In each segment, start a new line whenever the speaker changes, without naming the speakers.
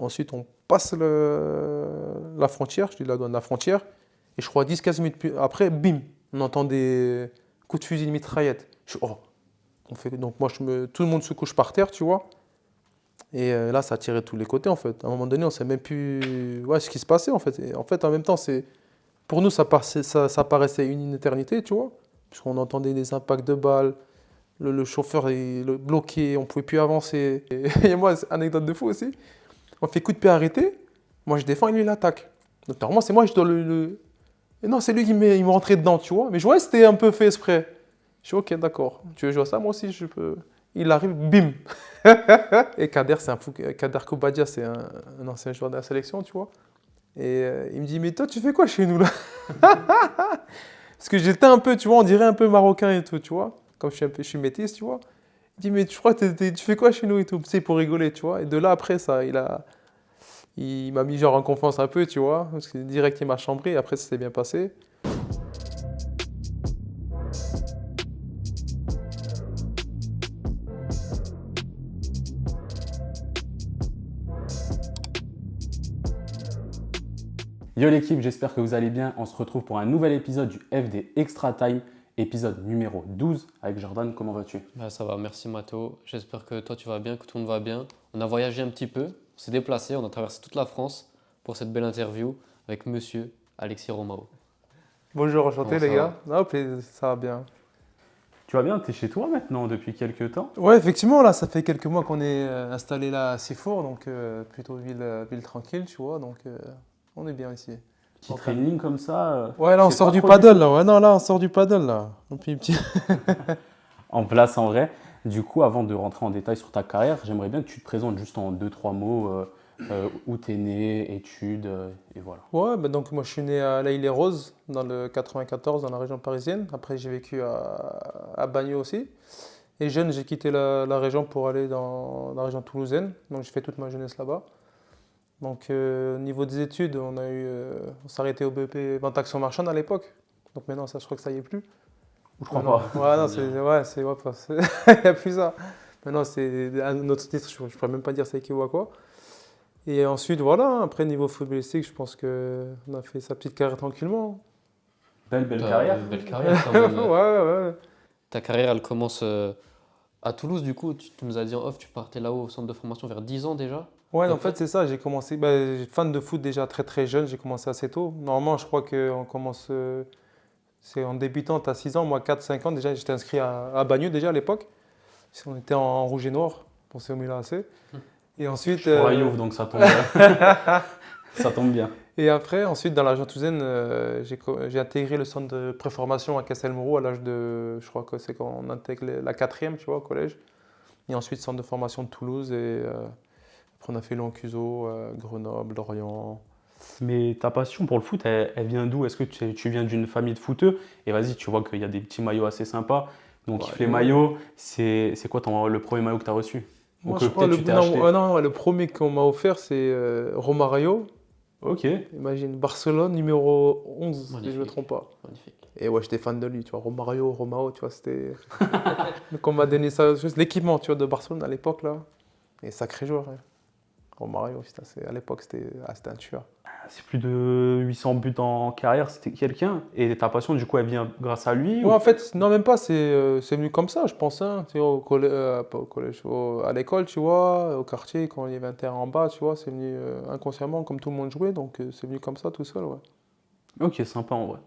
Ensuite, on passe la frontière, je dis la douane, la frontière. Et je crois 10-15 minutes après, bim, on entend des coups de fusil, de mitraillette. Oh, donc moi, tout le monde se couche par terre, tu vois. Et là, ça a tiré de tous les côtés, en fait. À un moment donné, on ne sait même plus ce qui se passait, en fait. Et en fait, en même temps, pour nous, ça paraissait une éternité, tu vois. Parce qu'on entendait des impacts de balles, le chauffeur est bloqué, on ne pouvait plus avancer. Et moi, anecdote de fou aussi, on fait coup de pied arrêté, moi je défends et lui il attaque. Donc normalement, c'est moi, je dois Et non, c'est lui qui me rentrait dedans, tu vois. Mais je vois, c'était un peu fait exprès. Je suis ok, d'accord. Tu veux jouer à ça, moi aussi, je peux. Il arrive, bim. Et Kader, c'est un fou. Kader Koubadia, c'est un ancien joueur de la sélection, tu vois. Et il me dit, mais toi, tu fais quoi chez nous, là? Parce que j'étais un peu, tu vois, on dirait un peu marocain et tout, tu vois. Comme je suis métisse, tu vois. Il dit, mais tu crois, tu fais quoi chez nous et tout? C'est pour rigoler, tu vois. Et de là, après, il m'a mis genre en confiance un peu, tu vois. Parce que direct, il m'a chambré. Et après, ça s'est bien passé.
Yo l'équipe, j'espère que vous allez bien. On se retrouve pour un nouvel épisode du FD Extra Time, épisode numéro 12 avec Jordan. Comment vas-tu?
Bah, ça va, merci Mathéo. J'espère que toi tu vas bien, que tout le monde va bien. On a voyagé un petit peu, on s'est déplacé, on a traversé toute la France pour cette belle interview avec monsieur Alexis Romao.
Bonjour, enchanté,
Comment ça
les
va?
gars. Hop, et ça va bien.
Tu vas bien? T'es chez toi maintenant depuis quelques temps?
Ouais, effectivement, là, ça fait quelques mois qu'on est installé là à Sifour, donc plutôt ville tranquille, tu vois. Donc, on est bien ici.
Petit training comme ça?
Ouais, là, on
C'est
sort
pas
du
trop
paddle,
foot
là. Ouais, non, là, on sort du paddle, là. Et puis,
en place en vrai. Du coup, avant de rentrer en détail sur ta carrière, j'aimerais bien que tu te présentes juste en deux, trois mots où t'es né, études, et voilà.
Ouais, bah donc moi je suis né à La Île-et-Rose, dans le 94, dans la région parisienne. Après j'ai vécu à Bagneux aussi. Et jeune, j'ai quitté la région pour aller dans la région toulousaine. Donc j'ai fait toute ma jeunesse là-bas. Donc au niveau des études, on s'arrêtait au BEP Vente Action Marchande à l'époque. Donc maintenant ça, je crois que ça y est plus.
Je crois
Maintenant,
pas.
ouais, non,
Ça me dit rien.
il n'y a plus ça. Maintenant c'est un autre titre, je ne pourrais même pas dire ça équivaut à quoi. Et ensuite, voilà, après niveau footballistique, je pense qu'on a fait sa petite carrière tranquillement.
Belle
T'as
carrière.
une belle carrière quand
Ouais,
même.
ouais.
Ta carrière elle commence à Toulouse du coup, tu nous as dit en off, tu partais là-haut au centre de formation vers 10 ans déjà.
Ouais,
Et
en
après,
fait, c'est ça, j'ai commencé, fan de foot déjà très très jeune, j'ai commencé assez tôt. Normalement, je crois qu'on commence, c'est en débutant, tu as 6 ans, moi 4-5 ans, déjà j'étais inscrit à Bagneux déjà à l'époque. On était en rouge et noir, pour ce Milan AC. Et
Je
ensuite,
suis pour la Juve, donc ça tombe, ça tombe bien.
et après, ensuite, dans la région toulousaine, j'ai intégré le centre de préformation à Castelmourou à l'âge de, je crois que c'est quand on intègre la quatrième, tu vois, au collège. Et ensuite, centre de formation de Toulouse. Et après, on a fait Lancuso, Grenoble, Lorient.
Mais ta passion pour le foot, elle vient d'où? Est-ce que tu viens d'une famille de footeux? Et vas-y, tu vois qu'il y a des petits maillots assez sympas. Donc,
Ouais,
kiffe les maillots. C'est quoi le premier maillot que tu as reçu? Ou
moi,
que
je crois,
peut-être tu t'es
non,
acheté?
non, le premier qu'on m'a offert, c'est Romario.
Ok.
Imagine, Barcelone, numéro 11, si je ne me
magnifique,
trompe pas.
magnifique.
Et ouais, j'étais fan de lui, tu vois. Romario, Romao, tu vois, c'était. Donc, on m'a donné ça, juste l'équipement, tu vois, de Barcelone à l'époque, là. Et sacré joueur, hein. Romario, putain, à l'époque, c'était un tueur.
C'est plus de 800 buts en carrière, c'était quelqu'un. Et ta passion, du coup, elle vient grâce à lui
Ouais,
ou...
en fait, non, même pas, c'est venu comme ça, je pense, hein. Tu vois, pas au collège, à l'école, tu vois, au quartier, quand il y avait un terrain en bas, tu vois, c'est venu inconsciemment, comme tout le monde jouait, donc c'est venu comme ça, tout seul, ouais.
Ok, sympa en vrai.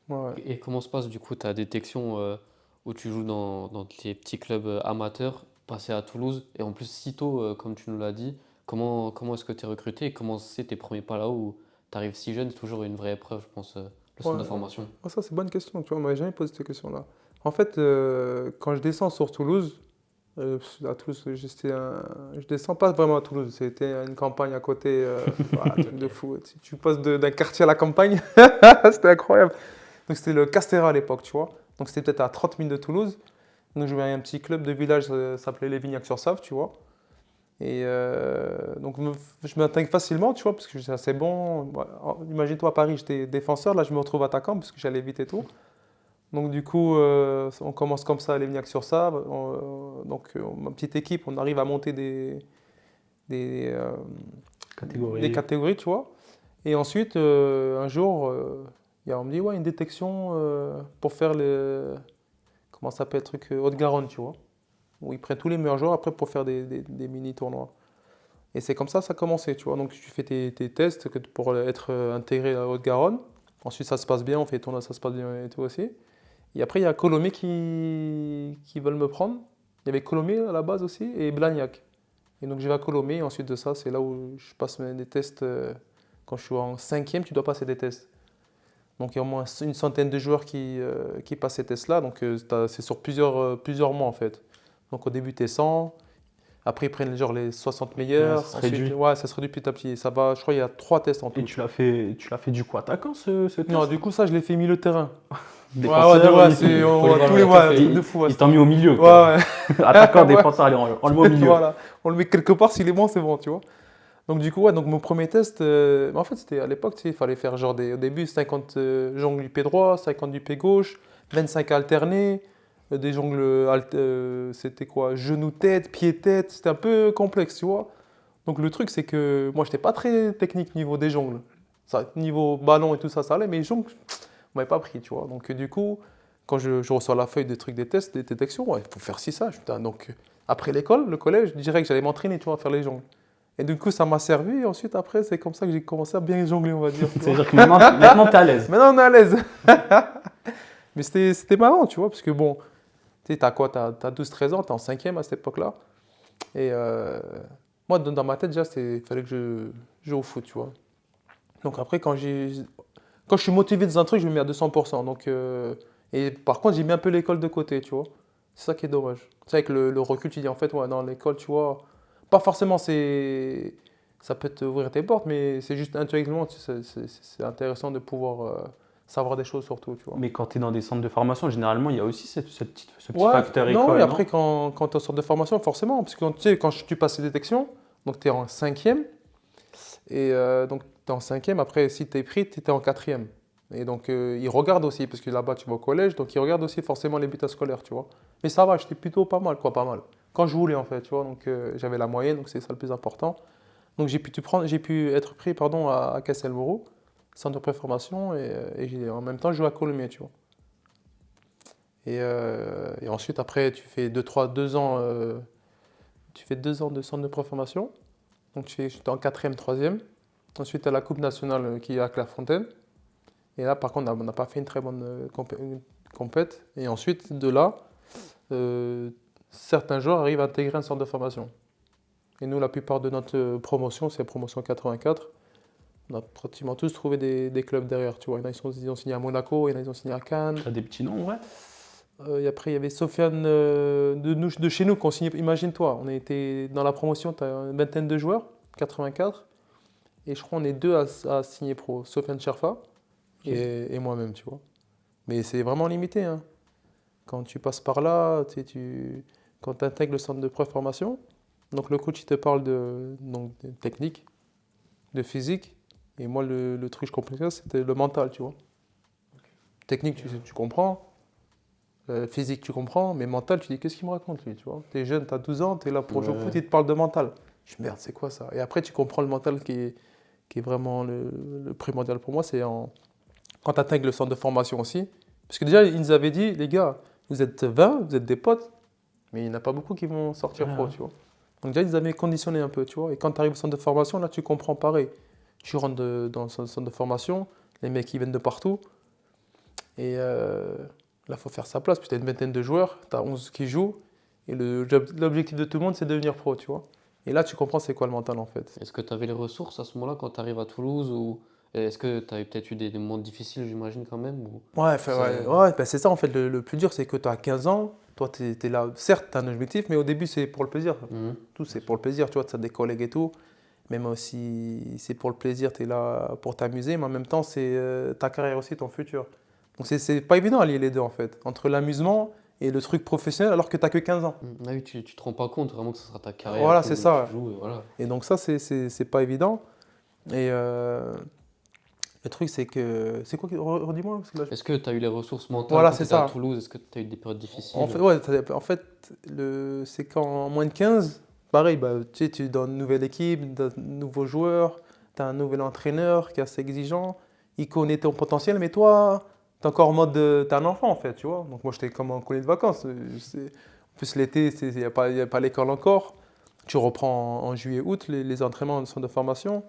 Ouais, ouais.
Et comment se passe du coup ta détection où tu joues dans les petits clubs amateurs, passer à Toulouse, et en plus si tôt, comme tu nous l'as dit, comment est-ce que tu es recruté et comment c'est tes premiers pas là où tu arrives si jeune, c'est toujours une vraie épreuve, je pense, le
Ouais,
centre de formation.
ouais, ça, c'est une bonne question, tu vois, on m'avait jamais posé cette question-là. En fait, quand je descends sur Toulouse, à Toulouse, je descends pas vraiment à Toulouse, c'était une campagne à côté, un truc de fou. Tu passes d'un quartier à la campagne, c'était incroyable. Donc c'était le Castéra à l'époque, tu vois. Donc c'était peut-être à 30 minutes de Toulouse. Donc je jouais à un petit club de village, ça s'appelait les Vignac-sur-Save, tu vois. Et donc je m'intègre facilement, tu vois, parce que c'est assez bon. Voilà. Imagine-toi à Paris, j'étais défenseur, là je me retrouve attaquant parce que j'allais vite et tout. Donc du coup, on commence comme ça à Lévignac-sur-Save. Ma petite équipe, on arrive à monter des
Catégorie.
des catégories, tu vois. Et ensuite, un jour, on me dit, ouais, une détection pour faire comment ça s'appelle, le truc Haute-Garonne, tu vois. Où ils prennent tous les meilleurs joueurs après pour faire des mini-tournois. Et c'est comme ça a commencé, tu vois. Donc tu fais tes tests pour être intégré à Haute-Garonne. Ensuite, ça se passe bien, on fait les tournois, ça se passe bien et tout aussi. Et après, il y a Colomiers qui veulent me prendre. Il y avait Colomiers à la base aussi et Blagnac. Et donc je vais à Colomiers. Et ensuite de ça, c'est là où je passe des tests. Quand je suis en cinquième, tu dois passer des tests. Donc il y a au moins une centaine de joueurs qui passent ces tests-là. Donc c'est sur plusieurs mois en fait. Donc au début, tu es 100. Après, ils prennent genre les 60 meilleurs.
Ouais, ça se
Ensuite,
réduit.
ouais, ça se réduit petit à petit. Ça va, je crois qu'il y a 3 tests en tout.
Et tu l'as fait du coup attaquant ce test?
Non, du coup, ça, je l'ai fait milieu de terrain.
Défenseur,
ouais,
il-
c'est
polyvalent,
tous les
tout
mois,
fait.
un truc de fou. Ouais,
Ils t'ont mis au milieu,
ouais,
quoi.
ouais.
Attaquant,
Ouais.
défenseur, allez, on le met au milieu.
Voilà, on le met quelque part, s'il est bon, c'est bon, tu vois. Donc du coup, ouais, donc mon premier test, en fait, c'était à l'époque, tu sais, il fallait faire genre au début 50 jongles du pied droit, 50 du pied gauche, 25 alternés, des jongles, c'était quoi, genou-tête, pied-tête, c'était un peu complexe, tu vois. Donc le truc, c'est que moi, j'étais pas très technique niveau des jongles. Ça, niveau ballon et tout ça, ça allait, mais les jongles, on m'avait pas pris, tu vois. Donc du coup, quand je reçois la feuille des trucs des tests, des détections, ouais, il faut faire ci, ça. Putain, donc après l'école, le collège, je dirais que j'allais m'entraîner, tu vois, à faire les jongles. Et du coup, ça m'a servi. Et ensuite, après, c'est comme ça que j'ai commencé à bien jongler, on va dire. tu vois.
C'est-à-dire que maintenant t'es à l'aise.
Maintenant, on est à l'aise. Mais c'était marrant, tu vois, parce que bon, tu sais, t'as quoi? T'as 12-13 ans, t'es en cinquième à cette époque-là. Et moi, dans ma tête, déjà, il fallait que je joue au foot, tu vois. Donc après, quand je suis motivé dans un truc, je me mets à 200%. Donc, et par contre, j'ai mis un peu l'école de côté, tu vois. C'est ça qui est dommage. C'est avec le recul, tu dis en fait, ouais, dans l'école, tu vois, pas forcément ça peut t'ouvrir tes portes, mais c'est juste intellectuellement, c'est intéressant de pouvoir savoir des choses surtout, tu vois.
Mais quand tu es dans des centres de formation, généralement, il y a aussi ce petit
Ouais,
facteur
non,
école,
et
non?
après, quand tu es en sorte de formation, forcément, parce que tu sais, quand tu passes les détections, donc tu es en cinquième, et donc tu es en cinquième, après, si tu es pris, tu es en quatrième. Et donc, ils regardent aussi, parce que là-bas, tu vas au collège, donc ils regardent aussi forcément les bulletins scolaires, tu vois. Mais ça va, j'étais plutôt pas mal, quoi, pas mal. Quand je voulais, en fait, tu vois, donc j'avais la moyenne, donc c'est ça le plus important. Donc j'ai pu être pris, pardon, à Castelmourou, centre de préformation, et en même temps, je jouais à Colomiers, tu vois. Et ensuite, après, tu fais 2 ans, tu fais 2 ans de centre de préformation. Donc, j'étais en quatrième, troisième. Ensuite, à la Coupe nationale qui est à Clairefontaine. Et là, par contre, on n'a pas fait une très bonne compète. Et ensuite, de là, certains joueurs arrivent à intégrer un centre de formation. Et nous, la plupart de notre promotion, c'est la promotion 84. On a pratiquement tous trouvé des clubs derrière. Tu vois. Il y en a, ils ont signé à Monaco, il y en a, ils ont signé à Cannes.
T'as des petits noms, ouais.
Et après, il y avait Sofiane de chez nous qu'on signait. Imagine-toi, on était dans la promotion, tu as une vingtaine de joueurs, 84. Et je crois qu'on est 2 à signer pro. Sofiane Cherfa et moi-même, tu vois. Mais c'est vraiment limité. Hein. Quand tu passes par là, quand tu intègres le centre de préformation, donc le coach il te parle de technique, de physique. Et moi, le truc que je comprenais, c'était le mental, tu vois. Technique, tu comprends. Physique, tu comprends, mais mental, tu dis qu'est-ce qu'il me raconte lui, tu vois. T'es jeune, t'as 12 ans, t'es là pour jouer au foot, il te parle de mental. Je dis merde, c'est quoi ça? Et après, tu comprends le mental qui est vraiment le primordial pour moi, quand tu intègres le centre de formation aussi. Parce que déjà, ils nous avaient dit, les gars, vous êtes 20, vous êtes des potes, mais il n'y en a pas beaucoup qui vont sortir pro, tu vois. Donc déjà, ils avaient conditionné un peu, tu vois. Et quand tu arrives au centre de formation, là, tu comprends pareil. Tu rentres dans le centre de formation, les mecs, ils viennent de partout. Et là, il faut faire sa place. Puis tu as une vingtaine de joueurs, tu as 11 qui jouent. Et l'objectif de tout le monde, c'est de devenir pro, tu vois. Et là, tu comprends c'est quoi le mental, en fait.
Est-ce que tu avais les ressources à ce moment-là quand tu arrives à Toulouse ou est-ce que tu avais peut-être eu des moments difficiles, j'imagine, quand même ou...
Ouais,
C'est-
ouais, c'est ça, en fait. Le plus dur, c'est que tu as 15 ans. Toi, tu es là. Certes, tu as un objectif, mais au début, c'est pour le plaisir.
Mhm.
Tout, c'est pour le plaisir, tu vois. Tu as des collègues et tout. Même aussi, c'est pour le plaisir, tu es là pour t'amuser. Mais en même temps, c'est ta carrière aussi, ton futur. Donc, c'est pas évident à lier les deux, en fait. Entre l'amusement et le truc professionnel, alors que tu n'as que 15 ans.
Ah oui, tu te rends pas compte vraiment que ce sera ta carrière.
Voilà,
que
c'est ça.
tu joues, et voilà.
Et donc, ça, c'est pas évident. Et le truc, c'est que. C'est quoi redis-moi parce que là,
Est-ce que tu as eu les ressources mentales
Voilà,
quand
c'est
tu étais à
ça.
Toulouse? Est-ce que tu as eu des périodes difficiles?
En fait, ouais, c'est quand en moins de 15, pareil, bah, tu sais, tu es dans une nouvelle équipe, de nouveaux joueurs, tu as un nouvel entraîneur qui est assez exigeant, il connaît ton potentiel, mais toi, tu es encore en mode, t'es un enfant en fait, tu vois. Donc moi, j'étais comme en colonie de vacances. En plus, l'été, il n'y a pas l'école encore. Tu reprends en juillet, août les entraînements en centre de formation.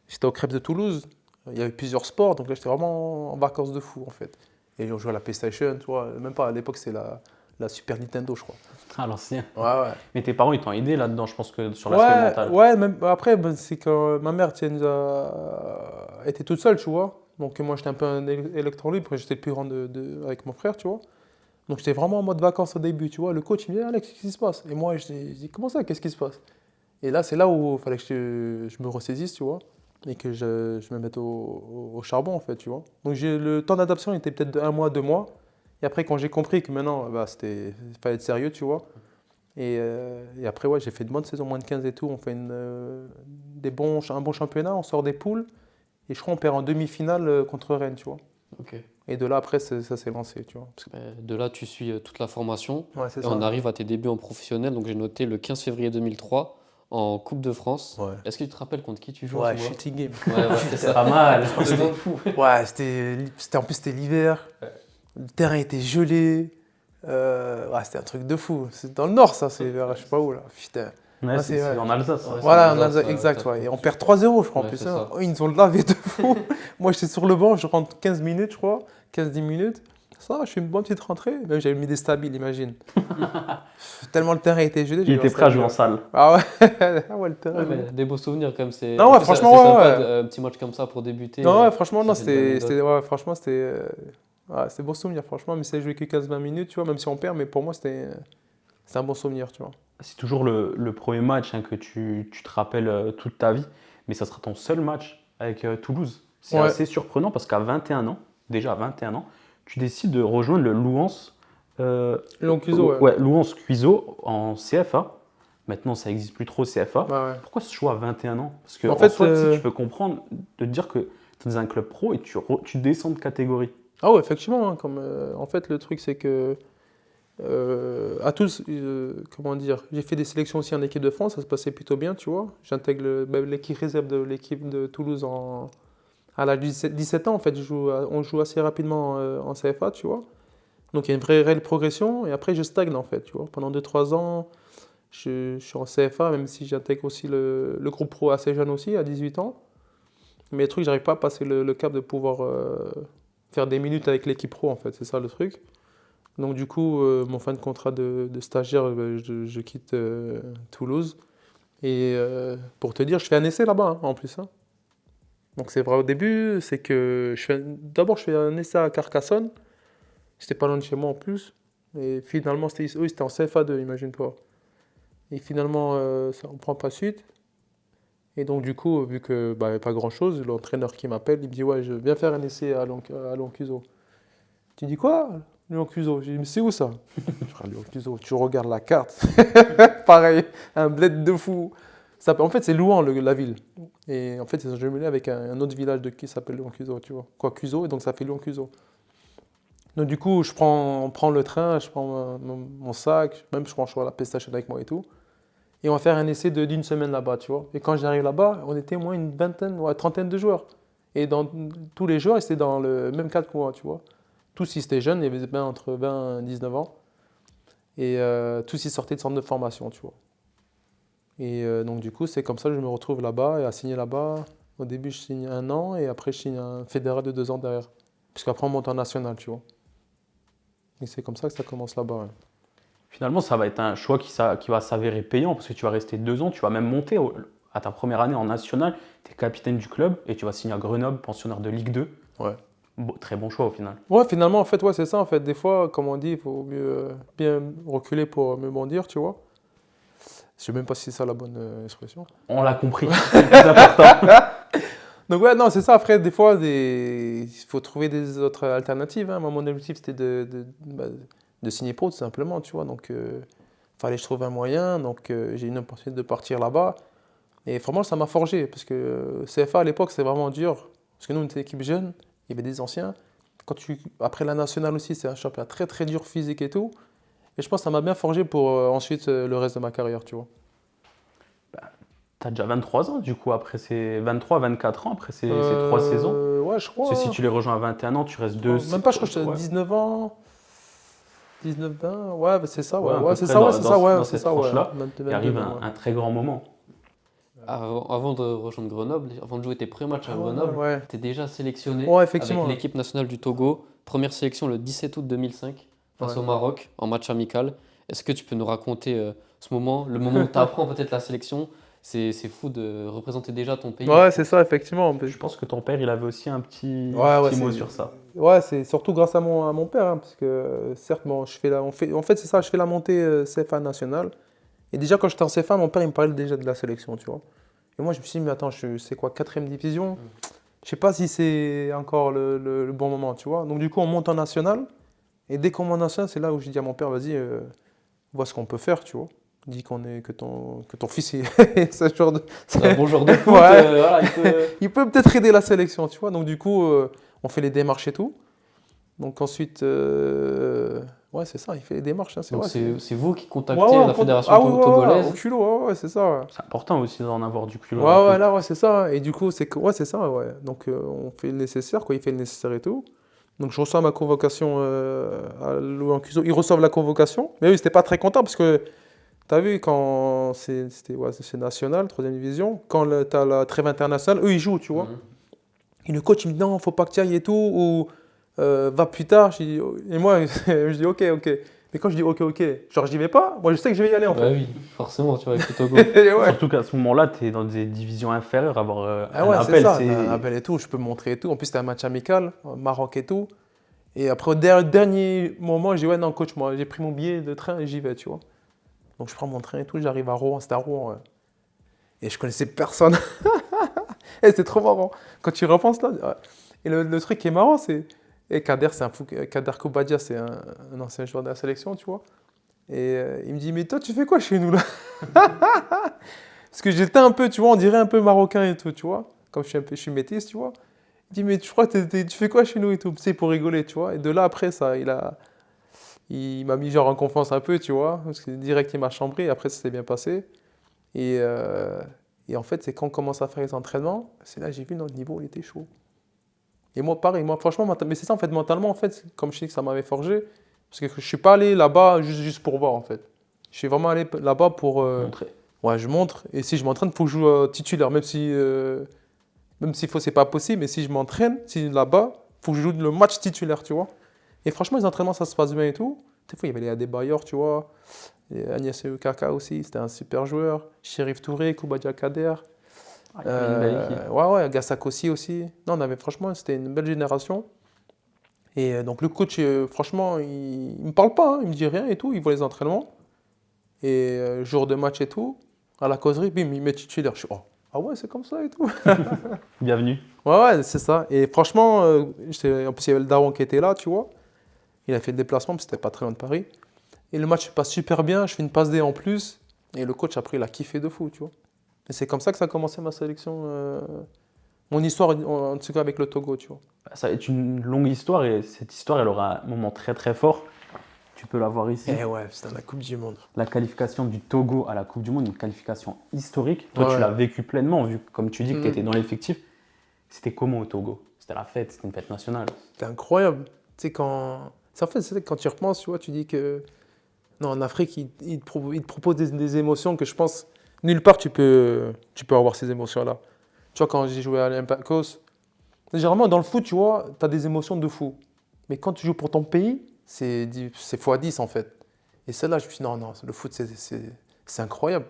J'étais au Crêpes de Toulouse. Il y avait plusieurs sports, donc là, j'étais vraiment en vacances de fou en fait. Et on jouait à la PlayStation, tu vois. Même pas à l'époque, c'est la Super Nintendo, je crois.
À l'ancien.
Ouais, ouais.
Mais tes parents, ils t'ont aidé là-dedans, je pense que sur l'aspect
Ouais,
mental.
ouais, même, après, ben, c'est quand ma mère tu sais, nous a été toute seule, tu vois. Donc moi, j'étais un peu un électron libre, j'étais le plus grand avec mon frère, tu vois. Donc j'étais vraiment en mode vacances au début, tu vois. Le coach, il me dit, Alex, qu'est-ce qui se passe? Et moi, je dis, comment ça, qu'est-ce qui se passe? Et là, c'est là où il fallait que je me ressaisisse, tu vois. Et que je me mette au charbon, en fait, tu vois. Donc le temps d'adaptation était peut-être de 1 mois, 2 mois. Et après, quand j'ai compris que maintenant, bah, il fallait être sérieux, tu vois. Et après, ouais, j'ai fait de bonnes saisons, moins de 15 et tout. On fait un bon championnat, on sort des poules. Et je crois qu'on perd en demi-finale contre Rennes, tu vois.
Ok.
Et de là, après, ça s'est lancé, tu vois.
De là, tu suis toute la formation
Ouais, c'est
et
ça.
on arrive à tes débuts en professionnel. Donc, j'ai noté le 15 février 2003 en Coupe de France.
Ouais.
Est-ce que tu te rappelles contre qui tu joues à
Ouais,
ce moment-là?
shooting game.
Ouais, c'est ça.
Pas mal.
Le nom de fou.
Ouais, en plus, c'était l'hiver.
Ouais.
Le terrain était gelé. Ouais, c'était un truc de fou. C'est dans le nord, ça. C'est vers, je sais pas où, là. Putain.
Ouais,
Ouais,
c'est en Alsace.
Ouais,
Voilà,
c'est Alsace,
exact.
ouais,
Ouais. Et on
tout
perd 3-0, je crois, en
Ouais,
plus.
c'est
Hein.
ça.
Oh, ils nous ont lavé de fou. Moi, j'étais sur le banc, je rentre 15 minutes, je crois. 15-10 minutes. Ça, je fais une bonne petite rentrée. Même j'avais mis des stabiles, imagine. Tellement le terrain était gelé.
Il
j'ai eu
était
un
prêt à jouer en
stabile.
salle.
Ah ouais, ah ouais, le terrain.
Ouais, mais des beaux souvenirs quand même.
Non,
En
ouais,
plus,
franchement,
c'est
ouais,
sympa,
ouais.
un petit match comme ça pour débuter.
Non, ouais, franchement,
ça
non,
fait des anecdotes.
franchement, ouais, c'était bon souvenir, franchement, mais c'est joué que 15-20 minutes, tu vois, même si on perd, mais pour moi, c'est un bon souvenir, tu vois.
C'est toujours le premier match hein, que tu te rappelles toute ta vie, mais ça sera ton seul match avec Toulouse. C'est
Ouais.
assez surprenant parce qu'à 21 ans, déjà à 21 ans, tu décides de rejoindre le Louhans.
Lyon Cuiseau, ouais.
Ouais, Louhans Cuiseau en CFA. Maintenant, ça n'existe plus trop CFA.
Ouais, ouais.
Pourquoi ce choix à 21 ans? Parce que
En
en
fait,
soi, tu sais, tu peux comprendre de te dire que tu es dans un club pro et tu descends de catégorie.
Ah ouais, effectivement, hein, en fait, le truc, c'est que, à tous, comment dire, j'ai fait des sélections aussi en équipe de France, ça se passait plutôt bien, tu vois. J'intègre l'équipe réserve de l'équipe de Toulouse à l'âge de 17 ans, en fait, on joue assez rapidement en CFA, tu vois. Donc il y a une vraie réelle progression, et après je stagne en fait, tu vois. Pendant 2-3 ans, je suis en CFA, même si j'intègre aussi le groupe pro assez jeune aussi, à 18 ans. Mais le truc, j'arrive pas à passer le cap de pouvoir faire des minutes avec l'équipe pro, en fait, c'est ça le truc. Donc du coup, mon fin de contrat de stagiaire, je quitte Toulouse. Et pour te dire, je fais un essai là-bas, hein, en plus. Hein. Donc c'est vrai au début, c'est que d'abord je fais un essai à Carcassonne. C'était pas loin de chez moi en plus. Et finalement, eux, c'était en CFA2, imagine pas. Et finalement, ça ne prend pas suite. Et donc, du coup, vu que bah, y avait pas grand-chose, l'entraîneur qui m'appelle, il me dit ouais, je viens faire un essai à Lyon-Cuiseau. Tu dis quoi? Lyon-Cuiseau. J'ai dit, mais c'est où ça? Je dis, Lyon-Cuiseau, tu regardes la carte. Pareil, un bled de fou. En fait, c'est Louhans, la ville. Et en fait, ils sont jumelés avec un autre village qui s'appelle Lyon-Cuiseau, tu vois. Quoi, Cuiseau, et donc ça fait Lyon-Cuiseau. Donc du coup, on prend le train, je prends mon sac, même je prends la PlayStation avec moi et tout. Et on va faire un essai d'une semaine là-bas, tu vois. Et quand j'arrive là-bas, on était au moins une vingtaine, ouais, trentaine de joueurs. Et tous les joueurs, ils étaient dans le même cadre que moi, tu vois. Tous, ils étaient jeunes, il y avait entre 20 et 19 ans. Et tous, ils sortaient de centre de formation, tu vois. Et donc du coup, c'est comme ça que je me retrouve là-bas et à signer là-bas. Au début, je signe 1 an et après, je signe un fédéral de 2 ans derrière. Puisqu'après, on monte en national, tu vois. Et c'est comme ça que ça commence là-bas. Ouais.
Finalement, ça va être un choix qui va s'avérer payant parce que tu vas rester 2 ans, tu vas même monter à ta première année en national, tu es capitaine du club et tu vas signer à Grenoble, pensionnaire de Ligue 2.
Ouais.
Très bon choix au final.
Ouais, finalement, en fait, ouais, c'est ça. En fait, des fois, comme on dit, il faut mieux bien reculer pour mieux bondir, tu vois. Je sais même pas si c'est ça la bonne expression.
On l'a compris, c'est le plus important.
Donc ouais, non, c'est ça. Après, des fois, il faut trouver des autres alternatives. Hein. Moi, mon objectif, c'était de signer pro, tout simplement, tu vois. Donc, fallait que je trouve un moyen. Donc, j'ai eu une opportunité de partir là-bas. Et vraiment, ça m'a forgé. Parce que CFA, à l'époque, c'était vraiment dur. Parce que nous, on était une équipe jeune. Il y avait des anciens. Après la nationale aussi, c'est un championnat très, très dur physique et tout. Et je pense que ça m'a bien forgé pour ensuite le reste de ma carrière, tu vois.
T'as déjà 23 ans, du coup, après ces 23, 24 ans, après ces 3 saisons.
Ouais, je crois.
Parce que si tu les rejoins à 21 ans, tu restes 2.
Même pas, je crois que j'avais
Ouais.
19 ans. 19, 20. Ouais, bah, c'est ça, ouais.
Ouais, à
Ouais,
peu
c'est
près
ça, ouais,
dans,
c'est
dans-
ça, ouais.
dans
C'est
cette
ça, ouais.
tranche-là,
22,
il arrive
22, ouais.
un très grand moment.
Avant de rejoindre Grenoble, avant de jouer tes premiers matchs à
Ah
Grenoble,
ouais.
tu es déjà sélectionné
Ouais,
avec
effectivement.
l'équipe nationale du Togo. Première sélection le 17 août 2005 face
Ouais.
au Maroc en match amical. Est-ce que tu peux nous raconter ce moment, le moment où tu apprends peut-être la sélection? C'est fou de représenter déjà ton pays.
Ouais, c'est ça, effectivement.
Je pense que ton père, il avait aussi un petit,
Ouais, ouais,
petit mot sur ça.
Ouais, c'est surtout grâce à mon père, hein, parce que certes, bon, en fait, c'est ça, je fais la montée CFA nationale. Et déjà, quand j'étais en CFA, mon père, il me parlait déjà de la sélection, tu vois. Et moi, je me suis dit, mais attends, c'est quoi, 4e division? Je sais pas si c'est encore le bon moment, tu vois. Donc, du coup, on monte en national. Et dès qu'on monte en national, c'est là où je dis à mon père, vas-y, vois ce qu'on peut faire, tu vois. Dis que ton fils est ce genre de.
C'est un bon joueur de foot,
Ouais.
voilà, il peut...
Il peut peut-être aider la sélection, tu vois. Donc, du coup, on fait les démarches et tout. Donc, ensuite, ouais, c'est ça, il fait les démarches, hein, c'est
Donc
vrai.
c'est vous qui
Ouais,
contactez
ouais,
la fédération
ah oui, ouais, ouais,
togolaise.
au culot, ouais, ouais, c'est ça. Ouais,
C'est important aussi d'en avoir du culot.
ouais,
dans le
ouais,
foot.
là, ouais, c'est ça. Et du coup, ouais, c'est ça, ouais. Donc, on fait le nécessaire, quoi, il fait le nécessaire et tout. Donc, je reçois ma convocation à Louis Cuso. Ils reçoivent la convocation. Mais eux, ils n'étaient pas très contents parce que, tu as vu, quand c'est national, 3e division, quand tu as la trêve internationale, eux, ils jouent, tu vois.
Mhm.
Et le coach, il me dit non, faut pas que tu ailles et tout, ou va plus tard. Et moi, je dis ok, ok. Mais quand je dis ok, ok, genre j'y vais pas, moi je sais que je vais y aller en
Bah
fait.
oui, forcément, tu vois, avec le Togo.
Et ouais.
Surtout qu'à ce moment-là, tu es dans des divisions inférieures. Avoir
Ah
un
ouais, c'est
appel,
ça,
c'est.
un appel et tout, je peux me montrer et tout. En plus, c'était un match amical, Maroc et tout. Et après, au dernier moment, je dis ouais, non, coach, moi j'ai pris mon billet de train et j'y vais, tu vois. Donc je prends mon train et tout, j'arrive à Rouen, c'était à Rouen. Ouais. Et je connaissais personne. Et c'était trop marrant. Quand tu repenses là. Ouais. Et le truc qui est marrant, c'est. Et Kader, c'est un fou. Kader Koubadia, c'est un ancien joueur de la sélection, tu vois. Et il me dit, mais toi, tu fais quoi chez nous là? Parce que j'étais un peu, tu vois, on dirait un peu marocain et tout, tu vois. Comme je suis métisse, tu vois. Il dit, mais tu crois que tu fais quoi chez nous et tout? C'est pour rigoler, tu vois. Et de là, après, ça, il m'a mis genre en confiance un peu, tu vois. Parce que direct, il m'a chambré. Et après, ça s'est bien passé. Et, euh, et en fait, c'est quand on commence à faire les entraînements, c'est là que j'ai vu notre niveau, il était chaud. Et moi, pareil, moi, franchement, mais c'est ça, en fait, mentalement, en fait, comme je dis que ça m'avait forgé, parce que je suis pas allé là-bas juste pour voir, en fait. Je suis vraiment allé là-bas pour.
Montrer.
Ouais, je montre, et si je m'entraîne, il faut que je joue titulaire, même s'il faut, c'est pas possible, mais si je m'entraîne, si là-bas, il faut que je joue le match titulaire, tu vois. Et franchement, les entraînements, ça se passe bien et tout. Des fois, il y avait les Adebayor, tu vois. Et Agnès Kaka aussi, c'était un super joueur. Chérif Touré, Koubadia Kader.
Ah, il y avait une belle équipe.
Ouais, ouais, Gassakossi aussi. Non, on avait franchement, c'était une belle génération. Et donc le coach, franchement, il me parle pas, hein, il me dit rien et tout, il voit les entraînements. Et jour de match et tout, à la causerie, bim, il met titulaire. Je suis, oh, ah ouais, c'est comme ça et tout.
Bienvenue.
Ouais, ouais, c'est ça. Et franchement, en plus, il y avait le daron qui était là, tu vois. Il a fait le déplacement, parce que c'était pas très loin de Paris. Et le match se passe super bien, je fais une passe D en plus. Et le coach, après, il a kiffé de fou, tu vois. Et c'est comme ça que ça a commencé ma sélection. Mon histoire, en tout cas, avec le Togo, tu vois.
Ça va être une longue histoire et cette histoire, elle aura un moment très très fort. Tu peux la voir ici.
Et ouais, c'était la Coupe du Monde.
La qualification du Togo à la Coupe du Monde, une qualification historique. Toi,
Ouais.
tu l'as vécu pleinement, vu que, comme tu dis, que tu
Mhm.
étais dans l'effectif. C'était comment au Togo? C'était la fête, c'était une fête nationale.
C'était incroyable. Tu sais, en fait, c'est quand tu y repenses, tu vois, tu dis que. Non, en Afrique, il te propose des émotions que je pense, nulle part tu peux avoir ces émotions-là. Tu vois, quand j'ai joué à l'Olympiakos, généralement dans le foot, tu vois, tu as des émotions de fou. Mais quand tu joues pour ton pays, c'est x10 en fait. Et celle-là, je me suis dit, non, non, le foot, c'est incroyable.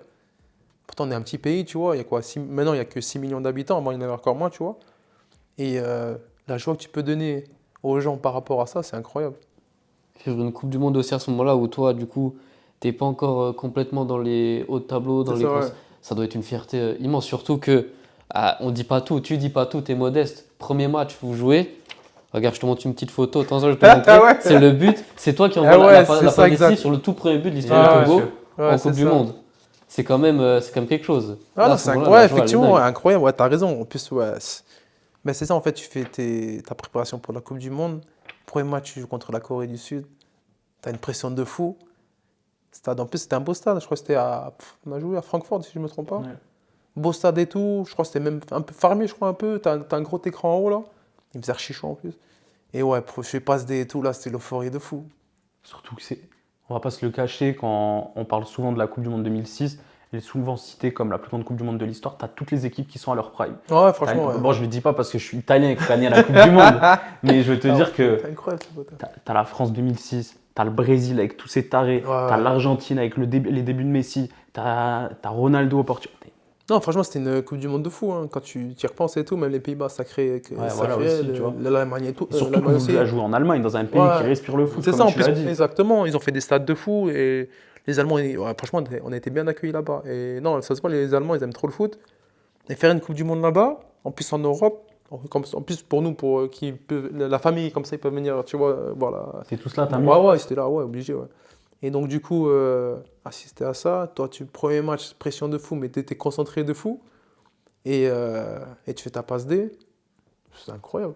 Pourtant, on est un petit pays, tu vois, il y a quoi, maintenant, il n'y a que 6 millions d'habitants, avant, il y en avait encore moins, tu vois. Et la joie que tu peux donner aux gens par rapport à ça, c'est incroyable.
Vivre une Coupe du Monde aussi à ce moment-là où toi, du coup, t'es pas encore complètement dans les hauts de tableau, dans
C'est
les
ça, ouais.
ça doit être une fierté immense. Surtout que, on dit pas tout, tu dis pas tout, t'es modeste. Premier match, vous jouez. Regarde, je te montre une petite photo. Attends, je vais te montrer.
Ouais.
C'est le but. C'est toi qui envoie
Ah ouais,
la
c'est
passe
ça,
décisive
exact.
sur le tout premier but de l'histoire
Ah
du Togo
monsieur.
Ouais,
en
c'est
Coupe du
ça.
Monde. C'est quand même quelque chose.
Ah
Là,
non,
à ce moment-là,
ouais,
la joie, elle est
effectivement, ouais,
dingue.
incroyable, ouais, t'as raison. En plus, ouais. Mais c'est ça, en fait, tu fais ta préparation pour la Coupe du Monde. Premier match, tu joues contre la Corée du Sud. T'as une pression de fou. En plus, c'était un beau stade. Je crois que on a joué à Francfort, si je ne me trompe pas.
Ouais.
beau stade et tout. Je crois que c'était même un peu fermé, je crois, un peu. T'as un gros écran en haut, là. Il faisait archi chaud en plus. Et ouais, je fais passe des et tout, là, c'était l'euphorie de fou.
Surtout que on va pas se le cacher, quand on parle souvent de la Coupe du Monde 2006, elle est souvent citée comme la plus grande Coupe du Monde de l'histoire. Tu as toutes les équipes qui sont à leur prime.
Ouais, franchement, ouais.
Bon, je ne le dis pas parce que je suis italien et que je gagne la Coupe du Monde, mais je veux te dire que
C'est incroyable, ce pote.
tu as la France 2006, tu as le Brésil avec tous ses tarés, tu as l'Argentine avec les débuts de Messi, tu as Ronaldo au Portugal.
Non, franchement, c'était une Coupe du Monde de fou. Hein. Quand tu y repenses et tout, même les Pays-Bas, sacré,
voilà aussi, tu vois.
l'Allemagne et tout.
Surtout
l'Allemagne
qu'on a joué en Allemagne, dans un pays qui respire le foot,
C'est
comme
ça, en
tu
plus,
l'as dit.
exactement. Ils ont fait des stades de fou et les Allemands, franchement, on a été bien accueillis là-bas. Et non, ça se voit, les Allemands, ils aiment trop le foot. Et faire une Coupe du Monde là-bas, en plus en Europe, en plus pour nous, la famille, comme ça, ils peuvent venir, tu vois, voilà.
C'est tout cela, t'as mis.
Ouais, c'était là, ouais, obligé, ouais. Et donc, du coup, assister à ça, toi, premier match, pression de fou, mais t'étais concentré de fou. Et tu fais ta passe D, c'est incroyable.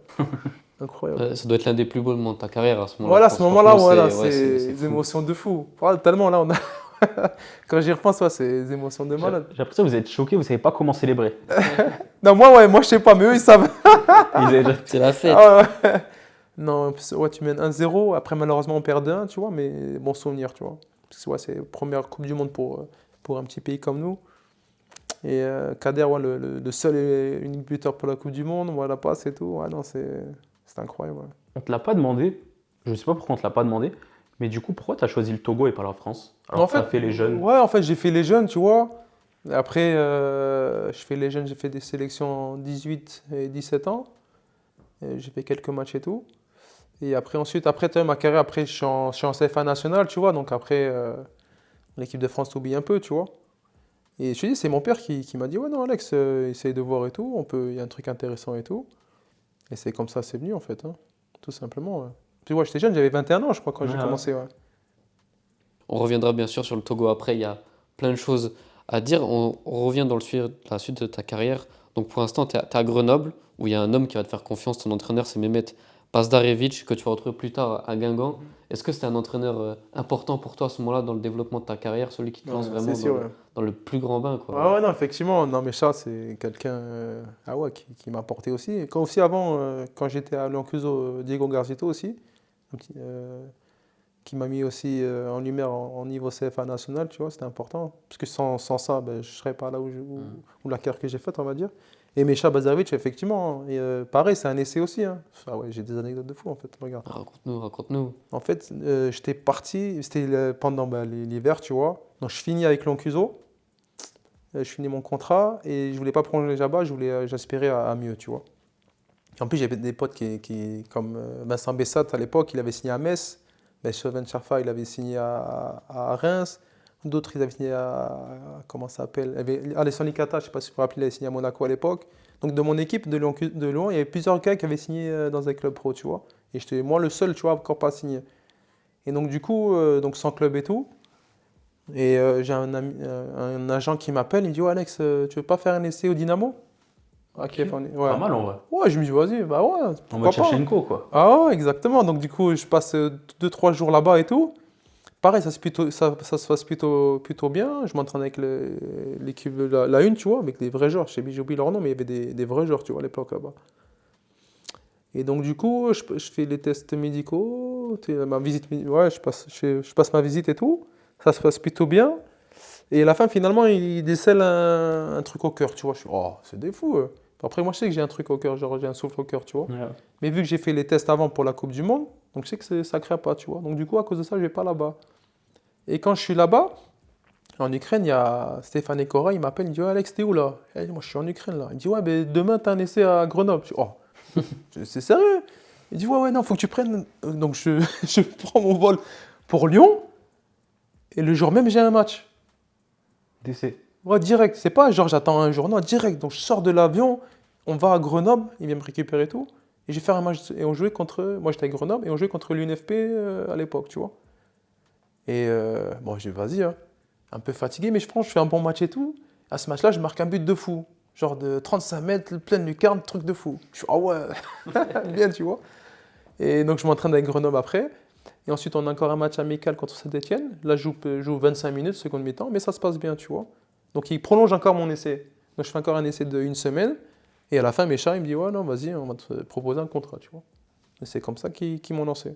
Incroyable.
Ça doit être l'un des plus beaux moments de ta carrière à ce moment-là.
Voilà, à
je
ce
pense.
moment-là,
Franchement,
voilà,
c'est
c'est
fou.
des émotions de fou. Voilà, tellement là, on a. Quand j'y repense, ouais, c'est des émotions de malade.
J'ai l'impression que vous êtes choqués, vous savez pas comment célébrer.
Non, moi je sais pas, mais eux, ils savent.
Ils avaient déjà-
C'est la fête.
Ah ouais. Non, ouais, tu mènes 1-0, après malheureusement on perd 1, tu vois, mais bon souvenir, tu vois. Parce que ouais, c'est la première Coupe du Monde pour un petit pays comme nous. Et Kader, ouais, le seul et unique buteur pour la Coupe du Monde, voilà, passe et tout. Ouais, non, c'est incroyable. Ouais.
On te l'a pas demandé, je sais pas pourquoi on te l'a pas demandé, mais du coup, pourquoi tu as choisi le Togo et pas la France? Alors
En
que t'as
fait,
fait les jeunes.
Ouais, en fait, j'ai fait les jeunes, tu vois. Après, je fais les jeunes, j'ai fait des sélections en 18 et 17 ans. Et j'ai fait quelques matchs et tout. Et ensuite, tu vois, ma carrière, après, je suis en CFA national, tu vois. Donc après, l'équipe de France t'oublie un peu, tu vois. Et je te dis, c'est mon père qui m'a dit, ouais, non, Alex, essaye de voir et tout. Il y a un truc intéressant et tout. Et c'est comme ça, c'est venu, en fait, hein, tout simplement. Ouais. Tu vois, j'étais jeune, j'avais 21 ans, je crois, quand j'ai commencé. Ouais.
On reviendra bien sûr sur le Togo après, il y a plein de choses à dire. On revient dans la suite de ta carrière. Donc pour l'instant, tu es à Grenoble, où il y a un homme qui va te faire confiance. Ton entraîneur, c'est Mehmet Bazdarevic, que tu vas retrouver plus tard à Guingamp. Est-ce que c'était un entraîneur important pour toi à ce moment-là dans le développement de ta carrière, celui qui te lance vraiment dans le plus grand bain, quoi.
Ouais, non, effectivement. Non, mais ça, c'est quelqu'un qui m'a apporté aussi. Et quand aussi avant, quand j'étais à Leoncuso, Diego Garzito aussi, qui m'a mis aussi en lumière en niveau CFA national, tu vois, c'était important. Parce que sans ça, ben, je ne serais pas là où la carrière que j'ai faite, on va dire. Et Mecha Bazarevic, effectivement, et, pareil, c'est un essai aussi. Hein. Ah ouais, j'ai des anecdotes de fou, en fait. Regarde.
Raconte-nous.
En fait, j'étais parti, c'était pendant l'hiver, tu vois. Donc, je finis avec Leoncuso. Je finis mon contrat et je voulais pas prolonger là-bas, j'aspirais à mieux, tu vois. En plus, j'avais des potes comme Vincent Bessat à l'époque, il avait signé à Metz. Ben, Sylvain Charfa, il avait signé à Reims. D'autres, ils avaient signé comment ça s'appelle? Alessandro Licata, je ne sais pas si vous vous rappelez, il avait signé à Monaco à l'époque. Donc, de mon équipe de Lyon, il y avait plusieurs gars qui avaient signé dans un club pro, tu vois. Et j'étais moi le seul, tu vois, encore pas signé. Et donc, du coup, donc sans club et tout. Et j'ai un agent qui m'appelle, il me dit, ouais, Alex, tu veux pas faire un essai au Dynamo?
Okay. Pas mal en vrai.
Ouais, je me dis, vas-y, bah ouais.
En mode Shevchenko, quoi.
Ah ouais, exactement. Donc, du coup, je passe 2-3 jours là-bas et tout. Pareil, ça se passe plutôt bien. Je m'entraîne avec l'équipe de la une, tu vois, avec des vrais joueurs. J'ai oublié leur nom, mais il y avait des vrais joueurs, tu vois, à l'époque là-bas. Et donc, du coup, je fais les tests médicaux, ma visite, ouais, je passe ma visite et tout. Ça se passe plutôt bien. Et à la fin, finalement, il décèle un truc au cœur, tu vois. Je suis, oh, c'est des fous. Après, moi, je sais que j'ai un truc au cœur, genre j'ai un souffle au cœur, tu vois. Ouais. Mais vu que j'ai fait les tests avant pour la Coupe du Monde, donc je sais que ça ne crée pas, tu vois. Donc, du coup, à cause de ça, je ne vais pas là-bas. Et quand je suis là-bas, en Ukraine, il y a Stéphane Ekora, il m'appelle, il me dit, oh, Alex, t'es où là? Et moi, je suis en Ukraine là. Il me dit, ouais, mais demain, tu as un essai à Grenoble. Je dis, oh, c'est sérieux? Il dit, ouais, non, faut que tu prennes. Donc, je prends mon vol pour Lyon. Et le jour même, j'ai un match.
D'essai.
Ouais, direct. C'est pas genre j'attends un jour, non, direct. Donc je sors de l'avion, on va à Grenoble, il vient me récupérer et tout. Et j'ai fait un match, et on jouait contre, moi j'étais à Grenoble, et on jouait contre l'UNFP à l'époque, tu vois. Et bon, j'ai dit vas-y, hein. Un peu fatigué, mais je fais un bon match et tout. À ce match-là, je marque un but de fou. Genre de 35 mètres, pleine lucarne, truc de fou. Je suis, ah ouais, bien, tu vois. Et donc je m'entraîne avec Grenoble après. Et ensuite, on a encore un match amical contre Saint-Etienne. Là, je joue 25 minutes, seconde mi-temps, mais ça se passe bien, tu vois. Donc, il prolonge encore mon essai. Donc je fais encore un essai de 1 semaine. Et à la fin, Mécha, il me dit, ouais, non, vas-y, on va te proposer un contrat, tu vois. Et c'est comme ça qu'ils m'ont lancé.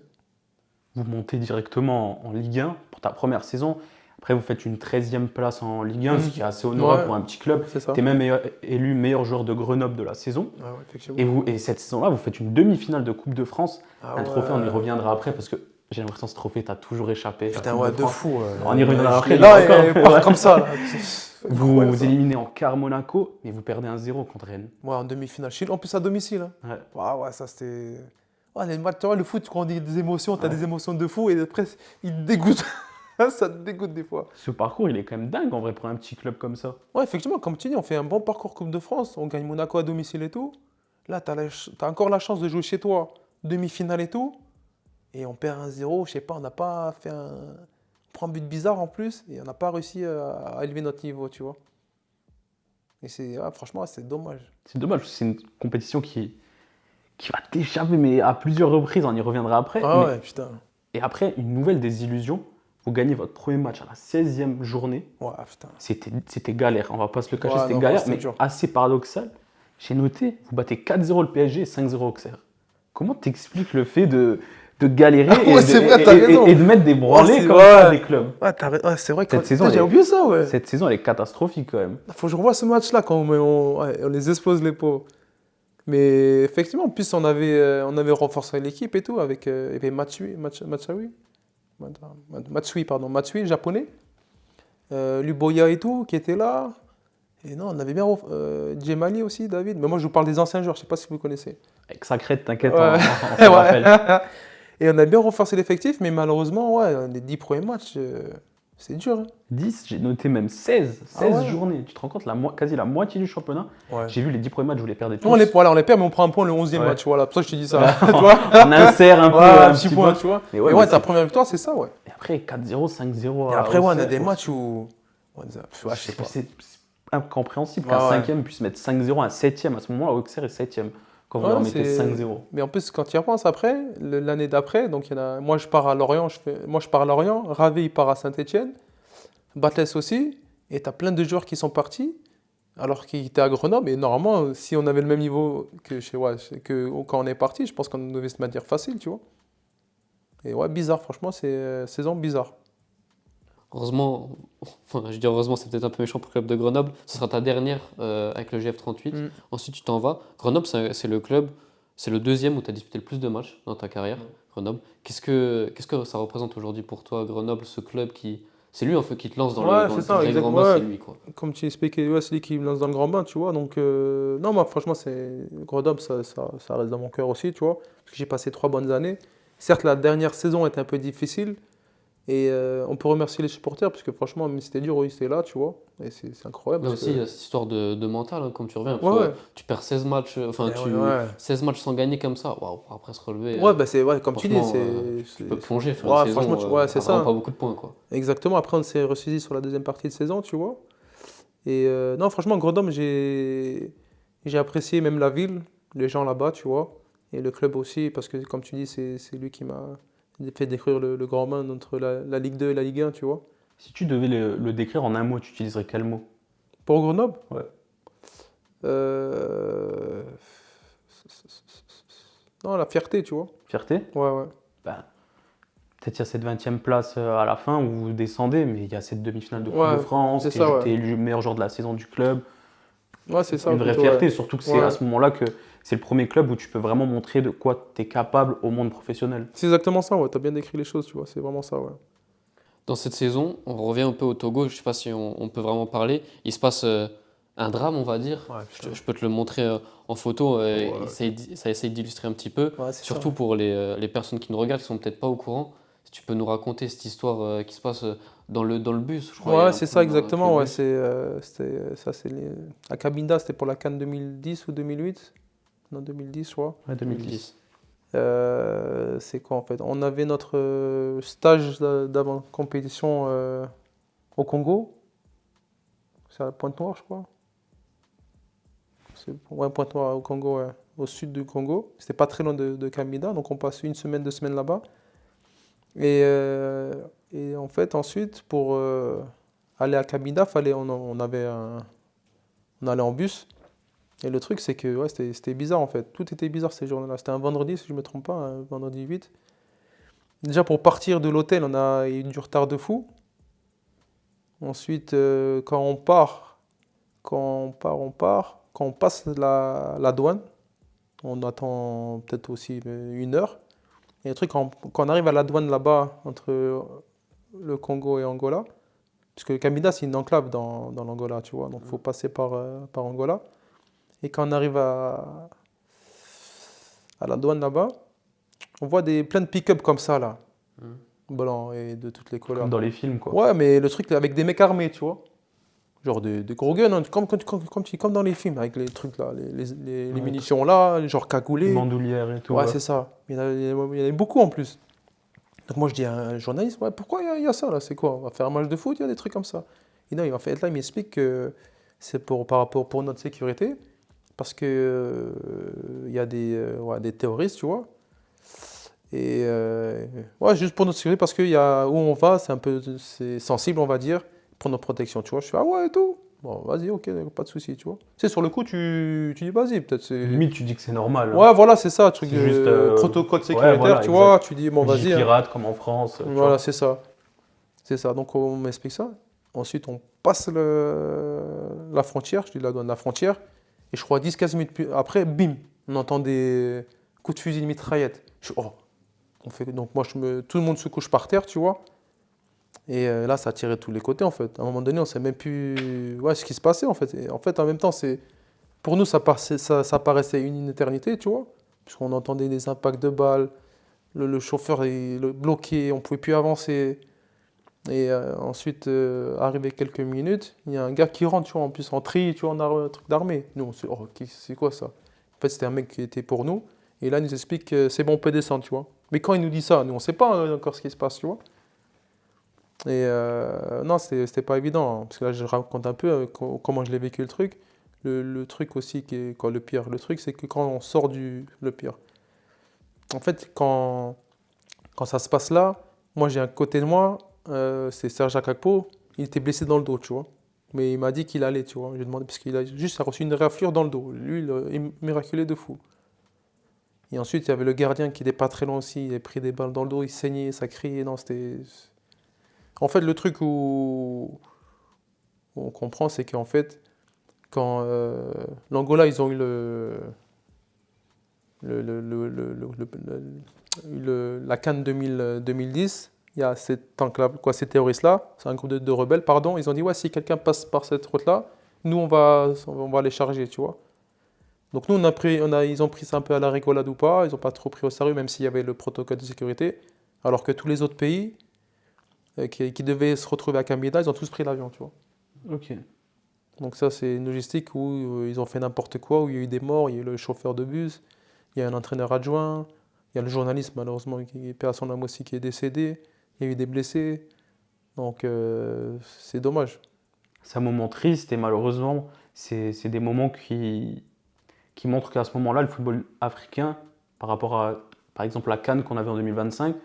Vous montez directement en Ligue 1 pour ta première saison. Après, vous faites une 13e place en Ligue 1, ce qui est assez honorable
Ouais.
pour un petit club.
C'est ça.
Tu es même élu meilleur joueur de Grenoble de la saison.
Ah ouais, effectivement.
Et cette saison-là, vous faites une demi-finale de Coupe de France.
Ah
Un trophée, on y reviendra après parce que j'ai l'impression que ce trophée t'a toujours échappé. la
Putain,
Coupe
ouais,
de
de
France.
fou.
On y reviendra après.
Là,
il y a
il
encore-
part comme ça. Là.
Vous éliminez en quart Monaco, mais vous perdez 1-0 contre Rennes.
Ouais, en demi-finale. En plus, à domicile. Hein.
Ouais.
Ouais, ça c'était. Ouais, les matchs, tu vois, le foot, quand on dit des émotions, t'as
Ouais.
des émotions de fou et après, il te dégoûte. Ça te dégoûte des fois.
Ce parcours, il est quand même dingue en vrai pour un petit club comme ça.
Ouais, effectivement, comme tu dis, on fait un bon parcours Coupe de France, on gagne Monaco à domicile et tout. Là, t'as encore la chance de jouer chez toi, demi-finale et tout. Et on perd 1-0, je sais pas, on n'a pas fait un. On prend un but bizarre en plus et on n'a pas réussi à élever notre niveau, tu vois. Et franchement, c'est dommage.
C'est dommage, parce que c'est une compétition qui va t'échapper, mais à plusieurs reprises, on y reviendra après.
Ah
Mais-
ouais, putain.
Et après, une nouvelle désillusion, vous gagnez votre premier match à la 16e journée.
Ouais, putain.
C'était galère, on va pas se le cacher,
Ouais,
c'était
non,
galère,
c'était
mais
dur.
assez paradoxal. J'ai noté, vous battez 4-0 le PSG et 5-0 Auxerre. Comment t'expliques le fait de galérer
Ouais, c'est vrai, t'as raison.
et de mettre des branlées
c'est
comme
vrai.
ça à des clubs?
Ouais, c'est vrai que
Cette saison,
putain, j'ai
elle est-
oublié ça, ouais.
Cette saison, elle est catastrophique quand même.
Faut que je revoie ce match-là quand on les expose les pauvres. Mais effectivement, en plus, on avait renforcé l'équipe et tout avec il y avait Matsui, le japonais, Luboya et tout, qui était là. Et non, on avait bien Djemali aussi, David. Mais moi, je vous parle des anciens joueurs, je sais pas si vous connaissez.
Avec Sacré, t'inquiète,
Ouais.
on s'en rappelle.
Et on a bien renforcé l'effectif, mais malheureusement, ouais, les 10 premiers matchs, c'est dur. Hein.
10, j'ai noté même 16
Ah ouais.
journées. Tu te rends compte, quasi la moitié du championnat.
Ouais.
J'ai vu les 10 premiers matchs, vous les perdez tous.
On les perd, mais on prend un point le 11e
Ouais.
match. Voilà, pour ça que je te dis ça. Tu vois
On insère un peu
Ouais,
un
un petit point, tu vois.
Mais
Et
ouais,
ouais,
mais
ta
c'est-
première victoire, c'est ça, ouais.
Et après, 4-0, 5-0.
Et après, ouais, on a des matchs où. Ouais, je sais pas.
C'est incompréhensible
Ouais,
qu'un
ouais.
5e puisse mettre 5-0 à un 7e. À ce moment-là, Auxerre est 7e. Quand vous
Ouais,
leur mettez
c'est-
5-0.
Mais en plus, quand tu y repenses après, l'année d'après, donc moi je pars à Lorient, Ravé il part à Saint-Etienne, Batles aussi, et tu as plein de joueurs qui sont partis, alors qu'ils étaient à Grenoble, et normalement, si on avait le même niveau que quand on est parti, je pense qu'on devait se maintenir facile, tu vois. Et ouais, bizarre, franchement, c'est saison bizarre.
Heureusement, enfin, je dis heureusement, c'est peut-être un peu méchant pour le club de Grenoble. Ce sera ta dernière avec le GF38.
Mm.
Ensuite, tu t'en vas. Grenoble, c'est le club, c'est le deuxième où tu as disputé le plus de matchs dans ta carrière. Grenoble. Qu'est-ce que ça représente aujourd'hui pour toi, Grenoble, ce club qui. C'est lui en fait qui te lance dans
Ouais,
le, dans
c'est
le
ça,
vrai grand
exactement,
bain,
ouais.
c'est lui quoi.
Comme tu expliquais, ouais, c'est lui qui me lance dans le grand bain, tu vois. Donc, non, moi, franchement, Grenoble, ça reste dans mon cœur aussi, tu vois. Parce que j'ai passé 3 bonnes années. Certes, la dernière saison était un peu difficile. Et on peut remercier les supporters, parce que franchement, même si c'était dur, ils étaient là, tu vois. Et c'est incroyable.
Là
parce
aussi, il y
que-
a cette histoire de mental, hein, comme tu reviens.
Ouais,
Parce que,
ouais.
tu perds 16 matchs,
Ouais.
16 matchs sans gagner comme ça. Waouh, après se relever.
Ouais, bah c'est comme tu dis,
franchement, tu peux plonger, faire
Ouais,
une saison.
franchement, ouais, c'est
t'as vraiment
ça.
pas beaucoup de points quoi.
Exactement. Après, on s'est ressaisi sur la deuxième partie de saison, tu vois. Et non, franchement, Grenoble, j'ai apprécié même la ville, les gens là-bas, tu vois. Et le club aussi, parce que comme tu dis, c'est lui qui m'a fait découvrir le grand bain entre la Ligue 2 et la Ligue 1, tu vois.
Si tu devais le décrire en un mot, tu utiliserais quel mot?
Pour Grenoble
Ouais.
Non, la fierté, tu vois.
Fierté?
Ouais, ouais.
Ben, peut-être il y a cette 20e place à la fin où vous descendez, mais il y a cette demi-finale de Coupe
Ouais,
de France,
c'est
t'es
ça, ouais.
t'es élu meilleur joueur de la saison du club.
Ouais, c'est ça.
Une vraie
plutôt,
fierté,
ouais.
surtout que c'est
Ouais.
à ce moment-là que c'est le premier club où tu peux vraiment montrer de quoi tu es capable au monde professionnel.
C'est exactement ça, ouais. T'as bien décrit les choses, tu vois. C'est vraiment ça, ouais.
Dans cette saison, on revient un peu au Togo, je sais pas si on peut vraiment parler. Il se passe un drame, on va dire.
Ouais,
Je peux te le montrer en photo,
Ouais.
ça essaye d'illustrer un petit peu.
Ouais, c'est
Surtout pour les personnes qui nous regardent, qui sont peut-être pas au courant. Si tu peux nous raconter cette histoire qui se passe dans le bus, je crois. il y a
Ouais,
un
c'est
problème
ça,
avec
exactement.
le
Ouais,
bus.
à Cabinda, c'était pour la CAN 2010 ou 2008? Non, 2010, je crois.
Ouais, 2010.
C'est quoi en fait? On avait notre stage d'avant-compétition au Congo. C'est à Pointe-Noire, je crois. Ouais, Pointe-Noire au Congo, ouais. Au sud du Congo. C'était pas très loin de Cabinda, donc on passe 1 semaine, 2 semaines là-bas. Et en fait, ensuite, pour aller à Cabinda, on On allait en bus. Et le truc, c'est que ouais, c'était bizarre en fait. Tout était bizarre ces journées-là. C'était un vendredi, si je ne me trompe pas, un vendredi 8. Déjà, pour partir de l'hôtel, on a eu du retard de fou. Ensuite, quand on part, quand on passe la douane, on attend peut-être aussi 1 heure. Et le truc, quand on arrive à la douane là-bas, entre le Congo et Angola, parce que Cabinda, c'est une enclave dans l'Angola, tu vois, donc il faut passer par Angola. Et quand on arrive à la douane là-bas, on voit plein de pick-up comme ça, là, blancs et de toutes les couleurs.
Comme dans les films, quoi.
Ouais, mais le truc avec des mecs armés, tu vois. Genre de gros guns, hein, comme dans les films, avec les trucs là, les
Ouais.
munitions là, genre cagoulés.
Bandoulière et tout.
Ouais,
Ouais.
c'est ça. Il y en avait beaucoup en plus. Donc moi je dis à un journaliste, ouais, pourquoi il y a ça là? C'est quoi? On va faire un match de foot, il y a des trucs comme ça. Et non, il va là, il m'explique que c'est par rapport pour notre sécurité, parce que il y a ouais, des terroristes, tu vois. Et ouais, juste pour notre sécurité, parce qu'il y a où on va, c'est sensible, on va dire, pour notre protection, tu vois. Je fais, ah ouais, et tout. Bon, vas-y, ok, pas de souci, tu vois. C'est sur le coup, tu dis, vas-y, peut-être c'est.
Limite, tu dis que c'est normal. Hein.
Ouais, voilà, c'est ça, truc
C'est
de
juste,
protocole
ouais,
sécuritaire,
voilà,
tu
exact.
vois. Tu dis, bon, vas-y. Hein.
Pirate comme en France. Tu
Voilà,
vois.
c'est ça. C'est ça. Donc, on m'explique ça. Ensuite, on passe la frontière, je dis la douane, la frontière. Et je crois 10-15 minutes après, bim, on entend des coups de fusil de mitraillette. Je suis, oh. Donc, moi, tout le monde se couche par terre, tu vois. Et là, ça a tiré de tous les côtés, en fait. À un moment donné, on ne sait même plus ouais, ce qui se passait, en fait. Et en fait, en même temps, pour nous, ça paraissait une éternité, tu vois. Puisqu'on entendait des impacts de balles. Le chauffeur est bloqué, on ne pouvait plus avancer. Et ensuite, arrivé quelques minutes, il y a un gars qui rentre, tu vois, en plus en tri, tu vois, un truc d'armée. Nous, on se dit, oh, c'est quoi ça? En fait, c'était un mec qui était pour nous. Et là, il nous explique que c'est bon, on peut descendre, tu vois. Mais quand il nous dit ça, nous, on ne sait pas encore ce qui se passe, tu vois. Et non, c'était pas évident, hein, parce que là, je raconte un peu comment je l'ai vécu le truc. Le truc aussi, qui est, quoi, le pire, le truc, c'est que quand on sort le pire. En fait, quand ça se passe là, moi, j'ai un côté de moi, c'est Serge Akakpo, il était blessé dans le dos, tu vois. Mais il m'a dit qu'il allait, tu vois. J'ai demandé, parce qu'il a juste reçu une raflure dans le dos. Lui, il est miraculé de fou. Et ensuite, il y avait le gardien qui n'était pas très loin aussi, il a pris des balles dans le dos, il saignait, ça criait. Non, c'était. En fait, le truc où on comprend, c'est qu'en fait, quand l'Angola, ils ont eu la CAN 2010, il y a ces terroristes-là, c'est un groupe de rebelles, pardon, ils ont dit, ouais, si quelqu'un passe par cette route-là, nous, on va les charger, tu vois. Donc nous, ils ont pris ça un peu à la rigolade ou pas, ils n'ont pas trop pris au sérieux, même s'il y avait le protocole de sécurité, alors que tous les autres pays qui devaient se retrouver à Camida, ils ont tous pris l'avion, tu vois.
Ok.
Donc ça, c'est une logistique où ils ont fait n'importe quoi, où il y a eu des morts, il y a eu le chauffeur de bus, il y a un entraîneur adjoint, il y a le journaliste, malheureusement, qui est à son âme aussi, qui est décédé, il y a eu des blessés. Donc c'est dommage.
C'est un moment triste et malheureusement, c'est des moments qui montrent qu'à ce moment-là, le football africain, par rapport à, par exemple, la CAN qu'on avait en 2025,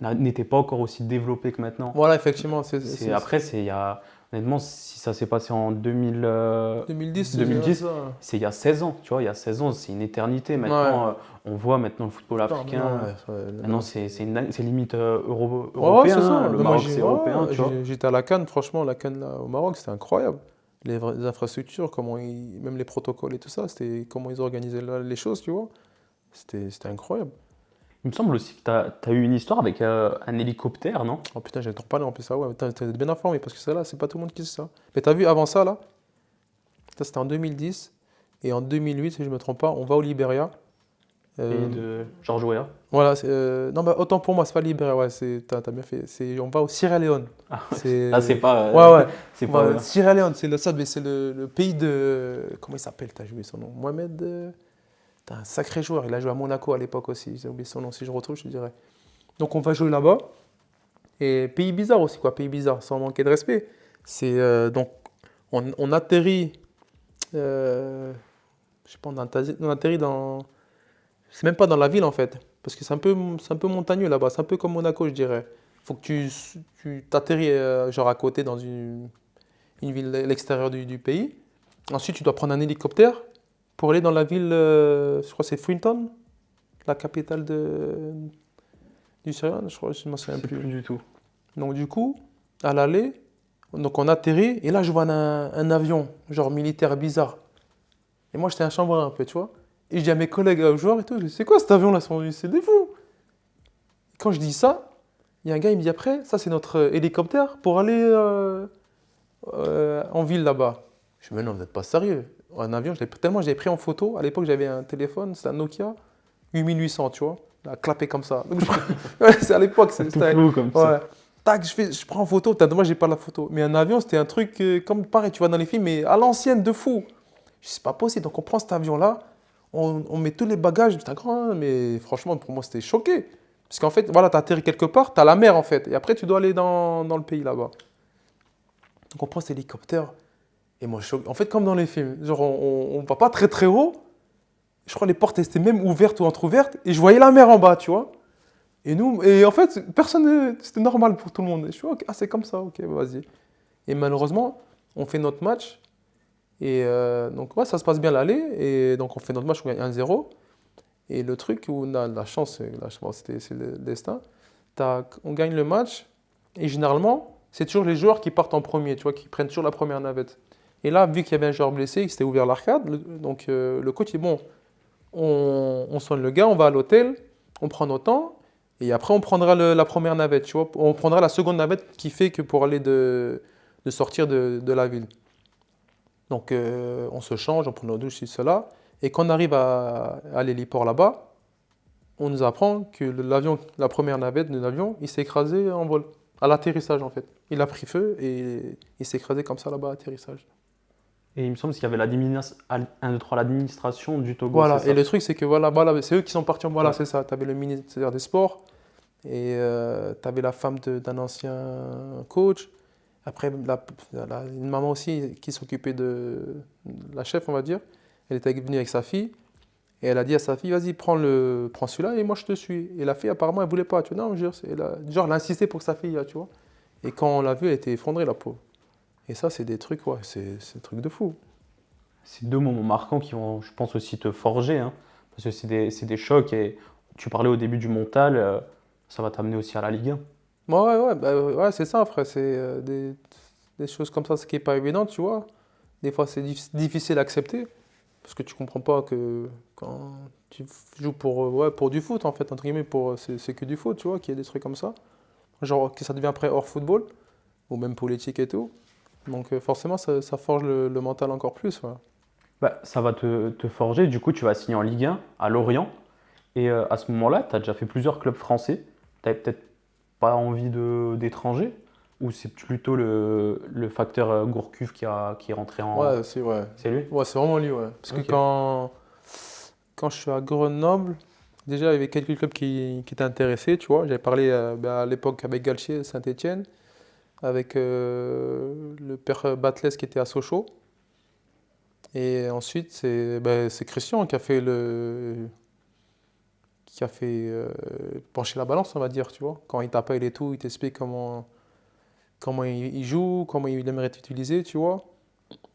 n'était pas encore aussi développé que maintenant.
Voilà, effectivement.
Après, honnêtement, si ça s'est passé en
2010,
2010,
ça.
c'est il y a 16 ans. Tu vois, il y a 16 ans, c'est une éternité. Maintenant, on voit maintenant le football africain. Maintenant, c'est limite européen.
Ouais, c'est ça.
Le
Mais
Maroc, c'est européen. Tu vois.
J'étais à la CAN, franchement, la CAN là, au Maroc, c'était incroyable. Les infrastructures, même les protocoles et tout ça, comment ils organisaient les choses, tu vois. C'était incroyable.
Il me semble aussi que tu as eu une histoire avec un hélicoptère, non?
Oh putain, j'avais trop parlé en plus, ça, ouais, t'es bien informé, parce que ça là, c'est pas tout le monde qui sait ça. Mais t'as vu, avant ça, là, ça c'était en 2010, et en 2008, si je me trompe pas, on va au Libéria.
Et de George Weah.
Voilà, non, bah, autant pour moi, c'est pas le Libéria, ouais, t'as bien fait. On va au Sierra Leone.
Ah,
C'est
c'est pas.
ouais.
C'est pas.
Ouais, Sierra Leone, c'est le pays de. Comment il s'appelle? T'as joué son nom? Mohamed. T'es un sacré joueur, il a joué à Monaco à l'époque aussi, j'ai oublié son nom, si je retrouve, je te dirais. Donc on va jouer là-bas. Et pays bizarre aussi, quoi, pays bizarre, sans manquer de respect. Donc on atterrit, je sais pas, on atterrit dans, c'est même pas dans la ville en fait, parce que c'est un peu montagneux là-bas, c'est un peu comme Monaco, je dirais. Faut que tu t'atterris genre à côté dans une ville à l'extérieur du pays. Ensuite, tu dois prendre un hélicoptère pour aller dans la ville, je crois que c'est Freetown, la capitale du Sierra Leone, je crois, je ne m'en souviens
Je sais
plus.
plus du tout.
Donc du coup, à l'aller, donc on atterrit, et là je vois un avion, genre militaire bizarre. Et moi j'étais un chambreur un peu, tu vois. Et je dis à mes collègues, aux joueurs et tout, je dis, c'est quoi cet avion là, c'est des fous. Quand je dis ça, il y a un gars, il me dit après, ça c'est notre hélicoptère pour aller en ville là-bas. Je dis, mais non, vous n'êtes pas sérieux. Un avion, tellement j'avais pris en photo, à l'époque j'avais un téléphone, c'était un Nokia 8800, tu vois, là, clapé comme ça. Donc, ouais, c'est à l'époque,
Tout
c'était...
flou comme ça.
Ouais. Tac, je prends en photo, moi j'ai pas la photo. Mais un avion, c'était un truc comme pareil, tu vois dans les films, mais à l'ancienne de fou. Je dis, c'est pas possible. Donc on prend cet avion-là, on met tous les bagages, putain, grand, mais franchement, pour moi, c'était choqué. Parce qu'en fait, voilà, tu atterris quelque part, tu as la mer en fait. Et après, tu dois aller dans le pays là-bas. Donc on prend cet hélicoptère. Et moi, en fait, comme dans les films, genre on va pas très très haut. Je crois que les portes étaient même ouvertes ou entrouvertes. Et je voyais la mer en bas, tu vois. Et en fait, c'était normal pour tout le monde. Et je suis, ok, ah, c'est comme ça, ok, vas-y. Et malheureusement, on fait notre match. Et donc, ouais, ça se passe bien l'aller. Et donc, on fait notre match, on gagne 1-0. Et le truc où on a la chance, c'est le destin, on gagne le match. Et généralement, c'est toujours les joueurs qui partent en premier, tu vois, qui prennent toujours la première navette. Et là, vu qu'il y avait un joueur blessé, il s'était ouvert l'arcade, donc le coach dit, bon, on soigne le gars, on va à l'hôtel, on prend notre temps. Et après, on prendra la première navette, tu vois. On prendra la seconde navette qui fait que pour aller de sortir de la ville. Donc, on se change, on prend nos douches, cela. Et quand on arrive à l'héliport là-bas, on nous apprend que la première navette de l'avion, il s'est écrasé en vol, à l'atterrissage en fait. Il a pris feu et il s'est écrasé comme ça là-bas à l'atterrissage.
Et il me semble qu'il y avait l'administration du Togo.
Voilà,
c'est
et
ça
le truc c'est que voilà, c'est eux qui sont partis, voilà,
Ouais.
c'est ça. Tu avais le ministère des Sports et tu avais la femme d'un ancien coach. Après, une maman aussi qui s'occupait de la chef, on va dire. Elle était venue avec sa fille et elle a dit à sa fille, vas-y, prends celui-là et moi je te suis. Et la fille, apparemment, elle voulait pas. Tu vois, non, elle a insisté pour que sa fille, tu vois. Et quand on l'a vue, elle était effondrée, la pauvre. Et ça, c'est des trucs, ouais, c'est des trucs de fou.
C'est deux moments marquants qui vont, je pense, aussi te forger, hein, parce que c'est des chocs. Et tu parlais au début du mental, ça va t'amener aussi à la Ligue 1.
Ouais, c'est ça, après, c'est des choses comme ça, ce qui n'est pas évident, tu vois. Des fois, c'est difficile à accepter, parce que tu comprends pas que quand tu joues pour du foot, en fait, entre guillemets, c'est que du foot, tu vois, qu'il y ait des trucs comme ça. Genre, que ça devient après hors football, ou même politique et tout. Donc, forcément, ça forge le mental encore plus, ouais.
Bah, ça va te forger. Du coup, tu vas signer en Ligue 1 à Lorient. Et à ce moment-là, tu as déjà fait plusieurs clubs français. Tu n'avais peut-être pas envie d'étranger. Ou c'est plutôt le facteur Gourcuff qui est rentré en.
Ouais, c'est vrai.
C'est lui?
Ouais, c'est vraiment lui, ouais. Parce que
Ok.
quand je suis à Grenoble, déjà, il y avait quelques clubs qui étaient intéressés, tu vois. J'avais parlé à l'époque avec Galtier, Saint-Étienne, avec le père Batles qui était à Sochaux. Et ensuite, c'est Christian qui a fait pencher la balance, on va dire, tu vois. Quand il t'appelle et tout, il t'explique comment il joue, comment il aimerait t'utiliser, tu vois.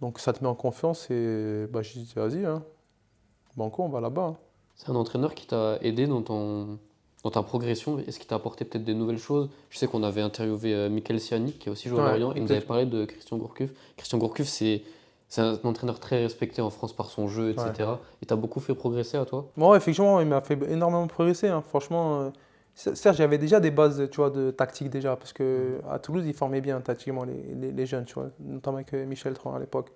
Donc ça te met en confiance et je dis, vas-y, hein. Banco, on va là-bas, hein.
C'est un entraîneur qui t'a aidé dans ta progression. Est-ce qu'il t'a apporté peut-être des nouvelles choses? Je sais qu'on avait interviewé Michael Siani, qui a aussi joué à
Ouais,
Lorient. Il nous avait
exactement.
parlé de Christian Gourcuff. Christian Gourcuff, c'est un entraîneur très respecté en France par son jeu,
Ouais.
etc. Il t'a beaucoup fait progresser à toi?
Bon, effectivement, il m'a fait énormément progresser, hein. Franchement, certes, j'avais déjà des bases, tu vois, de tactique déjà, parce que à Toulouse, ils formaient bien tactiquement les jeunes, tu vois, notamment avec Michel Tron à l'époque,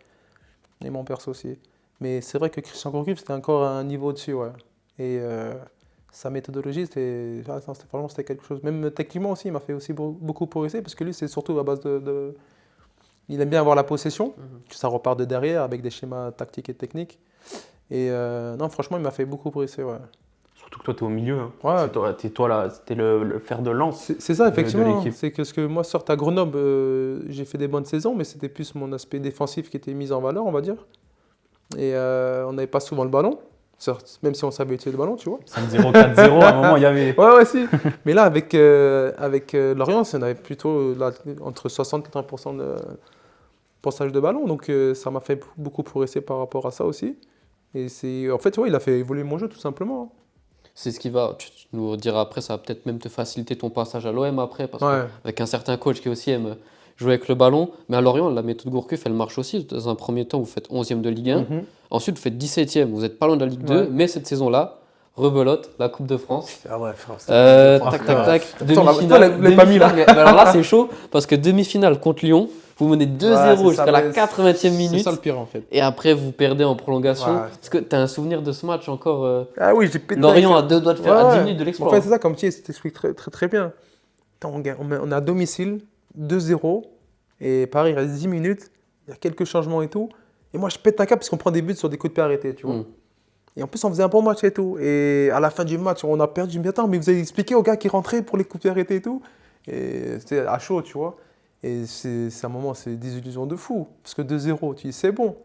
et mon perso aussi. Mais c'est vrai que Christian Gourcuff, c'était encore un niveau au-dessus, ouais. Et sa méthodologie, franchement, c'était quelque chose. Même techniquement aussi, il m'a fait aussi beaucoup progresser, parce que lui, c'est surtout à base il aime bien avoir la possession, que ça repart de derrière avec des schémas tactiques et techniques. Et non, franchement, il m'a fait beaucoup progresser, ouais.
Surtout que toi, tu es au milieu, hein.
Ouais,
T'es toi là, c'était le fer de lance
c'est ça,
de
effectivement.
l'équipe.
C'est que ce que moi, sorte à Grenoble, j'ai fait des bonnes saisons, mais c'était plus mon aspect défensif qui était mis en valeur, on va dire. Et on n'avait pas souvent le ballon, certes, même si on savait utiliser le ballon, tu vois.
5-0, 4-0, à un moment, il y avait.
Ouais, si. Mais là, avec Lorient, on avait plutôt entre 60 et 80% passage de ballon. Donc ça m'a fait beaucoup progresser par rapport à ça aussi. Et en fait, ouais, il a fait évoluer mon jeu tout simplement.
C'est ce qui va, tu nous diras après, ça va peut-être même te faciliter ton passage à l'OM après, parce
Ouais.
qu'avec un certain coach qui aussi aime jouer avec le ballon. Mais à Lorient, la méthode Gourcuff, elle marche aussi. Dans un premier temps, vous faites 11e de Ligue 1.
Mhm.
Ensuite, vous faites 17e. Vous n'êtes pas loin de la Ligue 2.
Ouais.
Mais cette saison-là, rebelote, la Coupe de France.
Ah ouais, frère.
Tac, tac, tac.
Putain,
Demi-finale.
vous l'avez pas mis là.
Mais alors là, c'est chaud parce que demi-finale contre Lyon, vous menez 2-0
Ouais, c'est ça,
jusqu'à la
mais
80e
C'est
minute.
ça le pire en fait.
Et après, vous perdez en prolongation.
Ouais.
Est-ce que tu as un souvenir de ce match encore
Ah oui, j'ai pété.
Lorient à 2 doigts de faire à 10 minutes de
En
l'exploit.
fait, c'est ça, comme tu t'expliques très, très, très bien. Attends, on est à domicile, 2-0. Et pareil, il reste 10 minutes. Il y a quelques changements et tout. Et moi, je pète un câble parce qu'on prend des buts sur des coups de pied arrêtés, tu vois.
Mm.
Et en plus, on faisait un bon match et tout. Et à la fin du match, on a perdu. Je me dis, attends, mais vous avez expliqué aux gars qui rentraient pour les coups de pied arrêtés et tout. Et c'était à chaud, tu vois. Et c'est un moment, c'est des illusions de fou. Parce que 2-0, tu dis, c'est bon.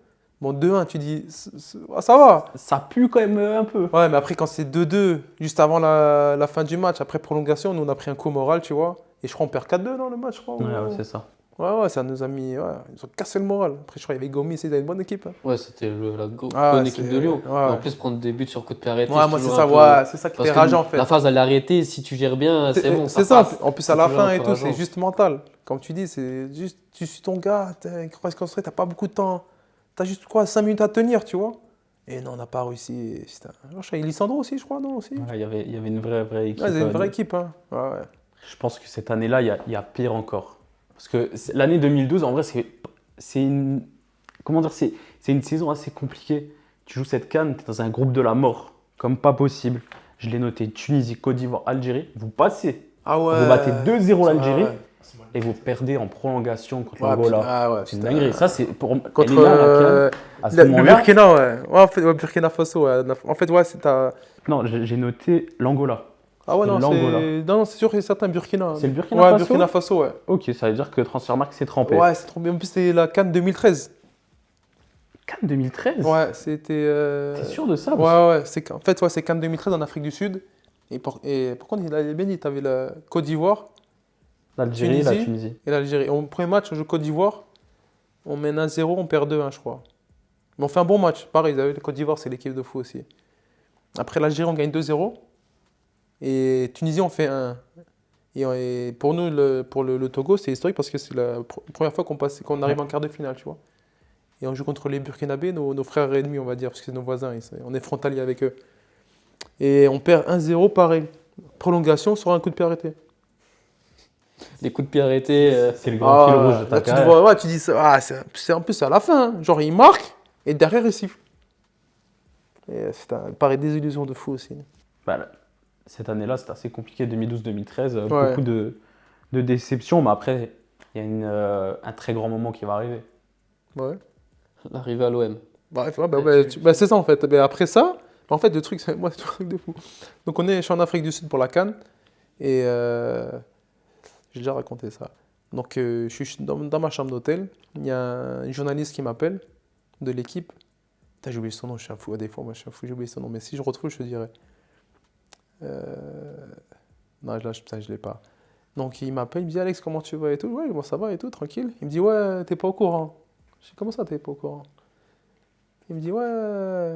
Bon, 2-1, tu dis, ah, ça va.
Ça pue quand même un peu.
Ouais, mais après, quand c'est 2-2, juste avant la fin du match, après prolongation, nous, on a pris un coup moral, tu vois. Et je crois qu'on perd 4-2 dans le match, je crois.
Ouais, c'est ça.
Ouais, ça nous a mis. Ouais, ils ont cassé le moral. Après, je crois qu'il y avait Gomis, ils avaient une bonne équipe. Hein.
Ouais, c'était la
Ah,
bonne
ouais,
équipe
c'est-
de Lyon.
ouais.
Et en plus, prendre des buts sur coup de pied arrêté.
Ouais, moi, c'est
toujours
ça,
un peu-
ouais, c'est ça qui
Parce
était
que
rageant, en fait.
la phase, elle est arrêtée. Si tu gères bien, c'est bon.
C'est
ça
ça,
passe.
en plus,
C'est
à la
toujours un
fin et
peu
tout, c'est
rageant.
juste mental. Comme tu dis, c'est juste, tu suis ton gars, tu crois construire, t'as pas beaucoup de temps. T'as juste, quoi, 5 minutes à tenir, tu vois. Et non, on n'a pas réussi. Et Lissandro aussi, je crois, non aussi.
Ouais, il y avait une vraie équipe.
Ouais, c'est une vraie équipe, hein. Ouais.
Je pense que cette année-là, il y a pire encore. Parce que l'année 2012, en vrai, c'est une, comment dire, c'est une saison assez compliquée. Tu joues cette CAN, tu es dans un groupe de la mort, comme pas possible. Je l'ai noté, Tunisie, Côte d'Ivoire, Algérie. Vous passez,
Ah ouais.
vous battez 2-0 l'Algérie
Ouais,
et vous perdez en prolongation contre
ouais.
l'Angola.
Ah ouais,
C'est une
putain.
dinguerie. Ça, c'est pour
Contre
elle est là, la CAN, à ce
le
moment-là.
Burkina, ouais. Ouais, en fait, ouais, Burkina Faso, ouais. En fait, ouais, c'est ta.
Non, j'ai noté l'Angola.
Ah ouais,
C'est
non,
l'Angola.
non, c'est sûr qu'il y a certains Burkina.
C'est le Burkina
Ouais,
Faso
Burkina Faso, ouais.
Ok, ça veut dire que Transfermarkt s'est trempé.
Ouais, c'est trop bien. En plus, c'était la CAN 2013.
CAN 2013.
Ouais, c'était.
T'es sûr de ça?
Ouais, en fait, ouais, c'est CAN 2013 en Afrique du Sud. Et par contre, il avait bien dit, tu avais la Côte d'Ivoire
L'Algérie, la
Tunisie.
Tunisie.
et l'Algérie. Au premier match, on joue Côte d'Ivoire. On mène 1-0, on perd 2-1, je crois. Mais on fait un bon match. Pareil, la Côte d'Ivoire, c'est l'équipe de fou aussi. Après l'Algérie, on gagne 2-0. Et Tunisie, on fait 1. Et pour nous, pour le Togo, c'est historique parce que c'est la première fois qu'on arrive en quart de finale, tu vois. Et on joue contre les Burkinabés, nos frères ennemis, on va dire, parce que c'est nos voisins, on est frontalier avec eux. Et on perd 1-0, pareil. Prolongation sur un coup de pied arrêté.
Les coups de pied arrêtés.
C'est le grand fil rouge de ta
là, tu te
carrière.
vois, ouais, tu dis ça. C'est en plus à la fin. hein. Genre, il marque et derrière, il siffle. Et pareil, des illusions de fou aussi.
Bah, cette année-là, c'était assez compliqué, 2012-2013.
Ouais.
Beaucoup de déceptions, mais après, il y a un très grand moment qui va arriver.
Ouais.
L'arrivée à l'OM.
Bref, ouais, c'est ça en fait. Mais après ça, en fait, le truc, moi, c'est un truc de fou. Donc, je suis en Afrique du Sud pour la CAN. Et j'ai déjà raconté ça. Donc, je suis dans ma chambre d'hôtel. Il y a un journaliste qui m'appelle de l'équipe. Putain, j'ai oublié son nom, je suis un fou. Des fois, moi, je suis un fou, j'ai oublié son nom. Mais si je retrouve, je te dirai. Non, là, putain, je ne l'ai pas. Donc, il m'appelle, il me dit Alex, comment tu vas et tout. Ouais, bon, ça va et tout, tranquille. Il me dit ouais, t'es pas au courant. Je dis comment ça, t'es pas au courant? Il me dit ouais,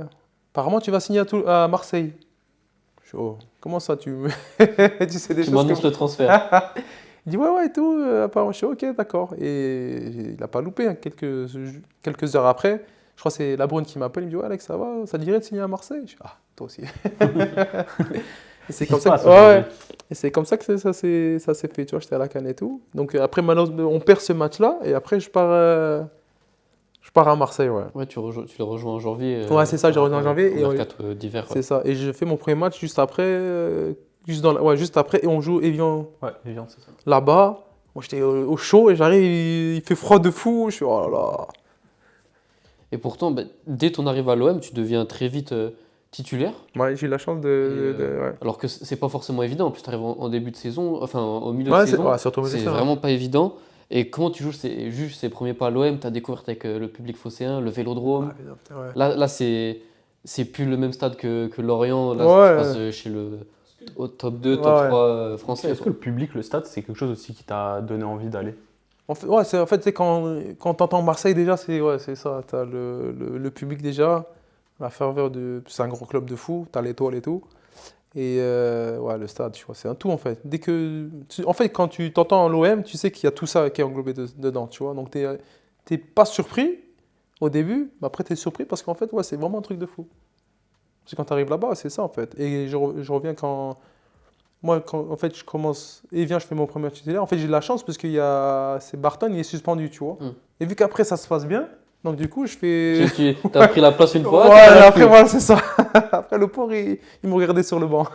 apparemment, tu vas signer à Marseille. Je dis oh, comment ça, tu sais des
Tu
choses
m'annonces
que...
le transfert.
Il dit ouais, et tout. Apparemment, je suis ok, d'accord. Et il n'a pas loupé. Hein, quelques heures après, je crois que c'est la Brune qui m'appelle. Il me dit ouais, Alex, ça va, ça te dirait de signer à Marseille? Je dis ah, toi aussi. Et c'est comme ça que, ouais, et c'est comme ça que ça s'est fait. Tu vois, j'étais à la CAN et tout. Donc après, maintenant, on perd ce match-là. Et après, je pars à Marseille. Ouais,
Ouais, tu le rejoins en janvier.
Ouais, c'est ça, je le rejoins en janvier,
Au
et
mercato d'hiver.
c'est ça. Et je fais mon premier match juste après. Juste après. Et on joue Evian
Ouais, Evian, c'est ça.
là-bas. Moi, j'étais au chaud et j'arrive, il fait froid de fou. Je suis oh là là.
Et pourtant, dès ton arrivée à l'OM, tu deviens très vite titulaire.
Ouais, j'ai eu la chance ouais.
Alors que c'est pas forcément évident. En plus, tu arrives en début de saison, enfin au milieu
Ouais,
de saison.
ouais, surtout
C'est
ça, ouais.
vraiment pas évident. Et comment tu juges ces premiers pas à l'OM? Tu as découvert avec le public phocéen, le vélodrome.
Ah, putain, ouais.
Là c'est plus le même stade que Lorient. Là,
Ouais,
tu passes chez au top 2, top
Ouais,
3 français.
Est-ce que le public, le stade, c'est quelque chose aussi qui t'a donné envie d'aller?
En fait, c'est quand tu entends Marseille, déjà, c'est ça. Tu as le public déjà, la ferveur c'est un gros club de fou, tu as l'étoile et tout. Et ouais, le stade, tu vois, c'est un tout en fait. En fait, quand tu t'entends l'OM, tu sais qu'il y a tout ça qui est englobé dedans, tu vois. Donc, t'es pas surpris au début, mais après, tu es surpris parce qu'en fait, ouais, c'est vraiment un truc de fou. Parce que quand tu arrives là-bas, c'est ça en fait. Et je reviens quand. Moi, en fait, je commence. Et viens, je fais mon premier match titulaire. En fait, j'ai de la chance parce c'est Barton, il est suspendu, tu vois.
Hmm.
Et vu qu'après, ça se passe bien, donc du coup, je fais.
Tu as pris la place une fois,
Ouais,
tu l'as
après,
plus.
voilà, c'est ça. Après, le pauvre, il me regardait sur le banc.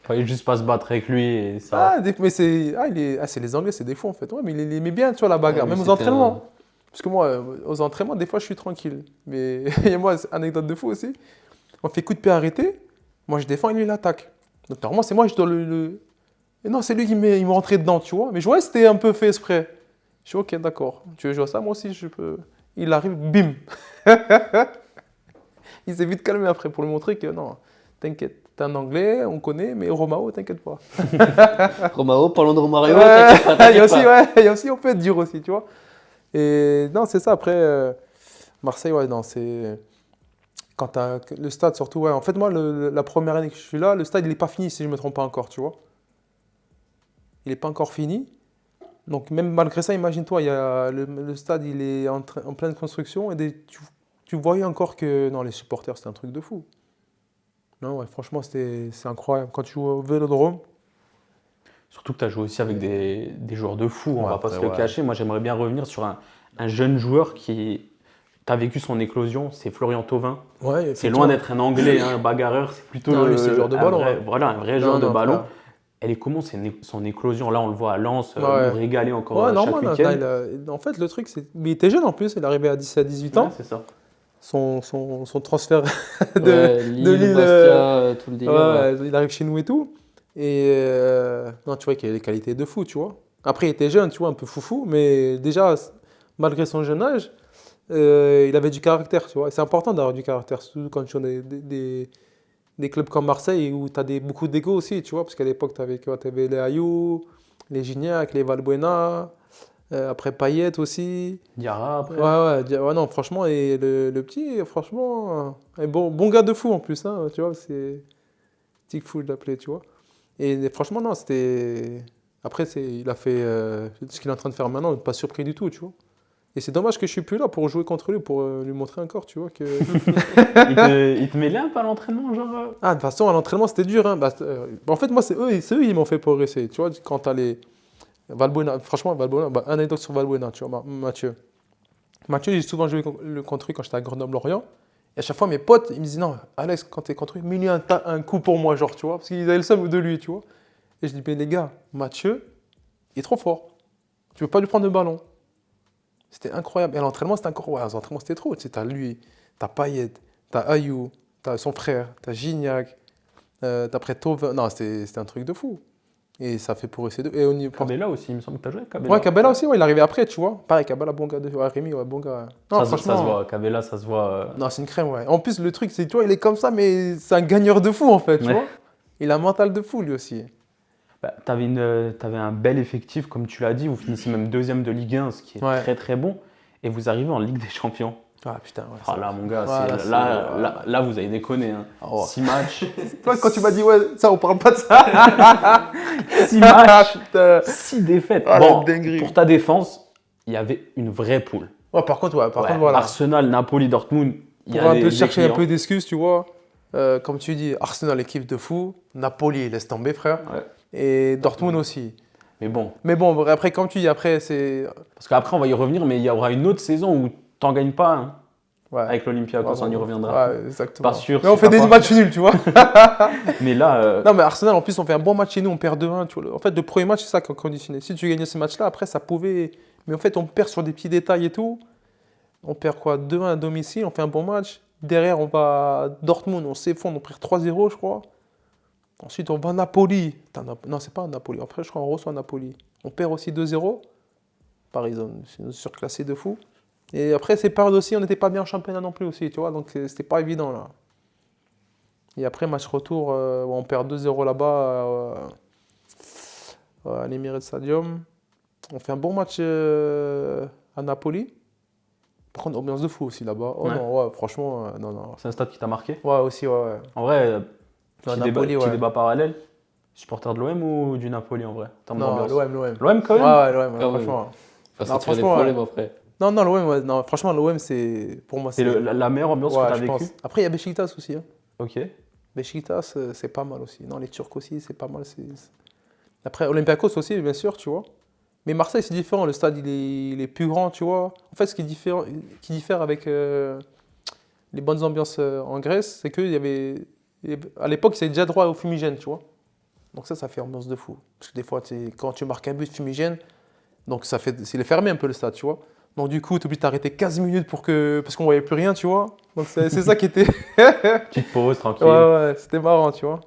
Fallait juste pas se battre avec lui et ça.
Mais c'est les Anglais, c'est des fous en fait. Ouais, mais il aimait bien, tu vois, la bagarre,
Ouais,
même aux
c'était
entraînements. Parce que moi, aux entraînements, des fois, je suis tranquille. Mais et moi, anecdote de fou aussi. On fait coup de pied arrêté. Moi, je défends et lui, il attaque. Donc, normalement, c'est moi, je dois Et non, c'est lui il me rentrait dedans, tu vois. Mais je vois, c'était un peu fait exprès. Je suis ok, d'accord. Tu veux jouer à ça, moi aussi, je peux. Il arrive, bim. Il s'est vite calmé après pour lui montrer que non, t'inquiète. T'es un Anglais, on connaît, mais Romao, t'inquiète pas.
Romao, parlons de Romario,
Ouais,
t'inquiète pas,
il y a
t'inquiète
aussi,
pas.
ouais, il y a aussi, on peut être dur aussi, tu vois. Et non, c'est ça. Après, Marseille, ouais, non, c'est. Quand le stade, surtout, ouais. En fait, moi, la première année que je suis là, le stade, il n'est pas fini, si je ne me trompe pas encore, tu vois. Il n'est pas encore fini. Donc, même malgré ça, imagine-toi, le stade, il est en pleine construction. Et tu voyais encore que. Non, les supporters, c'était un truc de fou. Non, ouais, franchement, c'est incroyable. Quand tu joues au Vélodrome.
Surtout que tu as joué aussi avec des joueurs de fou, on
Ouais,
va pas
après,
se le
ouais.
cacher. Moi, j'aimerais bien revenir sur un jeune joueur qui. Tu as vécu son éclosion, c'est Florian Thauvin.
Ouais,
C'est loin d'être un Anglais, un bagarreur, c'est plutôt
Non, lui, c'est le joueur de
un
ballon,
vrai,
hein.
voilà, un vrai joueur
Non,
de
non,
ballon.
frère.
Elle est comment son éclosion? Là, on le voit à Lens, nous
Ouais.
régaler encore
Ouais,
chaque
normal.
week-end.
En fait, le truc, c'est. Mais il était jeune en plus, il est arrivé à 17, 18
Ouais,
ans.
c'est ça.
Son transfert
Ouais,
de
Lille,
Lille,
Bastia, tout le délire.
ouais, il arrive chez nous et tout. Et non, tu vois qu'il a des qualités de fou, tu vois. Après, il était jeune, tu vois, un peu foufou, mais déjà, malgré son jeune âge, il avait du caractère, tu vois. Et c'est important d'avoir du caractère, surtout quand tu as des clubs comme Marseille où tu as beaucoup d'ego aussi, tu vois. Parce qu'à l'époque, tu avais les Ayou, les Gignac, les Valbuena, après Payet aussi.
Diarra
Ouais,
après.
ouais, non, franchement, et le petit, franchement, bon gars de fou en plus, hein, tu vois, c'est petit fou de l'appeler, tu vois. Et franchement, non, c'était. Après, il a fait ce qu'il est en train de faire maintenant, pas surpris du tout, tu vois. Et c'est dommage que je suis plus là pour jouer contre lui, pour lui montrer encore, tu vois, que.
Il te mêlait un peu à l'entraînement, genre.
Ah, de toute façon, à l'entraînement, c'était dur, hein. En fait, moi, c'est eux, ils m'ont fait progresser, tu vois, quand t'as les. Valbuena, franchement, Valbuena, un anecdote sur Valbuena, tu vois, Mathieu. Mathieu, j'ai souvent joué contre lui quand j'étais à Grenoble-Lorient. Et à chaque fois, mes potes, ils me disaient, non, Alex, quand t'es contre lui, mets-lui un coup pour moi, genre, tu vois. Parce qu'ils avaient le seum de lui, tu vois. Et je dis, mais les gars, Mathieu, il est trop fort. Tu veux pas lui prendre le ballon. C'était incroyable. Et à l'entraînement, c'était encore, ouais, à l'entraînement, c'était trop. Tu sais, t'as lui, t'as Payet, t'as Ayou, t'as son frère, t'as Gignac, t'as après Thauvin. Non, c'était un truc de fou. Et ça fait progresser deux. Et au niveau.
Cabella aussi, il me semble que tu as joué avec Cabella.
Ouais, Cabella aussi, ouais, il est arrivé après, tu vois. Pareil, Cabella, bon gars. Ouais, Rémi, ouais, bon gars. Non,
Ça
franchement.
se voit, Cabella, ça se voit.
Non, c'est une crème, ouais. En plus, le truc, c'est, tu vois, il est comme ça, mais c'est un gagneur de fou, en fait, tu
Ouais.
vois. Il a un mental de fou, lui aussi.
Bah, t'avais un bel effectif, comme tu l'as dit. Vous finissez même deuxième de Ligue 1, ce qui est
Ouais.
très très bon. Et vous arrivez en Ligue des Champions.
Ah, putain, ouais.
Ah là, mon gars,
Ouais,
là, vous avez déconné. Hein.
Oh.
6 matchs.
Toi, quand tu m'as dit, ouais, ça, on parle pas de ça.
6 matchs.
Putain.
6 défaites.
Ah,
Bon,
la dinguerie.
pour ta défense, il y avait une vraie poule.
Ouais, par contre,
Ouais,
voilà.
Arsenal, Napoli, Dortmund. Il y
Pour
a
un peu
des
chercher un
clients.
peu d'excuses, tu vois. Comme tu dis, Arsenal, équipe de fou. Napoli, laisse tomber, frère.
Ouais.
Et Dortmund aussi.
Mais bon,
Mais bon, après, comme tu dis, après, c'est.
parce qu'après, on va y revenir, mais il y aura une autre saison où t'en gagnes pas hein,
Ouais.
avec l'Olympiakos, on y reviendra.
Ouais, exactement.
Pas sûr.
Mais on
si
fait
t'as
des
pas-
matchs nuls, tu vois.
Mais là,
Non, mais Arsenal, en plus, on fait un bon match chez nous, on perd 2-1. Tu vois. En fait, le premier match, c'est ça qui a conditionné. Si tu gagnais ce match-là, après, ça pouvait. Mais en fait, on perd sur des petits détails et tout. On perd quoi 2-1 à domicile, on fait un bon match. Derrière, on va à Dortmund, on s'effondre, on perd 3-0, je crois. Ensuite, on va à Napoli. Putain, non, c'est pas à Napoli. Après, je crois qu'on reçoit Napoli. On perd aussi 2-0. Pareil, c'est une surclassé de fou. Et après, ces périodes aussi, on n'était pas bien en championnat non plus aussi, tu vois. Donc, c'était pas évident, là. Et après, match retour, on perd 2-0 là-bas à l'Emirates Stadium. On fait un bon match à Napoli. Par contre, ambiance de fou aussi là-bas. Oh
Ouais.
non, ouais, franchement, non, non.
C'est un stade qui t'a marqué?
Ouais, aussi, ouais.
En vrai,
Ouais,
petit
Napoli,
petit
ouais.
débat parallèle. Supporter de l'OM ou du Napoli en vrai, en termes
Non,
d'ambiance?
l'OM.
L'OM quand
Ouais,
même?
ouais, l'OM,
Quand même.
franchement.
Enfin, ça
Non,
te fait des
franchement,
problèmes après.
Non, non, l'OM, ouais, non, franchement, l'OM, c'est. Pour moi,
C'est
c'est.
la meilleure ambiance que
Ouais,
t'as
je pense.
vécue?
Après, il y a Beşiktaş aussi. Hein.
Ok.
Beşiktaş, c'est pas mal aussi. Non, les Turcs aussi, c'est pas mal. Après, Olympiakos aussi, bien sûr, tu vois. Mais Marseille, c'est différent. Le stade, il est plus grand, tu vois. En fait, ce qui diffère avec les bonnes ambiances en Grèce, c'est qu'il y avait. À l'époque, c'est déjà droit au fumigène, tu vois. Donc ça fait ambiance de fou. Parce que des fois, quand tu marques un but fumigène, donc il est fermé un peu le stade, tu vois. Donc du coup, tu es obligé de t'arrêter 15 minutes parce qu'on voyait plus rien, tu vois. Donc c'est ça qui était.
Petite pause, tranquille.
Ouais, c'était marrant, tu vois.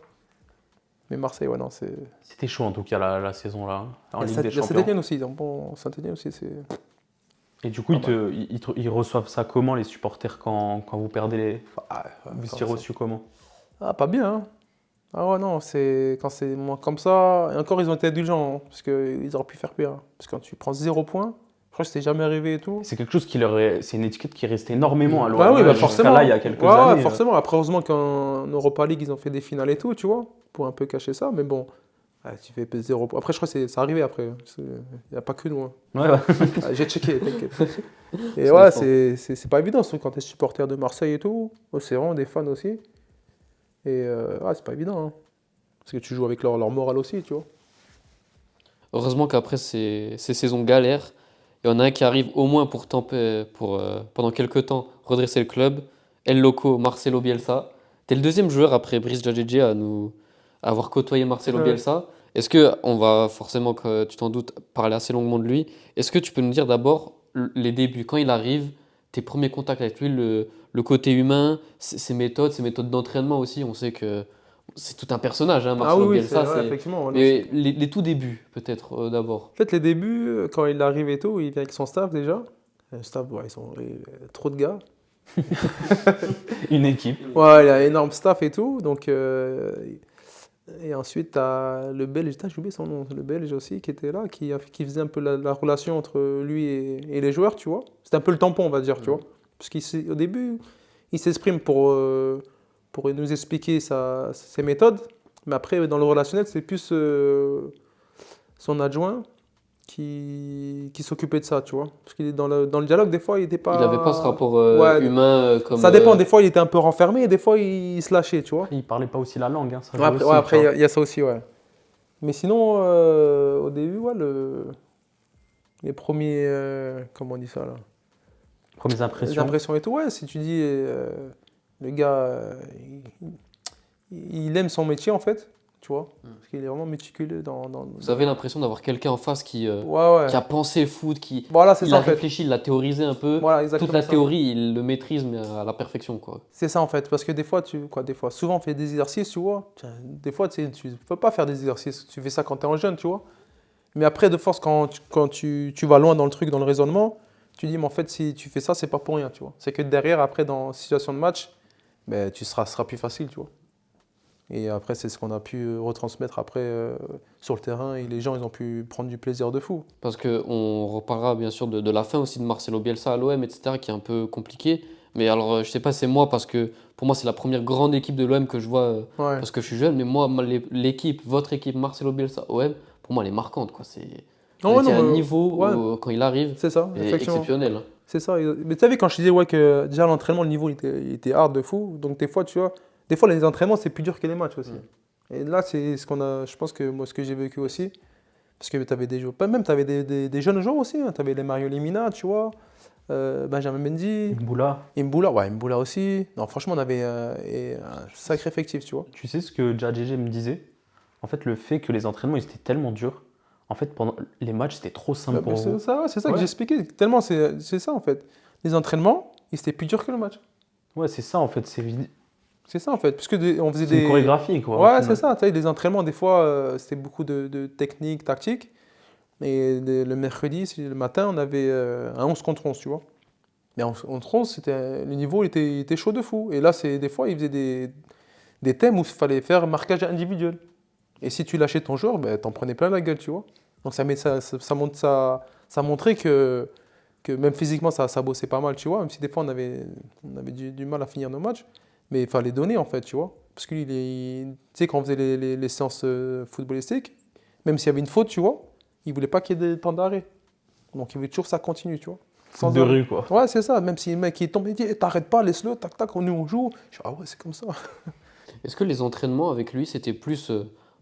Mais Marseille, ouais, non, c'est.
C'était chaud en tout cas la saison là, en
Il
Ligue
y a
des Champions.
Saint-Etienne aussi. Donc bon, Saint-Etienne aussi, c'est.
Et du coup,
Pas
ils reçoivent ça comment les supporters quand vous perdez les.
Ah,
Vous
quand
étiez reçus comment?
Ah, pas bien, hein. Ah ouais, non, quand c'est moins comme ça. Et encore, ils ont été indulgents, hein, parce qu'ils auraient pu faire pire. Hein. Parce que quand tu prends 0 point, je crois que c'était jamais arrivé et tout.
C'est quelque chose c'est une étiquette qui reste énormément à l'OM.
Bah oui, bah
Jusqu'à
forcément.
là, il y a quelques
Ouais,
années.
ouais, forcément. Après, heureusement qu'en Europa League, ils ont fait des finales et tout, tu vois, pour un peu cacher ça. Mais bon, ouais, tu fais 0 points. Après, je crois que c'est arrivé après. Il n'y a pas que nous. Hein.
Ouais, ouais.
Ah, j'ai checké, t'inquiète. Et
Ça
ouais,
dépend.
c'est pas évident, surtout quand tu es supporter de Marseille et tout. Oh, c'est vraiment des fans aussi. Et ouais, c'est pas évident. Hein. Parce que tu joues avec leur morale aussi, tu vois.
Heureusement qu'après ces saisons galères, il y en a un qui arrive au moins pendant quelques temps redresser le club. El Loco, Marcelo Bielsa. T'es le deuxième joueur après Brice Djadjedji à avoir côtoyé Marcelo
Ouais.
Bielsa. Est-ce que, on va forcément, que tu t'en doutes, parler assez longuement de lui. Est-ce que tu peux nous dire d'abord les débuts, quand il arrive, tes premiers contacts avec lui, le côté humain, ses méthodes d'entraînement aussi. On sait que c'est tout un personnage, hein,
Ah oui,
Marcelo
oui,
Bielsa.
ouais, effectivement. Ouais, non,
Mais les tout débuts, peut-être d'abord.
En fait, les débuts, quand il arrive et tout, il vient avec son staff déjà. Le staff, ouais, ils sont trop de gars.
Une équipe.
Ouais, il a un énorme staff et tout. Donc, et ensuite, tu as le Belge, putain, j'ai oublié son nom, le Belge aussi qui était là, qui faisait un peu la relation entre lui et les joueurs, tu vois. C'était un peu le tampon, on va dire, tu vois. Parce qu'au début, il s'exprime pour nous expliquer ses méthodes. Mais après, dans le relationnel, c'est plus son adjoint qui s'occupait de ça, tu vois. Parce qu'il est dans le dialogue, des fois, il n'était pas.
Il n'avait pas ce rapport
Ouais,
humain comme.
ça dépend, des fois, il était un peu renfermé et des fois, il se lâchait, tu vois.
Après, il parlait pas aussi la langue. Hein, ça joue
Après,
aussi,
ouais,
tu
après,
vois.
il y a ça aussi, ouais. Mais sinon, au début, ouais, les premiers. Comment on dit ça, là?
Premières
Les
impressions.
impressions et tout, ouais, si tu dis. Le gars, il aime son métier, en fait, tu vois. Parce qu'il est vraiment méticuleux
Vous avez l'impression d'avoir quelqu'un en face qui
Ouais.
a pensé le foot,
Voilà, c'est
il
ça,
a
en fait.
réfléchi, il l'a théorisé un peu.
Voilà,
Toute
exactement
la
ça.
théorie, il le maîtrise, mais à la perfection, quoi.
C'est ça en fait, parce que des fois, souvent on fait des exercices, tu vois. Des fois, tu ne peux pas faire des exercices, tu fais ça quand tu es en jeune, tu vois. Mais après, de force, quand tu vas loin dans le truc, dans le raisonnement, tu dis, mais en fait, si tu fais ça, c'est pas pour rien, tu vois. C'est que derrière, après, dans situation de match, ben, ce sera plus facile, tu vois. Et après, c'est ce qu'on a pu retransmettre après sur le terrain et les gens, ils ont pu prendre du plaisir de fou.
Parce qu'on reparlera bien sûr de la fin aussi de Marcelo Bielsa à l'OM, etc., qui est un peu compliqué. Mais alors, je sais pas, c'est moi, parce que pour moi, c'est la première grande équipe de l'OM que je vois,
Ouais.
parce que je suis jeune. Mais moi, l'équipe, votre équipe, Marcelo Bielsa, OM, pour moi, elle est marquante, quoi.
Non,
Vous
ouais,
étiez à un
mais-
niveau,
ouais,
quand il arrive,
c'est ça,
est
effectivement.
exceptionnel. Hein.
C'est ça. Mais tu savais, quand je disais ouais, que déjà l'entraînement, le niveau il était hard de fou. Donc des fois, tu vois, des fois les entraînements, c'est plus dur que les matchs aussi. Et là, c'est ce qu'on a, je pense que moi, ce que j'ai vécu aussi. Parce que tu avais des joueurs, pas même, tu avais des jeunes joueurs aussi. Tu avais les Mario Lemina, tu vois, Benjamin Mendy,
Mboula.
Mboula aussi. Non, franchement, on avait un sacré effectif, tu vois.
Tu sais ce que Djadjedji me disait? En fait, le fait que les entraînements ils étaient tellement durs, en fait, pendant les matchs, c'était trop simple pour vous.
C'est ça que
Ouais.
j'expliquais. Tellement c'est ça en fait. Les entraînements, ils étaient plus durs que le match.
Ouais, c'est ça en fait.
C'est ça en fait. Parce que on faisait
C'est une
des.
chorégraphie, quoi. au
Ouais,
final.
c'est ça. Tu sais, les entraînements, des fois, c'était beaucoup de techniques, tactiques. Et le mercredi, le matin, on avait un 11 contre 11, tu vois. Mais en 11 contre 11, le niveau il était chaud de fou. Et là, des fois, ils faisaient des thèmes où il fallait faire marquage individuel. Et si tu lâchais ton joueur, ben, t'en prenais plein la gueule, tu vois. Donc ça montrait que même physiquement, ça bossait pas mal, tu vois. Même si des fois, on avait du mal à finir nos matchs. Mais il fallait donner, en fait, tu vois. Parce que tu sais, quand on faisait les séances footballistiques, même s'il y avait une faute, tu vois, il voulait pas qu'il y ait de temps d'arrêt. Donc il voulait toujours que ça continue, tu vois.
Foot
Sans
de
arrêt.
rue, quoi.
Ouais, c'est ça. Même si le mec il tombe, il dit eh, t'arrêtes pas, laisse-le, tac, tac, nous on joue. Je dis ah ouais, c'est comme ça.
Est-ce que les entraînements avec lui, c'était plus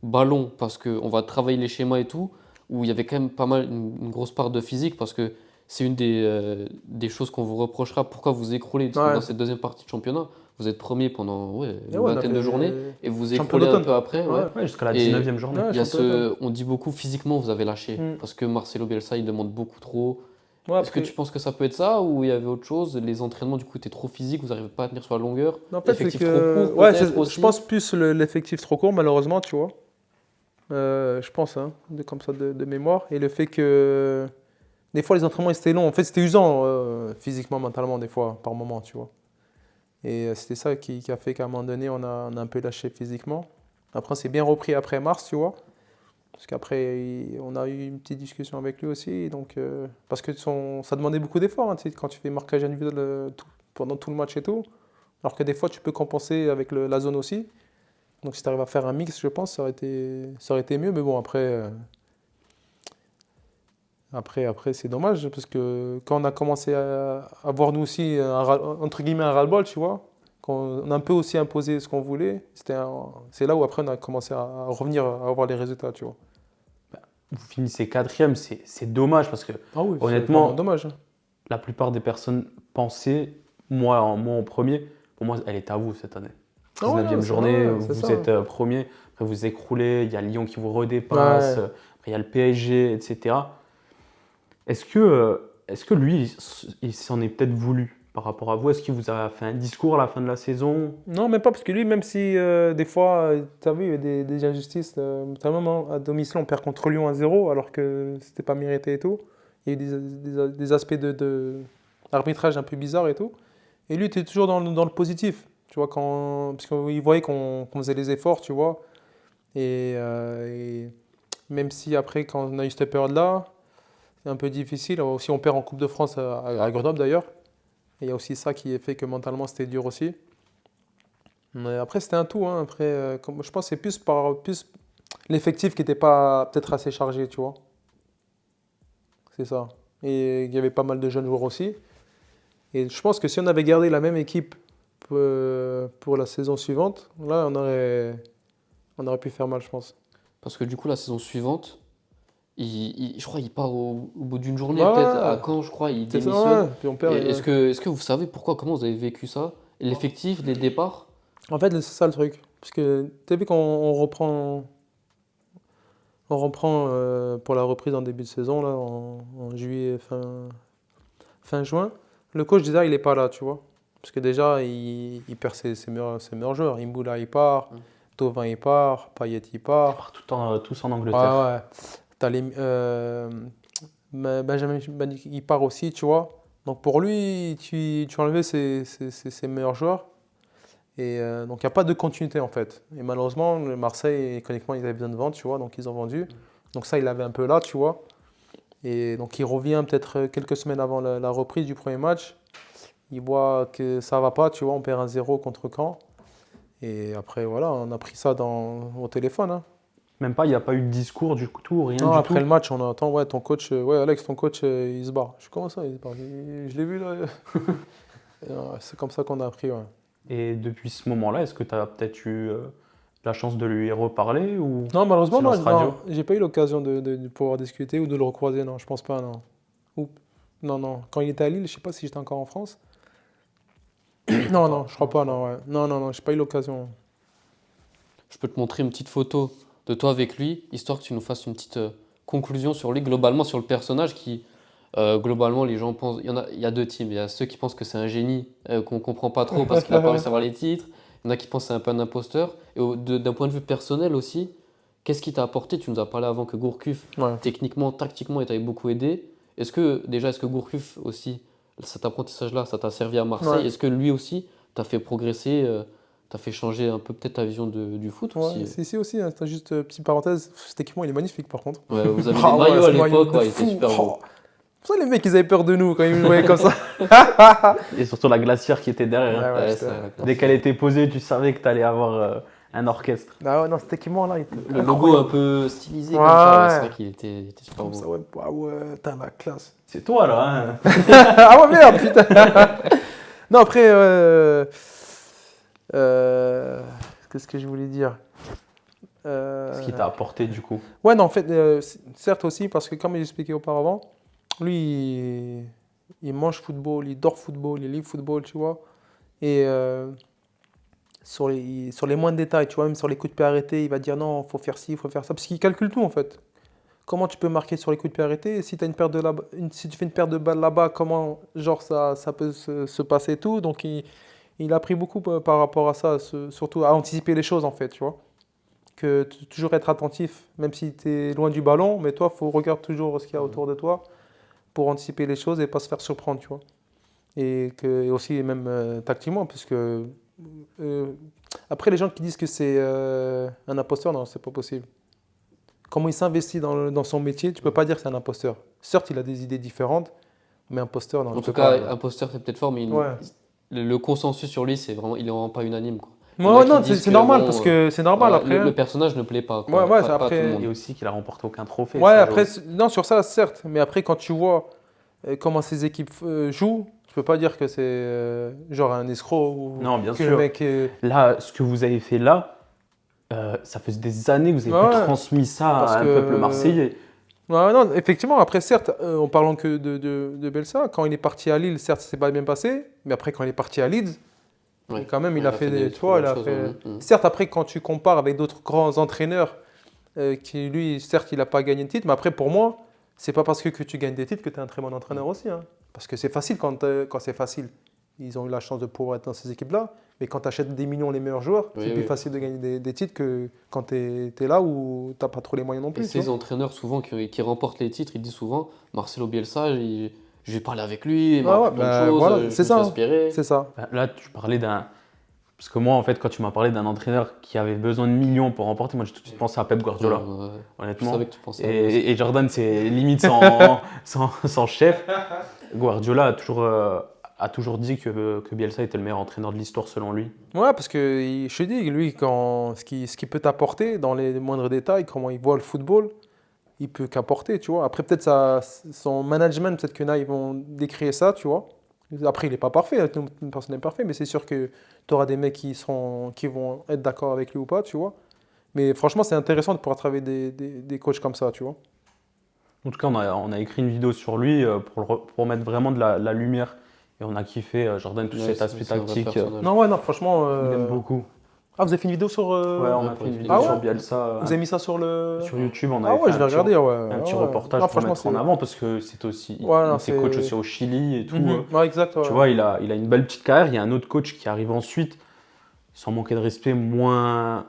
ballon parce qu'on va travailler les schémas et tout, ou il y avait quand même pas mal, une grosse part de physique parce que c'est une des choses qu'on vous reprochera. Pourquoi vous écroulez
Ouais.
dans cette deuxième partie de championnat? Vous êtes premier pendant
Et
une
ouais, on a
vingtaine de
fait
journées et vous
champion
écroulez un
d'automne.
peu après. Ouais.
Ouais.
Ouais, jusqu'à la
Et
19e journée.
Ouais,
Il y a
champion d'automne.
on dit beaucoup physiquement, vous avez lâché
Mm.
parce que Marcelo Bielsa il demande beaucoup trop.
Ouais,
Est-ce que tu penses que ça peut être ça ou il y avait autre chose? Les entraînements du coup étaient trop physiques, vous n'arrivez pas à tenir sur la longueur?
En fait, c'est
Effectif
que
trop court
ouais,
peut-être
je
aussi?
pense plus l'effectif trop court, malheureusement, tu vois. Je pense, hein, comme ça de mémoire. Et le fait que des fois, les entraînements, ils étaient longs. En fait, c'était usant physiquement, mentalement, des fois, par moment, tu vois. Et c'était ça qui a fait qu'à un moment donné, on a un peu lâché physiquement. Après, on s'est bien repris après mars, tu vois. Parce qu'après, on a eu une petite discussion avec lui aussi. Donc, parce que ça demandait beaucoup d'efforts, hein, tu sais, quand tu fais marquage individuel pendant tout le match et tout. Alors que des fois, tu peux compenser avec la zone aussi. Donc, si tu arrives à faire un mix, je pense, ça aurait été mieux. Mais bon, après c'est dommage. Parce que quand on a commencé à avoir, nous aussi, entre guillemets, un ras-le-bol, tu vois, quand on a un peu aussi imposé ce qu'on voulait, c'est là où après, on a commencé à revenir à avoir les résultats, tu vois.
Vous finissez quatrième, c'est dommage parce que
Ah oui, c'est
honnêtement,
vraiment dommage.
la plupart des personnes pensaient, moi en premier, pour moi, elle est à vous cette année.
Ah ouais,
19e
non,
journée,
c'est
vous
ça.
êtes premier, après vous écroulez, il y a Lyon qui vous redépasse,
Ouais.
après il y a le PSG, etc. Est-ce que lui, il s'en est peut-être voulu par rapport à vous? Est-ce qu'il vous a fait un discours à la fin de la saison?
Non, même pas, parce que lui, même si des fois, tu as vu, il y a des injustices, notamment à domicile, on perd contre Lyon 1-0, alors que c'était pas mérité et tout. Il y a eu des aspects d'arbitrage un peu bizarres et tout. Et lui, tu es toujours dans le positif, tu vois, parce qu'il voyait qu'on faisait les efforts, tu vois. Et même si après, quand on a eu cette période-là, c'est un peu difficile. Aussi, on perd en Coupe de France à Grenoble d'ailleurs. Et il y a aussi ça qui a fait que mentalement, c'était dur aussi. Mais après, c'était un tout, hein. Après, je pense que c'est plus l'effectif qui n'était pas peut-être assez chargé, tu vois. C'est ça. Et il y avait pas mal de jeunes joueurs aussi. Et je pense que si on avait gardé la même équipe pour la saison suivante, là, on aurait pu faire mal, je pense.
Parce que du coup, la saison suivante, je crois qu'il part au bout d'une journée,
Ouais,
peut-être à Caen, je crois, il
c'est ça,
démissionne.
ouais. Puis on perd.
Et est-ce que vous savez comment vous avez vécu ça? L'effectif, les départs?
En fait, c'est ça le truc. Parce que tu as vu qu'on reprend pour la reprise en début de saison, là, en juillet, fin juin. Le coach, déjà, il n'est pas là, tu vois. Parce que déjà, il perd ses meilleurs joueurs. Imboula, il part.
Mm.
Thauvin, il part. Payet, il part.
Tous en
Ouais,
Angleterre.
ouais. T'as Benjamin Mendy, il part aussi, tu vois. Donc pour lui, tu enlevais ses meilleurs joueurs. Et donc il n'y a pas de continuité en fait. Et malheureusement, le Marseille, économiquement, ils avaient besoin de vendre, tu vois. Donc ils ont vendu. Donc ça, il avait un peu là, tu vois. Et donc il revient peut-être quelques semaines avant la reprise du premier match. Il voit que ça va pas, tu vois. On perd 1-0 contre Caen. Et après, voilà, on a pris ça au téléphone, hein.
Même pas, il n'y a pas eu de discours du tout, rien
Non,
du
après
tout.
le match, on entend, ouais, ton coach, ouais, Alex, ton coach, il se barre. Je suis comment ça, il se barre? Je l'ai vu là. Et, c'est comme ça qu'on a appris, ouais.
Et depuis ce moment-là, est-ce que tu as peut-être eu la chance de lui reparler ou
Non, malheureusement, non,
silence radio?
non, j'ai pas eu l'occasion de pouvoir discuter ou de le recroiser, non, je pense pas, non. Non, non, quand il était à Lille, je sais pas si j'étais encore en France. Non, non, je crois pas, non, ouais. Non, non, non, j'ai pas eu l'occasion.
Je peux te montrer une petite photo de toi avec lui, histoire que tu nous fasses une petite conclusion sur lui, globalement sur le personnage qui, globalement, les gens pensent. Il y a deux teams. Il y a ceux qui pensent que c'est un génie, qu'on comprend pas trop parce qu'il a pas réussi à avoir les titres. Il y en a qui pensent que c'est un peu un imposteur. Et d'un point de vue personnel aussi, qu'est-ce qui t'a apporté? Tu nous as parlé avant que Gourcuff,
Ouais.
techniquement, tactiquement, il t'avait beaucoup aidé. Est-ce que Gourcuff aussi, cet apprentissage-là, ça t'a servi à Marseille?
Ouais.
Est-ce que lui aussi t'a fait progresser t'a fait changer un peu peut-être ta vision du foot
Ouais,
aussi.
c'est ici aussi, hein. T'as juste petite parenthèse, cet équipement il est magnifique par contre.
Ouais, vous avez
Ah
des
ouais,
maillots à
ce maillot
l'époque,
de
ouais, il était
fou.
super beau.
Oh. C'est pour ça les mecs ils avaient peur de nous quand ils jouaient comme ça.
Et surtout la glacière qui était derrière. hein.
Ouais,
Ouais,
c'était-
ça, la classe.
Dès qu'elle était posée, tu savais que tu allais avoir un orchestre.
Ah ouais, non, cet équipement là il était
Le logo
incroyable.
un peu stylisé comme ça, ouais, c'est vrai qu'il était super
Comme
beau.
ça, ouais, ah ouais, t'as la classe.
C'est toi là, hein.
Ah ouais, merde, putain. Non, après, qu'est-ce que je voulais dire?
Ce qui t'a apporté du coup.
Ouais, non, en fait, certes aussi, parce que comme j'expliquais auparavant, lui, il mange football, il dort football, il lit football, tu vois. Et sur les moindres détails, tu vois, même sur les coups de pied arrêtés, il va dire non, faut faire ci, faut faire ça, parce qu'il calcule tout en fait. Comment tu peux marquer sur les coups de pied arrêtés? Si, si tu fais une paire de balles là-bas, comment genre ça peut se passer et tout. Donc il a appris beaucoup par rapport à ça, surtout à anticiper les choses en fait, tu vois. Que toujours être attentif, même si tu es loin du ballon, mais toi, il faut regarder toujours ce qu'il y a autour de toi pour anticiper les choses et pas se faire surprendre, tu vois. Et aussi même tactiquement, puisque après les gens qui disent que c'est un imposteur, non, c'est pas possible. Comment il s'investit dans son métier, tu peux pas dire que c'est un imposteur. Certes, il a des idées différentes, mais imposteur, non,
En
je
tout
peux
cas,
pas.
imposteur, c'est peut-être fort, mais
Ouais.
le consensus sur lui, il est vraiment pas unanime, quoi. Il y en
Ouais,
a qui
non,
disent
c'est
que,
normal,
bon,
parce que c'est normal
voilà,
après.
le personnage ne plaît pas, quoi.
Ouais,
Pas à
après-
tout le monde.
Et aussi qu'il a remporté aucun trophée.
Ouais,
ça,
après,
j'avoue.
non, sur ça, certes, mais après, quand tu vois comment ces équipes jouent, tu peux pas dire que c'est genre un escroc ou
Non, bien
que le
sûr.
mec.
Là, ce que vous avez fait là, ça faisait des années que vous avez
Ouais,
transmis ça
parce
à un
que-
peuple marseillais.
Ouais, non, effectivement, après, certes, en parlant que de Belsa, quand il est parti à Lille, certes, ça s'est pas bien passé, mais après, quand il est parti à Leeds,
Ouais.
quand même, il a fait
des
tu vois, il
très
a
bonnes
fait.
choses, hein.
Certes, après, quand tu compares avec d'autres grands entraîneurs, qui lui, certes, il n'a pas gagné de titre, mais après, pour moi, c'est pas parce que tu gagnes des titres que tu es un très bon entraîneur aussi, hein. Parce que c'est facile quand c'est facile. Ils ont eu la chance de pouvoir être dans ces équipes-là, mais quand tu achètes des millions les meilleurs joueurs,
Oui,
c'est plus
oui.
facile de gagner des titres que quand tu es là où tu n'as pas trop les moyens non
Et
plus. tu
ces
vois.
entraîneurs, souvent, qui remportent les titres, ils disent souvent Marcelo Bielsa, je vais parler avec lui, il
Ouais,
m'a
ouais,
appris plein de
bah,
choses,
voilà,
je me
c'est
suis
ça.
inspiré.
C'est ça.
Là, tu parlais d'un. Parce que moi, en fait, quand tu m'as parlé d'un entraîneur qui avait besoin de millions pour remporter, moi, j'ai tout de suite pensé à Pep Guardiola,
Je
honnêtement.
savais que tu pensais à lui aussi.
Et Jordan, c'est limite sans chef. Guardiola a toujours dit que Bielsa était le meilleur entraîneur de l'histoire selon lui.
Ouais, parce que je te dis, lui, ce qu'il peut t'apporter dans les moindres détails, comment il voit le football, il peut qu'apporter, tu vois. Après, peut-être son management, peut-être qu'il y en a, ils vont décrire ça, tu vois. Après, il n'est pas parfait, hein, personne n'est parfait, mais c'est sûr que tu auras des mecs qui vont être d'accord avec lui ou pas, tu vois. Mais franchement, c'est intéressant de pouvoir travailler des coachs comme ça, tu vois.
En tout cas, on a écrit une vidéo sur lui pour mettre vraiment de la lumière. Et on a kiffé, Jordan, tout
Ouais,
cet aspect
c'est un vrai
tactique.
personnage.
Non, ouais, non, franchement.
Il aime beaucoup.
Ah, vous avez fait une vidéo sur.
Ouais, on a
ouais,
fait une
pour
vidéo
Ah
sur
ouais
Bielsa.
Vous avez mis ça sur le.
Sur YouTube, on
Ah
avait
ouais,
fait
je vais regarder, ouais.
un petit
Ouais.
reportage
Non,
pour
franchement,
mettre en
c'est-
avant parce que c'est aussi.
Ouais, non,
il était
c'est-
coach aussi au Chili et tout.
Ouais, exact.
Tu vois, il a une belle petite carrière. Il y a un autre coach qui arrive ensuite, sans manquer de respect, moins.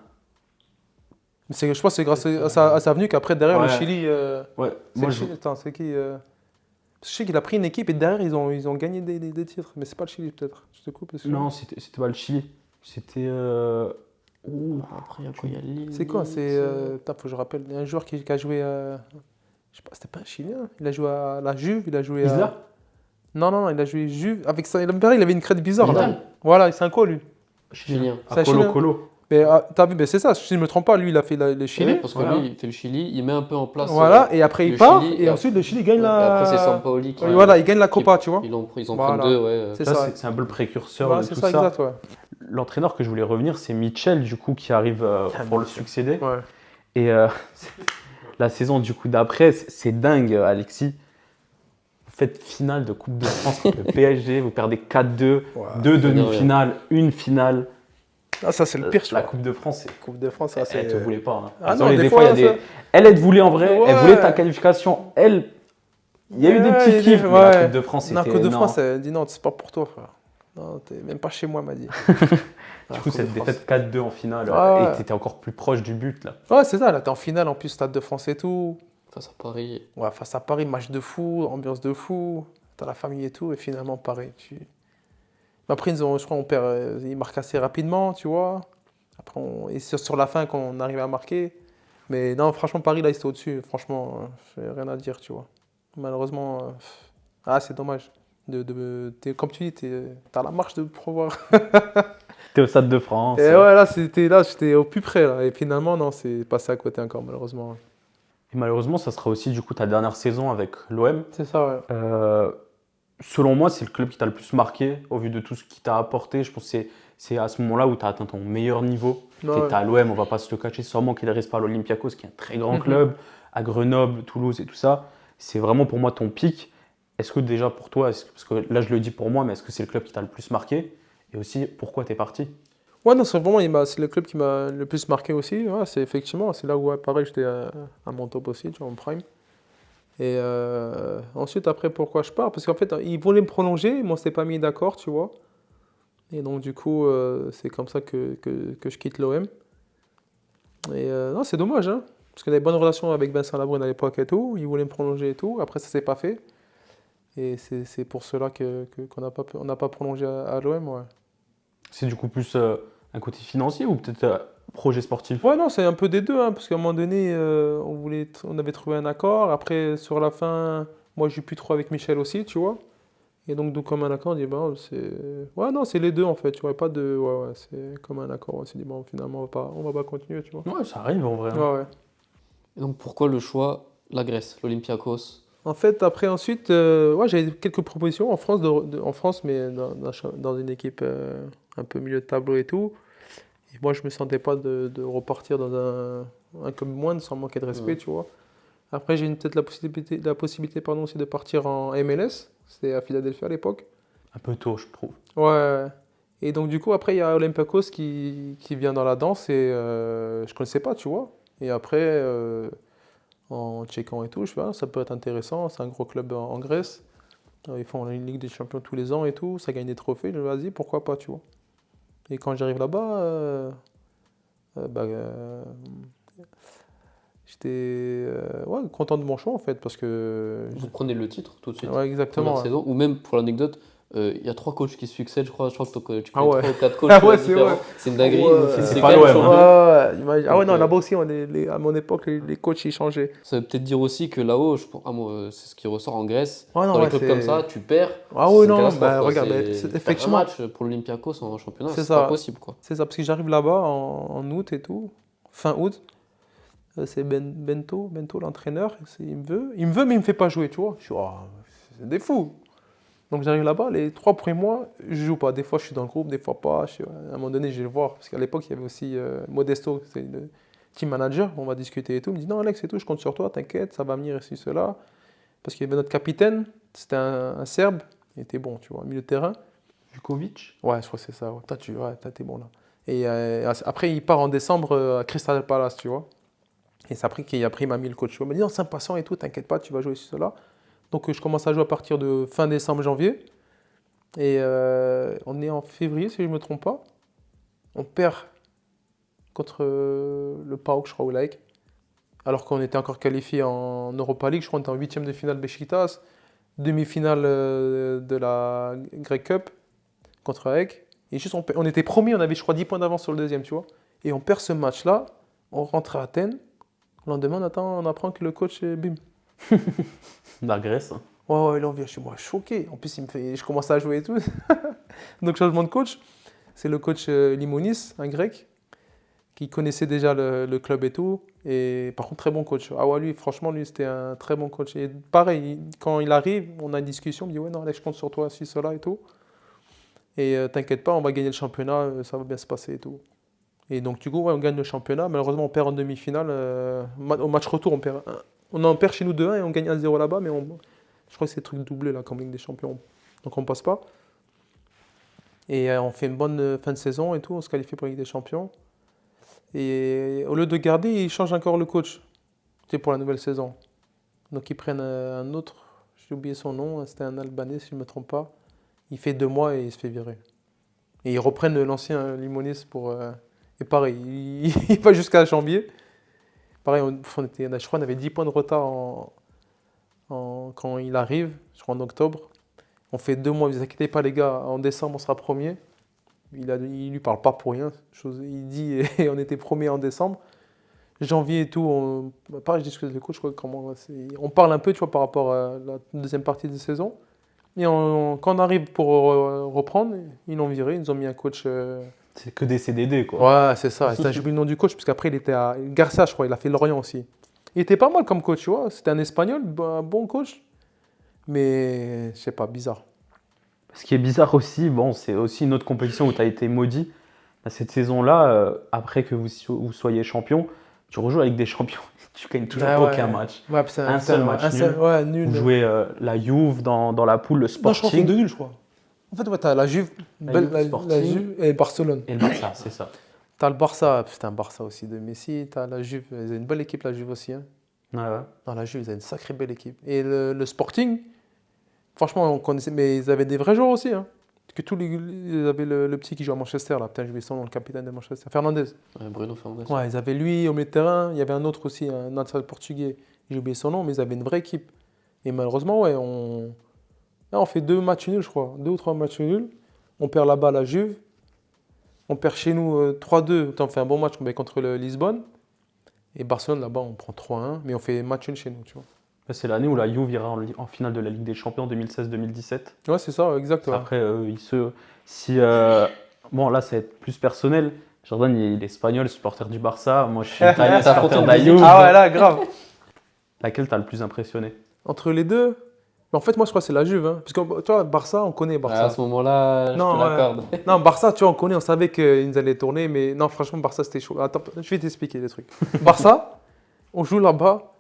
Je pense que c'est grâce à sa venue qu'après, derrière, le
Ouais.
Chili.
Ouais,
C'est
moi
le
je.
Chili. Attends, c'est qui Parce que je sais qu'il a pris une équipe et derrière, ils ont gagné des titres. Mais c'est pas le Chili, peut-être. Je te coupe. parce que-
Non, c'était pas le Chili. C'était. Ouh.
Après, il y a quoi? Il y a Lille,
C'est quoi? C'est.
Leeds,
Putain, faut que je rappelle. Il y a un joueur qui a joué. Je sais pas, c'était pas un Chilien. Il a joué à la Juve. Il a joué à.
Isla
Non, il a joué Juve. Avec ça, il avait une crête bizarre. Là.
Vidal.
Voilà, c'est un quoi, lui?
Chilien.
C'est un
Colo
Chilien.
Colo.
Mais t'as vu, mais c'est ça. Si je ne me trompe pas, lui, il a fait le Chili.
Oui, parce que
Voilà.
lui, il fait le Chili, il met un peu en place.
Voilà, et après il
le
part,
Chili,
et ensuite le Chili gagne
et
la.
après, c'est Sampaoli qui.
Oui, voilà, il gagne la Copa, tu vois.
Ils ont
Voilà.
pris deux, ouais.
C'est
Ça,
ça.
c'est un peu le précurseur
Voilà,
de
c'est
tout
ça,
ça.
exact, ouais.
L'entraîneur que je voulais revenir, c'est Mitchell, du coup, qui arrive pour le succéder.
Ouais.
Et la saison du coup d'après, c'est dingue, Alexis. Vous faites finale de Coupe de France contre le PSG, vous perdez 4-2,
Ouais.
deux demi-finales, une finale.
Ah, ça, c'est le pire, je
La
crois.
Coupe de France,
Coupe de France, ça, c'est.
elle te voulait pas. Hein.
Ah
Désolé,
non,
des
des
fois, il y a
fois,
des... Elle te voulait en vrai, elle
Ouais.
voulait ta qualification. Elle, il y a eu des
Ouais,
petits kiffs, mais la
ouais.
Coupe de France,
Non,
c'était
Coupe de
non.
France, elle dit non, c'est pas pour toi, frère. Non, t'es même pas chez moi, elle m'a dit.
Du coup, cette défaite 4-2 en finale,
Ouais.
et t'étais encore plus proche du but, là.
Ouais, c'est ça, là, t'es en finale, en plus, Stade de France et tout.
Face à Paris.
Ouais, face à Paris, match de fou, ambiance de fou. T'as la famille et tout, et finalement, pareil. Après, je crois, ils marquent assez rapidement, tu vois. Après, et sur la fin, quand on arrive à marquer. Mais non, franchement, Paris, là, ils étaient au-dessus. Franchement, j'ai rien à dire, tu vois. Malheureusement, c'est dommage. Comme tu dis, t'as la marche de pouvoir.
T'es au Stade de France.
Et ouais, là, j'étais au plus près, là. Et finalement, non, c'est passé à côté encore, malheureusement.
Et malheureusement, ça sera aussi du coup ta dernière saison avec l'OM.
C'est ça, ouais.
Selon moi, c'est le club qui t'a le plus marqué au vu de tout ce qu'il t'a apporté. Je pense que c'est à ce moment-là où tu as atteint ton meilleur niveau. Tu
Ouais.
étais à l'OM, on va pas se le cacher, sûrement qu'il reste pas à l'Olympiakos, qui est un très grand
Mhm.
club, à Grenoble, Toulouse et tout ça. C'est vraiment pour moi ton pic. Est-ce que déjà pour toi, parce que là je le dis pour moi, mais est-ce que c'est le club qui t'a le plus marqué? Et aussi, pourquoi tu es parti?
Ouais, non, c'est vraiment, c'est le club qui m'a le plus marqué aussi. Ouais, c'est effectivement, c'est là où, ouais, pareil, j'étais à mon top aussi, tu vois, en prime. Et ensuite, après, pourquoi je pars? Parce qu'en fait, ils voulaient me prolonger, mais on s'est pas mis d'accord, tu vois. Et donc, du coup, c'est comme ça que je quitte l'OM. Et non, c'est dommage, hein. Parce qu'on avait bonne relation avec Vincent Labrune à l'époque et tout. Il voulait me prolonger et tout. Après, ça s'est pas fait. Et c'est pour cela qu'on n'a pas prolongé à l'OM, ouais.
C'est du coup plus un côté financier ou peut-être projet sportif?
Ouais, non, c'est un peu des deux, hein, parce qu'à un moment donné, on avait trouvé un accord. Après, sur la fin, moi, j'ai plus trop avec Michel aussi, tu vois. Et donc, d'où comme un accord, on dit, bah, c'est... Ouais, non, c'est les deux, en fait, tu vois, pas de... Ouais, ouais, c'est comme un accord, on s'est dit, bon, finalement, on va pas continuer, tu vois.
Ouais, ça arrive en vrai, hein.
Ouais, ouais.
Et donc pourquoi le choix, la Grèce, l'Olympiakos?
En fait, après, ensuite, ouais, j'avais quelques propositions en France, en France mais dans une équipe un peu milieu de tableau et tout. Et moi, je me sentais pas de repartir dans un club moindre sans manquer de respect,
Ouais.
tu vois. Après, j'ai peut-être la possibilité pardon, aussi de partir en MLS. C'était à Philadelphie à l'époque.
Un peu tôt, je trouve.
Ouais. Et donc, du coup, après, il y a Olympiakos qui vient dans la danse et je connaissais pas, tu vois. Et après, en checkant et tout, je fais, ah, ça peut être intéressant. C'est un gros club en Grèce. Ils font une Ligue des Champions tous les ans et tout. Ça gagne des trophées. Je dis, vas-y, pourquoi pas, tu vois. Et quand j'arrive là-bas, bah, j'étais ouais, content de mon choix en fait parce que
Vous prenez le titre tout de suite,
ouais, exactement.
première
Ouais.
saison, ou même pour l'anecdote, il y a 3 coachs qui succèdent, je crois que tu
Ah
connais
ouais.
3 ou 4 coachs
Ah ouais, c'est
différents.
vrai.
C'est une dinguerie,
Ouais.
donc
C'est
c'est
pas
quand même
l'OM, hein.
champion.
Ah ouais,
Donc,
non, là-bas aussi, à mon époque, les coachs ils changeaient.
ça veut peut-être dire aussi que là-haut, c'est ce qui ressort en Grèce.
Ouais, non,
Dans les
ouais,
clubs comme ça, tu perds,
Ah
c'est
oui,
une
non,
catastrophe,
bah
quoi.
regarde,
Faire un
effectivement,
match pour l'Olympiakos en championnat,
c'est
c'est pas
ça.
possible, quoi.
C'est ça, parce que j'arrive là-bas en août et tout, fin août. C'est Bento l'entraîneur. Il me veut, mais il me fait pas jouer, tu vois. Je suis, oh, c'est des fous. Donc j'arrive là-bas, les 3 premiers mois, je joue pas. Des fois, je suis dans le groupe, des fois pas. À un moment donné, je vais le voir. Parce qu'à l'époque, il y avait aussi Modesto, c'est le team manager. On va discuter et tout. Il me dit, non, Alex, c'est tout, je compte sur toi, t'inquiète, ça va venir ici, cela. Parce qu'il y avait notre capitaine, c'était un Serbe. Il était bon, tu vois, milieu de terrain.
Vukovic?
Ouais, je crois que c'est ça. Ouais. T'es bon là. Et après, il part en décembre à Crystal Palace, tu vois. Et c'est après il m'a mis le coach. Il m'a dit, non, c'est impatient et tout, t'inquiète pas, tu vas jouer sur cela. Donc je commence à jouer à partir de fin décembre, janvier. Et on est en février, si je ne me trompe pas. On perd contre le PAOK, je crois, ou l'AEK. Alors qu'on était encore qualifié en Europa League. Je crois qu'on était en huitième de finale Beşiktaş. Demi-finale de la Grey Cup contre AEK. Et juste, on était promis, on avait, je crois, 10 points d'avance sur le deuxième, tu vois. Et on perd ce match-là. On rentre à Athènes. Le lendemain, on apprend que le coach est bim.
La Grèce, hein.
Ouais, ouais, là, on vient chez moi choqué. En plus, je commence à jouer et tout. Donc, changement de coach. C'est le coach Limonis, un grec, qui connaissait déjà le club et tout. Et par contre, très bon coach. Ah ouais, lui, franchement, lui, c'était un très bon coach. Et pareil, quand il arrive, on a une discussion. Il me dit, ouais, non, Alex, je compte sur toi, si, cela et tout. Et t'inquiète pas, on va gagner le championnat, ça va bien se passer et tout. Et donc, du coup, ouais, on gagne le championnat. Malheureusement, on perd en demi-finale. Au match retour, on en perd chez nous 2-1 et on gagne 1-0 là-bas. Mais je crois que c'est le truc doublé là, comme Ligue des Champions. Donc, on passe pas. Et on fait une bonne fin de saison et tout. On se qualifie pour la Ligue des Champions. Et au lieu de garder, ils changent encore le coach. C'est pour la nouvelle saison. Donc, ils prennent un autre. J'ai oublié son nom. C'était un Albanais, si je ne me trompe pas. Il fait 2 mois et il se fait virer. Et ils reprennent l'ancien Limonis pour. Et pareil, il va jusqu'à janvier. Pareil, je crois qu'on avait 10 points de retard quand il arrive, je crois en octobre. On fait 2 mois, ne vous inquiétez pas les gars, en décembre on sera premier. Il lui parle pas pour rien. Il dit, et on était premier en décembre. Janvier et tout, pareil, je discute avec le coach, on parle un peu, tu vois, par rapport à la deuxième partie de saison. Et quand on arrive pour reprendre, ils l'ont viré, ils nous ont mis un coach.
C'est que des CDD, quoi.
Ouais, c'est ça. J'ai oublié le nom du coach, parce qu'après, il était à Garcia, je crois, il a fait Lorient aussi. Il était pas mal comme coach, tu vois. C'était un Espagnol, un bon coach. Mais, je sais pas, bizarre.
Ce qui est bizarre aussi, bon, c'est aussi une autre compétition où tu as été maudit. Cette saison-là, après que vous soyez champion, tu rejoues avec des champions. Tu gagnes toujours aucun match.
Ouais,
Un seul match nul.
Ouais, nul.
Vous jouez la Juve dans la poule, le
Non, je crois que c'est
Sporting
2 nuls, je crois. En fait, ouais, t'as la Juve,
Sporting.
la Juve et Barcelone.
et le Barça, c'est ça.
T'as le Barça, putain, Barça aussi de Messi. T'as la Juve, ils ont une belle équipe, la Juve aussi. Hein.
Ouais, ouais.
Non, la Juve, ils ont une sacrée belle équipe. Et le Sporting, franchement, on connaissait, mais ils avaient des vrais joueurs aussi. Hein. Parce que ils avaient le petit qui joue à Manchester, là. Putain, j'ai oublié son nom, le capitaine de Manchester. Fernandez.
Ouais, Bruno Fernandes.
Ouais, ils avaient lui au milieu de terrain. Il y avait un autre aussi, un latéral portugais. J'ai oublié son nom, mais ils avaient une vraie équipe. Et malheureusement, ouais, là, on fait 2 matchs nuls, je crois. 2 ou 3 matchs nuls. On perd là-bas à la Juve. On perd chez nous 3-2. On fait un bon match contre le Lisbonne. Et Barcelone, là-bas, on prend 3-1. Mais on fait match nul chez nous, tu vois.
C'est l'année où la Juve ira en finale de la Ligue des Champions 2016-2017.
Ouais, c'est ça, exact. Ouais.
Après, bon, là, ça va être plus personnel. Jordan, il est espagnol, supporter du Barça. Moi, je suis italien, supporter de la Juve.
Ah ouais, là, grave.
Laquelle t'as le plus impressionné?
Entre les deux, mais en fait, moi, je crois que c'est la Juve. Hein. Parce que, tu vois, Barça, on connaît Barça.
À ce moment-là, je
Non,
te l'accorde.
Non, Barça, tu vois, on connaît, on savait qu'ils allaient tourner. Mais non, franchement, Barça, c'était chaud. Attends, je vais t'expliquer des trucs. Barça, on joue là-bas.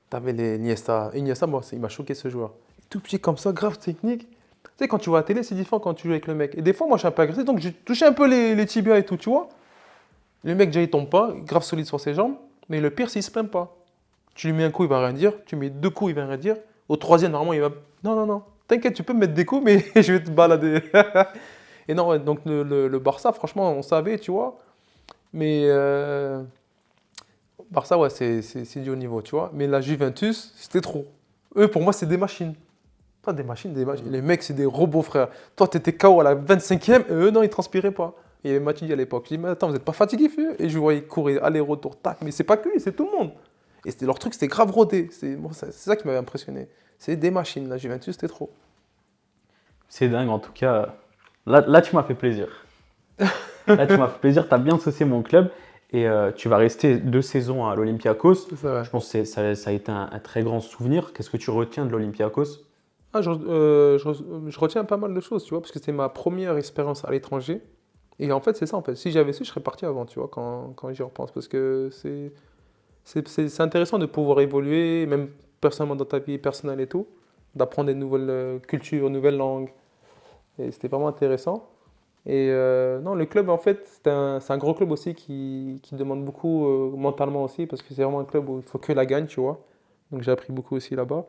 T'avais les Iniesta. Iniesta, moi, il m'a choqué ce joueur. Tout petit comme ça, grave technique. Tu sais, quand tu vois à la télé, c'est différent quand tu joues avec le mec. Et des fois, moi, je suis un peu agressif, donc j'ai touché un peu les tibias et tout, tu vois. Le mec, déjà, il tombe pas, grave solide sur ses jambes. Mais le pire, c'est qu'il se plaint pas. Tu lui mets un coup, il va rien dire. Tu mets 2 coups, il va rien dire. Au 3e, normalement, il va. Non, non, non. T'inquiète, tu peux me mettre des coups, mais je vais te balader. Et non, ouais, donc le Barça, franchement, on savait, tu vois. Mais Barça, ouais, c'est du haut niveau, tu vois. Mais la Juventus, c'était trop. Eux, pour moi, c'est des machines. Pas des machines, des machines. Les mecs, c'est des robots, frère. Toi, t'étais KO à la 25e, et eux, non, ils transpiraient pas. Il y avait Matuidi à l'époque. Je dis, mais attends, vous n'êtes pas fatigué, vieux? Et je voyais courir, aller-retour, tac. Mais c'est pas que lui, c'est tout le monde. Et leur truc, c'était grave rodé. C'est ça qui m'avait impressionné. C'est des machines, la Juventus, c'était trop.
C'est dingue, en tout cas. Là, tu m'as fait plaisir. Là, tu m'as fait plaisir. Tu as bien associé mon club. Et tu vas rester 2 saisons à l'Olympiakos.
C'est ça, ouais.
Je pense que ça a été un très grand souvenir. Qu'est-ce que tu retiens de l'Olympiakos?
Je retiens pas mal de choses, tu vois, parce que c'était ma première expérience à l'étranger. Et en fait, c'est ça, en fait. Si j'avais su, je serais parti avant, tu vois, quand j'y repense. Parce que c'est intéressant de pouvoir évoluer, même personnellement dans ta vie personnelle et tout, d'apprendre des nouvelles cultures, nouvelles langues. Et c'était vraiment intéressant. Et non, le club, en fait, c'est un gros club aussi qui demande beaucoup mentalement aussi, parce que c'est vraiment un club où il faut que la gagne, tu vois. Donc j'ai appris beaucoup aussi là-bas.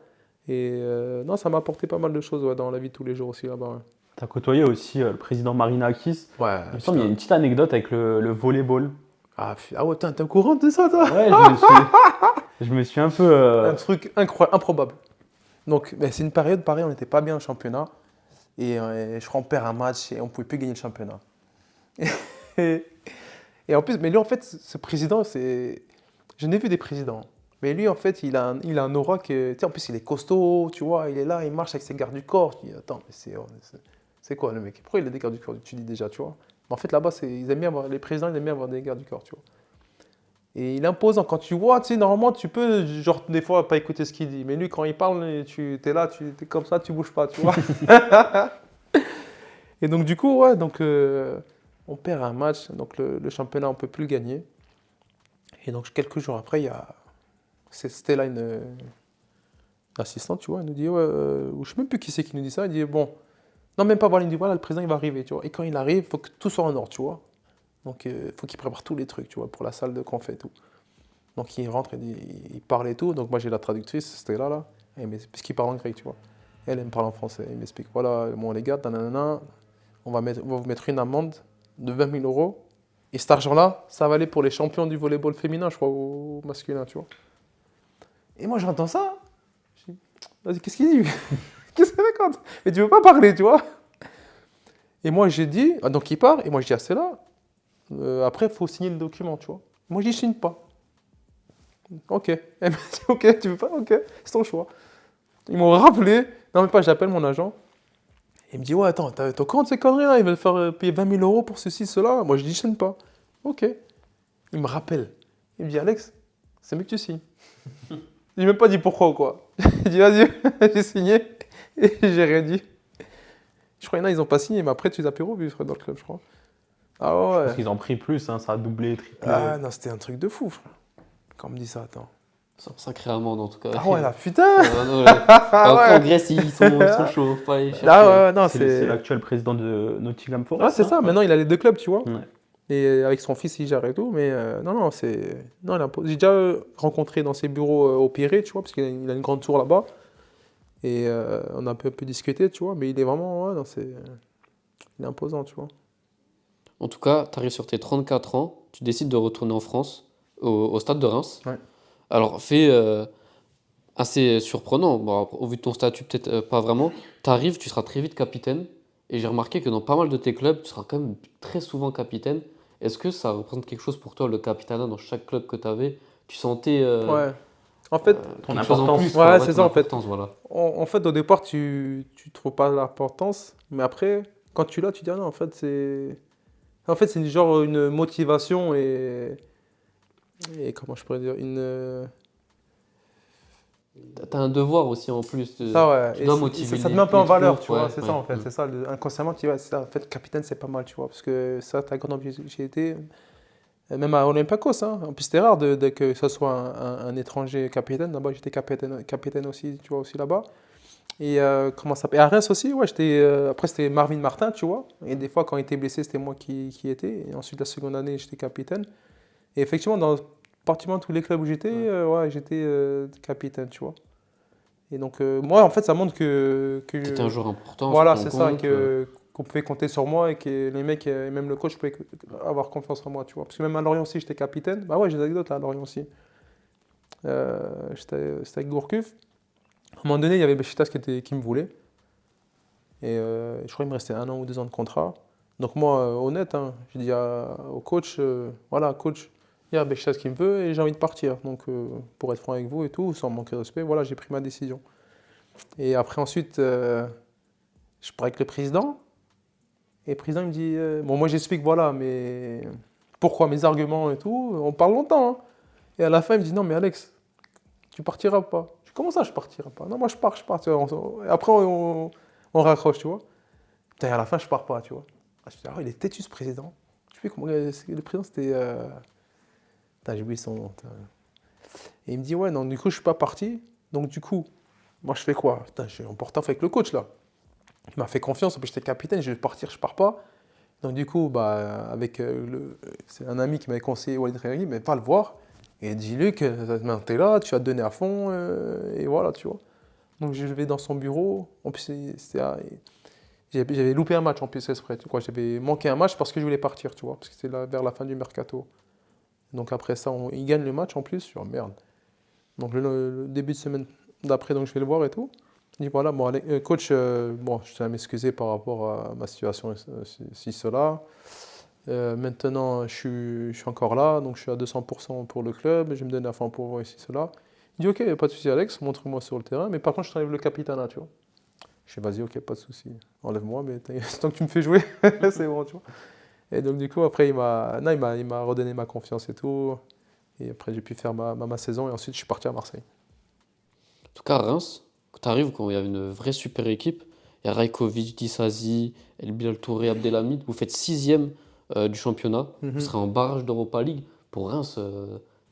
Et non, ça m'a apporté pas mal de choses, ouais, dans la vie de tous les jours aussi là-bas. Ouais.
Tu as côtoyé aussi le président Marinakis.
Ouais,
Il me semble qu'il y a une petite anecdote avec le volleyball.
Ah ouais, t'es au courant de ça, toi?
Ouais, je me suis un peu.
Un truc incroyable, improbable. Donc, ben, c'est une période, pareil, on n'était pas bien au championnat. Et je crois qu'on perd un match et on ne pouvait plus gagner le championnat. Et en plus, mais lui, en fait, ce président, c'est. Je n'ai vu des présidents. Mais lui, en fait, il a un aura que. Tu sais, en plus, il est costaud, tu vois, il est là, il marche avec ses gardes du corps. Je dis, attends, mais c'est quoi le mec? Pourquoi il a des gardes du corps? Tu dis déjà, tu vois. Mais en fait, là-bas, ils aiment bien avoir, les présidents, ils aiment bien avoir des gardes du corps, tu vois. Et il est imposant. Quand tu vois, tu sais, normalement, tu peux, genre, des fois, pas écouter ce qu'il dit. Mais lui, quand il parle, tu es là, tu es comme ça, tu bouges pas, tu vois. Et donc, du coup, ouais, donc, on perd un match. Donc, le championnat, on ne peut plus le gagner. Et donc, quelques jours après, c'était là une assistante, tu vois. Elle nous dit, ouais, je ne sais même plus qui c'est qui nous dit ça. Elle dit, bon, non, même pas, voilà, il me dit, voilà, le président, il va arriver, tu vois. Et quand il arrive, il faut que tout soit en ordre, tu vois. Donc, il faut qu'il prépare tous les trucs, tu vois, pour la salle de confet et tout. Donc, il rentre, il parle et tout. Donc, moi, j'ai la traductrice, c'était là. Puisqu'il parle en grec, tu vois. Elle me parle en français. Il m'explique, voilà, bon, les gars, nanana, on va vous mettre une amende de 20 000 €. Et cet argent-là, ça va aller pour les champions du volleyball féminin, je crois, ou masculin, tu vois. Et moi, j'entends ça. Je dis, vas-y, qu'est-ce qu'il dit? Qu'est-ce que c'est quand mais tu veux pas parler, tu vois. Et moi, j'ai dit, donc il part, et moi, je dis, ah, c'est là. Après, il faut signer le document, tu vois. Moi, je dis, je signe pas. Ok. Elle m'a dit, ok, tu veux pas? Ok, c'est ton choix. Ils m'ont rappelé. Non, mais pas, j'appelle mon agent. Il me dit, ouais, attends, t'es au courant de ces conneries là? Ils veulent faire payer 20 000 euros pour ceci, cela. Moi, je dis, je signe pas. Ok. Il me rappelle. Il me dit, Alex, c'est mieux que tu signes. Il m'a même pas dit pourquoi ou quoi. Il dit, vas-y, j'ai signé. Et j'ai rien dit. Je crois qu'il y en a, ils ont pas signé, mais après, tu les apéros, vu dans le club, je crois. Ah
Parce
ouais.
qu'ils ont pris plus, hein, ça a doublé, triplé.
Ah non, c'était un truc de fou, frère. Quand on me dit ça, attends.
C'est un sacré amende en tout cas.
Ah ouais, là, putain.
Non, ouais.
Ah
Après, en
ouais.
Grèce, ils sont chauds, faut pas aller chercher.
Ah ouais, non,
C'est l'actuel président de Nottingham Forest.
Ah, c'est
hein.
ça, maintenant il a les deux clubs, tu vois.
Ouais.
Et avec son fils, il gère et tout. Mais non, c'est. Non, j'ai déjà rencontré dans ses bureaux au Pirée, tu vois, parce qu'il a une grande tour là-bas. Et on a un peu discuté, tu vois. Mais il est vraiment. Ouais, non, il est imposant, tu vois.
En tout cas, tu arrives sur tes 34 ans, tu décides de retourner en France, au stade de Reims.
Ouais.
Alors, fait assez surprenant, bon, au vu de ton statut, peut-être pas vraiment. Tu arrives, tu seras très vite capitaine. Et j'ai remarqué que dans pas mal de tes clubs, tu seras quand même très souvent capitaine. Est-ce que ça représente quelque chose pour toi, le capitanat, dans chaque club que tu avais? Tu sentais
Ouais. En fait,
Ton
quelque chose en
importance.
plus,
Ouais,
quoi,
c'est
ton
ça, en fait.
importance, voilà.
en fait, au départ, tu trouves pas l'importance. Mais après, quand tu l'as, tu dis, ah non, en fait, c'est. En fait, c'est genre une motivation et comment je pourrais dire,
T'as un devoir aussi en plus.
ça ouais,
Tu
et
dois motiver
ça te met un peu en
les
valeur,
troupes,
tu vois,
ouais,
c'est
ouais,
ça en fait,
ouais.
c'est ça, inconsciemment tu dis ouais, c'est ça, en fait, capitaine c'est pas mal, tu vois, parce que ça, t'as grandi j'ai été, même à Olympiakos, hein, en plus c'était rare que ce soit un étranger capitaine, là-bas j'étais capitaine aussi, tu vois, aussi là-bas, et comment ça s'appelle, et à Reims aussi, ouais, après c'était Marvin Martin, tu vois, et des fois quand il était blessé, c'était moi qui étais, et ensuite la seconde année j'étais capitaine, et effectivement, dans pratiquement tous les clubs où j'étais, ouais, j'étais capitaine, tu vois. Et donc, moi, en fait, ça montre
T'étais un joueur important sur
voilà,
ton
c'est ça,
compte.
qu'on pouvait compter sur moi et que les mecs, et même le coach, pouvaient avoir confiance en moi, tu vois. Parce que même à Lorient aussi, j'étais capitaine. Bah ouais, j'ai des anecdotes là, à Lorient aussi. C'était avec Gourcuff. À un moment donné, il y avait Besiktas qui me voulait. Et je crois qu'il me restait 1 an ou 2 ans de contrat. Donc moi, honnête, hein, j'ai dit au coach, voilà, coach, il y a Besiktas qui me veut et j'ai envie de partir. Donc pour être franc avec vous et tout, sans manquer de respect, voilà, j'ai pris ma décision. Et après ensuite, je parle avec le président. Et le président il me dit, bon moi j'explique, voilà, mais pourquoi mes arguments et tout, on parle longtemps. Hein. Et à la fin, il me dit, non mais Alex, tu partiras pas. Je dis, comment ça, je partirai pas? Non, moi je pars, je pars. Tu vois, et après, on raccroche, tu vois. Putain, et à la fin, je pars pas, tu vois. Ah, je dis, ah, il est têtu ce président. Je sais plus comment. Le président, c'était. Putain, j'ai oublié son nom. Putain. Et il me dit, ouais, non, du coup, je suis pas parti. Donc, du coup, moi, je fais quoi? Putain, je suis en porte-à-faux avec le coach, là. Il m'a fait confiance, en plus, j'étais capitaine, je vais partir, je pars pas. Donc, du coup, bah, avec c'est un ami qui m'avait conseillé, Walid Regragui, mais va le voir. Et dis-lui que t'es là, tu vas te donner à fond, et voilà, tu vois. Donc, je vais dans son bureau. En plus, j'avais loupé un match en plus exprès, tu vois. J'avais manqué un match parce que je voulais partir, tu vois, parce que c'était vers la fin du mercato. Donc après ça, il gagne le match en plus, je suis oh, merde. Donc le début de semaine d'après, donc je vais le voir et tout. Il dit voilà, bon, allez, coach, bon, je tiens à m'excuser par rapport à ma situation, si cela. Maintenant, je suis encore là, donc je suis à 200% pour le club, je vais me donner à fond pour voir ici, cela. Il dit ok, pas de souci Alex, montre-moi sur le terrain, mais par contre je t'enlève le capitanat, tu vois. Je dis vas-y, ok, pas de souci, enlève-moi, mais tant que tu me fais jouer, c'est bon, tu vois. Et donc du coup, après, il m'a redonné ma confiance et tout. Et après, j'ai pu faire ma saison et ensuite, je suis parti à Marseille.
En tout cas, Reims, quand tu arrives, quand il y a une vraie super équipe, il y a Rajkovic, Disasi, El Bilal Touré, Abdelhamid, vous faites 6e du championnat, vous serez en barrage d'Europa League. Pour Reims, quelque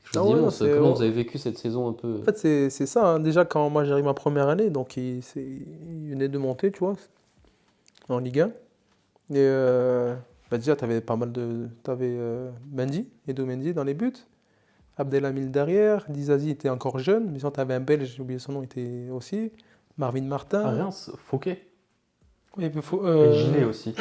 chose
Ah ouais, non,
d'immense. Comment vous avez vécu cette saison un peu?
En fait, c'est ça. Hein. Déjà, quand moi, j'arrive ma première année, donc il venait de monter, tu vois, en Ligue 1. Et bah, déjà, tu avais pas mal de. Tu avais Mendy, Edo Mendy dans les buts. Abdelhamid derrière. Disasi était encore jeune, mais sinon, tu avais un Belge, j'ai oublié son nom, il était aussi. Marvin Martin.
À Reims, Fouquet.
Oui, mais
Et Gilet aussi.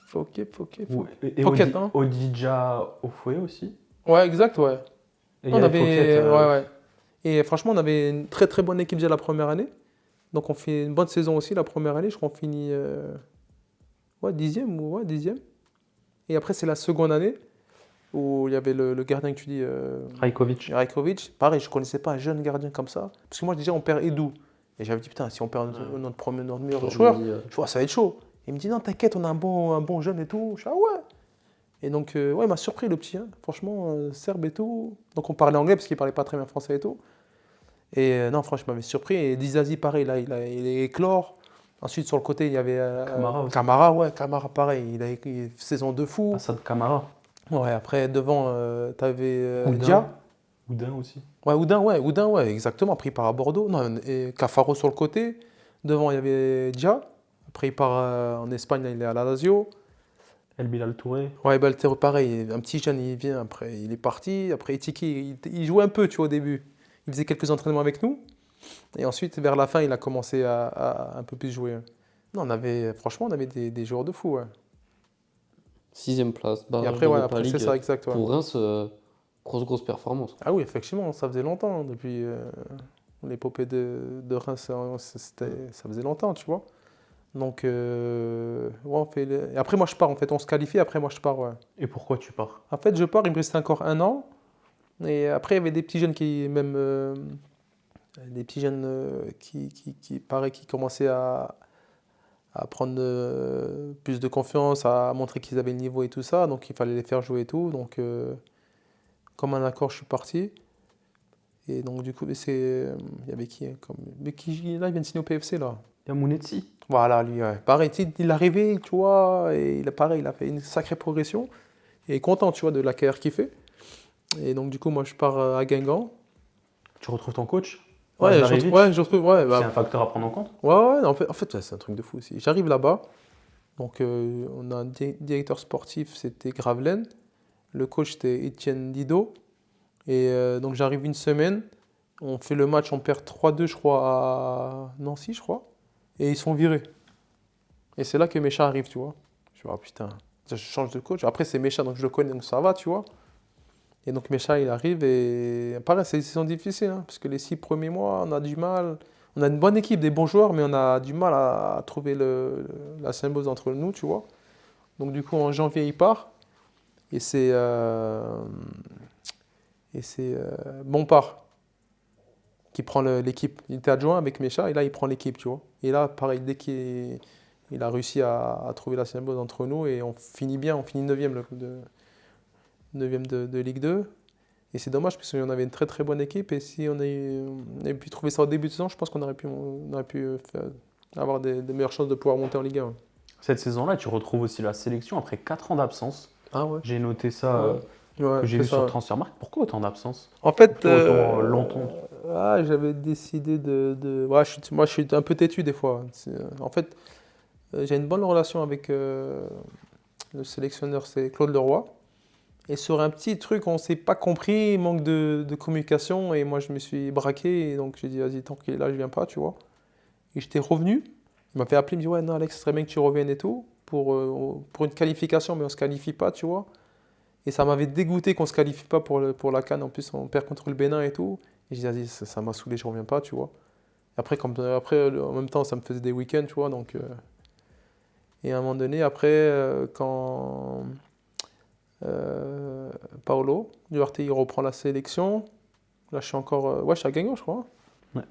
Fouquet.
Et
Pocket, hein.
Odija Ofoué aussi.
Ouais, exact, ouais.
Et il y
On
avait
avait.
Fouquet,
Ouais, ouais. Et franchement, on avait une très très bonne équipe déjà la première année. Donc on fait une bonne saison aussi la première année. Je crois qu'on finit ouais, 10e ou ouais, 10e. Et après, c'est la seconde année où il y avait le gardien que tu dis,
Rajkovic.
Rajkovic. Pareil, je ne connaissais pas un jeune gardien comme ça. Parce que moi, déjà, on perd Edu. Et j'avais dit, putain, si on perd notre meilleur joueur, je vois, ça va être chaud. Il me dit, non, t'inquiète, on a un bon jeune et tout. Je dis, ah ouais. Et donc, ouais, il m'a surpris le petit, hein. Franchement, serbe et tout. Donc, on parlait anglais parce qu'il parlait pas très bien français et tout. Et non, franchement, je m'avais surpris. Et Dizazi, pareil, là, il est éclore. Ensuite, sur le côté, il y avait
Camara aussi.
Camara, ouais, Camara, pareil. Il a une saison de fou.
Assad Camara.
Ouais, après, devant, t'avais
Oudin.
Dia.
Oudin aussi.
Ouais, Oudin, ouais, exactement. Après, il part à Bordeaux. Non, et Cafaro sur le côté. Devant, il y avait Dia. Après, il part en Espagne, là, il est à la Lazio.
El Bilal Touré.
Ouais, Balter, pareil. Un petit jeune, il vient. Après, il est parti. Après, Itiki, il jouait un peu, tu vois, au début. Il faisait quelques entraînements avec nous. Et ensuite, vers la fin, il a commencé à un peu plus jouer. Non, franchement, on avait des joueurs de fou. Ouais.
6e place,
Et
barrage
après, ouais,
d'Europa
après c'est
League.
ça, exact. Ouais.
Pour Reims, grosse performance.
Ah oui, effectivement, ça faisait longtemps. Depuis l'épopée de Reims, ça faisait longtemps, tu vois. Donc, ouais, et après, moi, je pars. En fait, on se qualifie. Après, moi, je pars. Ouais.
Et pourquoi tu pars?
En fait, je pars. Il me restait encore 1 an. Et après, il y avait des petits jeunes des petits jeunes pareil, qui commençaient à prendre plus de confiance, à montrer qu'ils avaient le niveau et tout ça. Donc il fallait les faire jouer et tout. Donc comme un accord, je suis parti. Et donc du coup, il y avait qui mais qui là, il vient de signer au PFC là.
Il y a Mounetzi.
Voilà, lui, ouais. Pareil, il est arrivé, tu vois, et pareil, il a fait une sacrée progression. Et il est content, tu vois, de la carrière qu'il fait. Et donc du coup, moi, je pars à Guingamp.
Tu retrouves ton coach?
Ouais,
Lazarevic.
je retrouve, ouais,
C'est un facteur à prendre en compte.
ouais, en fait ouais, c'est un truc de fou aussi. J'arrive là-bas, donc on a un directeur sportif, c'était Gravelaine. Le coach, c'était Étienne Didot. Et donc j'arrive une semaine, on fait le match, on perd 3-2, je crois, à Nancy, je crois. Et ils sont virés. Et c'est là que Mécha arrive, tu vois. Je dis, ah putain, je change de coach. Après, c'est Mécha, donc je le connais, donc ça va, tu vois. Et donc Mécha, il arrive et pareil, c'est une saison difficile, hein, parce que les 6 premiers mois, on a du mal. On a une bonne équipe, des bons joueurs, mais on a du mal à trouver la symbiose entre nous, tu vois. Donc du coup, en janvier, il part. Et c'est Bompard qui prend l'équipe. Il était adjoint avec Mécha, et là, il prend l'équipe, tu vois. Et là, pareil, dès qu'il a réussi à trouver la symbiose entre nous, et on finit bien, on finit 9e de Ligue 2. Et c'est dommage parce qu'on avait une très très bonne équipe et si on avait pu trouver ça au début de saison, je pense qu'on aurait pu avoir des meilleures chances de pouvoir monter en Ligue 1.
Cette saison-là, tu retrouves aussi la sélection après 4 ans d'absence.
Ah ouais.
J'ai noté ça,
Ouais,
que j'ai
c'est
vu
ça.
sur Transfermarkt. Pourquoi autant d'absence?
En fait,
Pourquoi autant longtemps?
j'avais décidé ouais, moi je suis un peu têtu des fois. En fait, j'ai une bonne relation avec le sélectionneur, c'est Claude Leroy. Et sur un petit truc, on ne s'est pas compris, manque de communication. Et moi, je me suis braqué. Et donc, j'ai dit, vas-y, tant qu'il est là, je viens pas, tu vois. Et j'étais revenu. Il m'a fait appeler, il me dit, ouais, non, Alex, ce serait bien que tu reviennes et tout. Pour une qualification, mais on ne se qualifie pas, tu vois. Et ça m'avait dégoûté qu'on ne se qualifie pas pour la CAN. En plus, on perd contre le Bénin et tout. Et j'ai dit, vas-y, ça m'a saoulé, je reviens pas, tu vois. Après, en même temps, ça me faisait des week-ends, tu vois. Donc, et à un moment donné, après, quand Paolo Duarte, il reprend la sélection. Là, je suis encore. Ouais, je suis à Guingamp, je crois.
Ouais.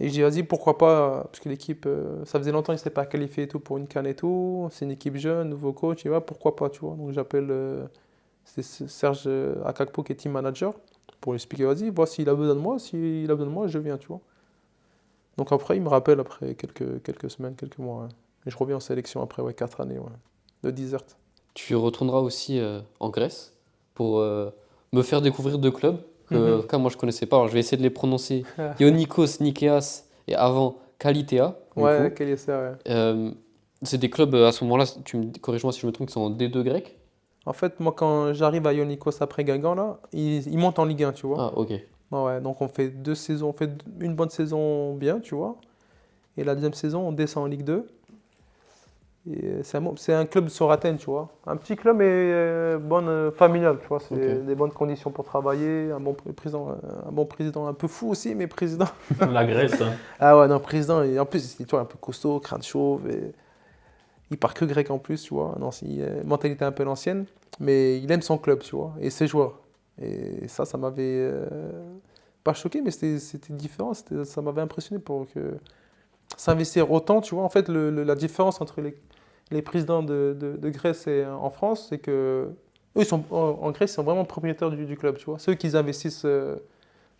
Et je dis, vas-y, pourquoi pas, parce que l'équipe, ça faisait longtemps qu'ils ne s'étaient pas qualifiés et tout pour une CAN et tout. C'est une équipe jeune, nouveau coach, et ouais, pourquoi pas, tu vois. Donc j'appelle c'est Serge Akakpo qui est team manager pour lui expliquer, vas-y, vois s'il a besoin de moi, s'il a besoin de moi, je viens, tu vois. Donc après, il me rappelle après quelques semaines, quelques mois. Ouais. Et je reviens en sélection après, ouais, 4 années, ouais, de Desert.
Tu retourneras aussi en Grèce pour me faire découvrir 2 clubs que, en tout cas, moi je connaissais pas. Alors je vais essayer de les prononcer. Ionikos Nikeas et avant Kalitea.
Ouais, quel est ça, ouais.
C'est des clubs à ce moment-là, corrige-moi si je me trompe, qui sont en D2 grec.
En fait, moi, quand j'arrive à Ionikos après Guingamp, là, ils montent en Ligue 1, tu vois.
Ah, ok.
Ouais, donc on fait 2 saisons, on fait une bonne saison bien, tu vois. Et la deuxième saison, on descend en Ligue 2. Et c'est un club sur Athènes, tu vois. Un petit club, mais familial, tu vois. C'est
Ok.
des bonnes conditions pour travailler, un bon président, un peu fou aussi, mais président.
La Grèce, hein.
Ah ouais, non, président, et en plus, tu vois, un peu costaud, crâne chauve, et il parle que grec en plus, tu vois. Non, mentalité un peu l'ancienne, mais il aime son club, tu vois, et ses joueurs. Et ça m'avait pas choqué, mais c'était différent, ça m'avait impressionné pour que s'investir autant, tu vois. En fait, la différence entre les présidents de Grèce et en France, c'est que eux, en Grèce, ils sont vraiment propriétaires du club, tu vois. C'est eux qui investissent de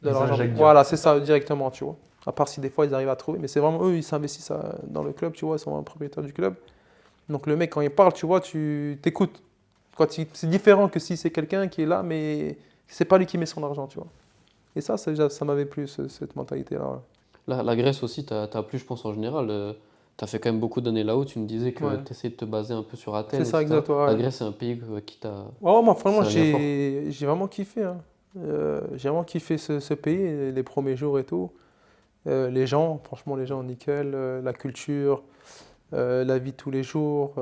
Ils
l'argent.
injectent
Voilà,
direct.
c'est ça, directement, tu vois. À part si des fois ils arrivent à trouver, mais c'est vraiment eux, ils s'investissent dans le club, tu vois, ils sont vraiment propriétaires du club. Donc le mec, quand il parle, tu vois, tu t'écoutes. C'est différent que si c'est quelqu'un qui est là, mais c'est pas lui qui met son argent, tu vois. Et ça m'avait plu, cette mentalité-là.
La Grèce aussi, t'as plu, je pense, en général. Tu as fait quand même beaucoup d'années là-haut. Tu me disais que
Ouais.
tu essayais de te baser un peu sur Athènes,
C'est ça,
etc.
exactement.
La
Ouais.
Grèce, c'est un pays qui t'a.
Ouais, moi, franchement,
Ça revient fort.
j'ai vraiment kiffé, hein. J'ai vraiment kiffé ce pays, les premiers jours et tout. Les gens, franchement, les gens, nickel. La culture, la vie de tous les jours.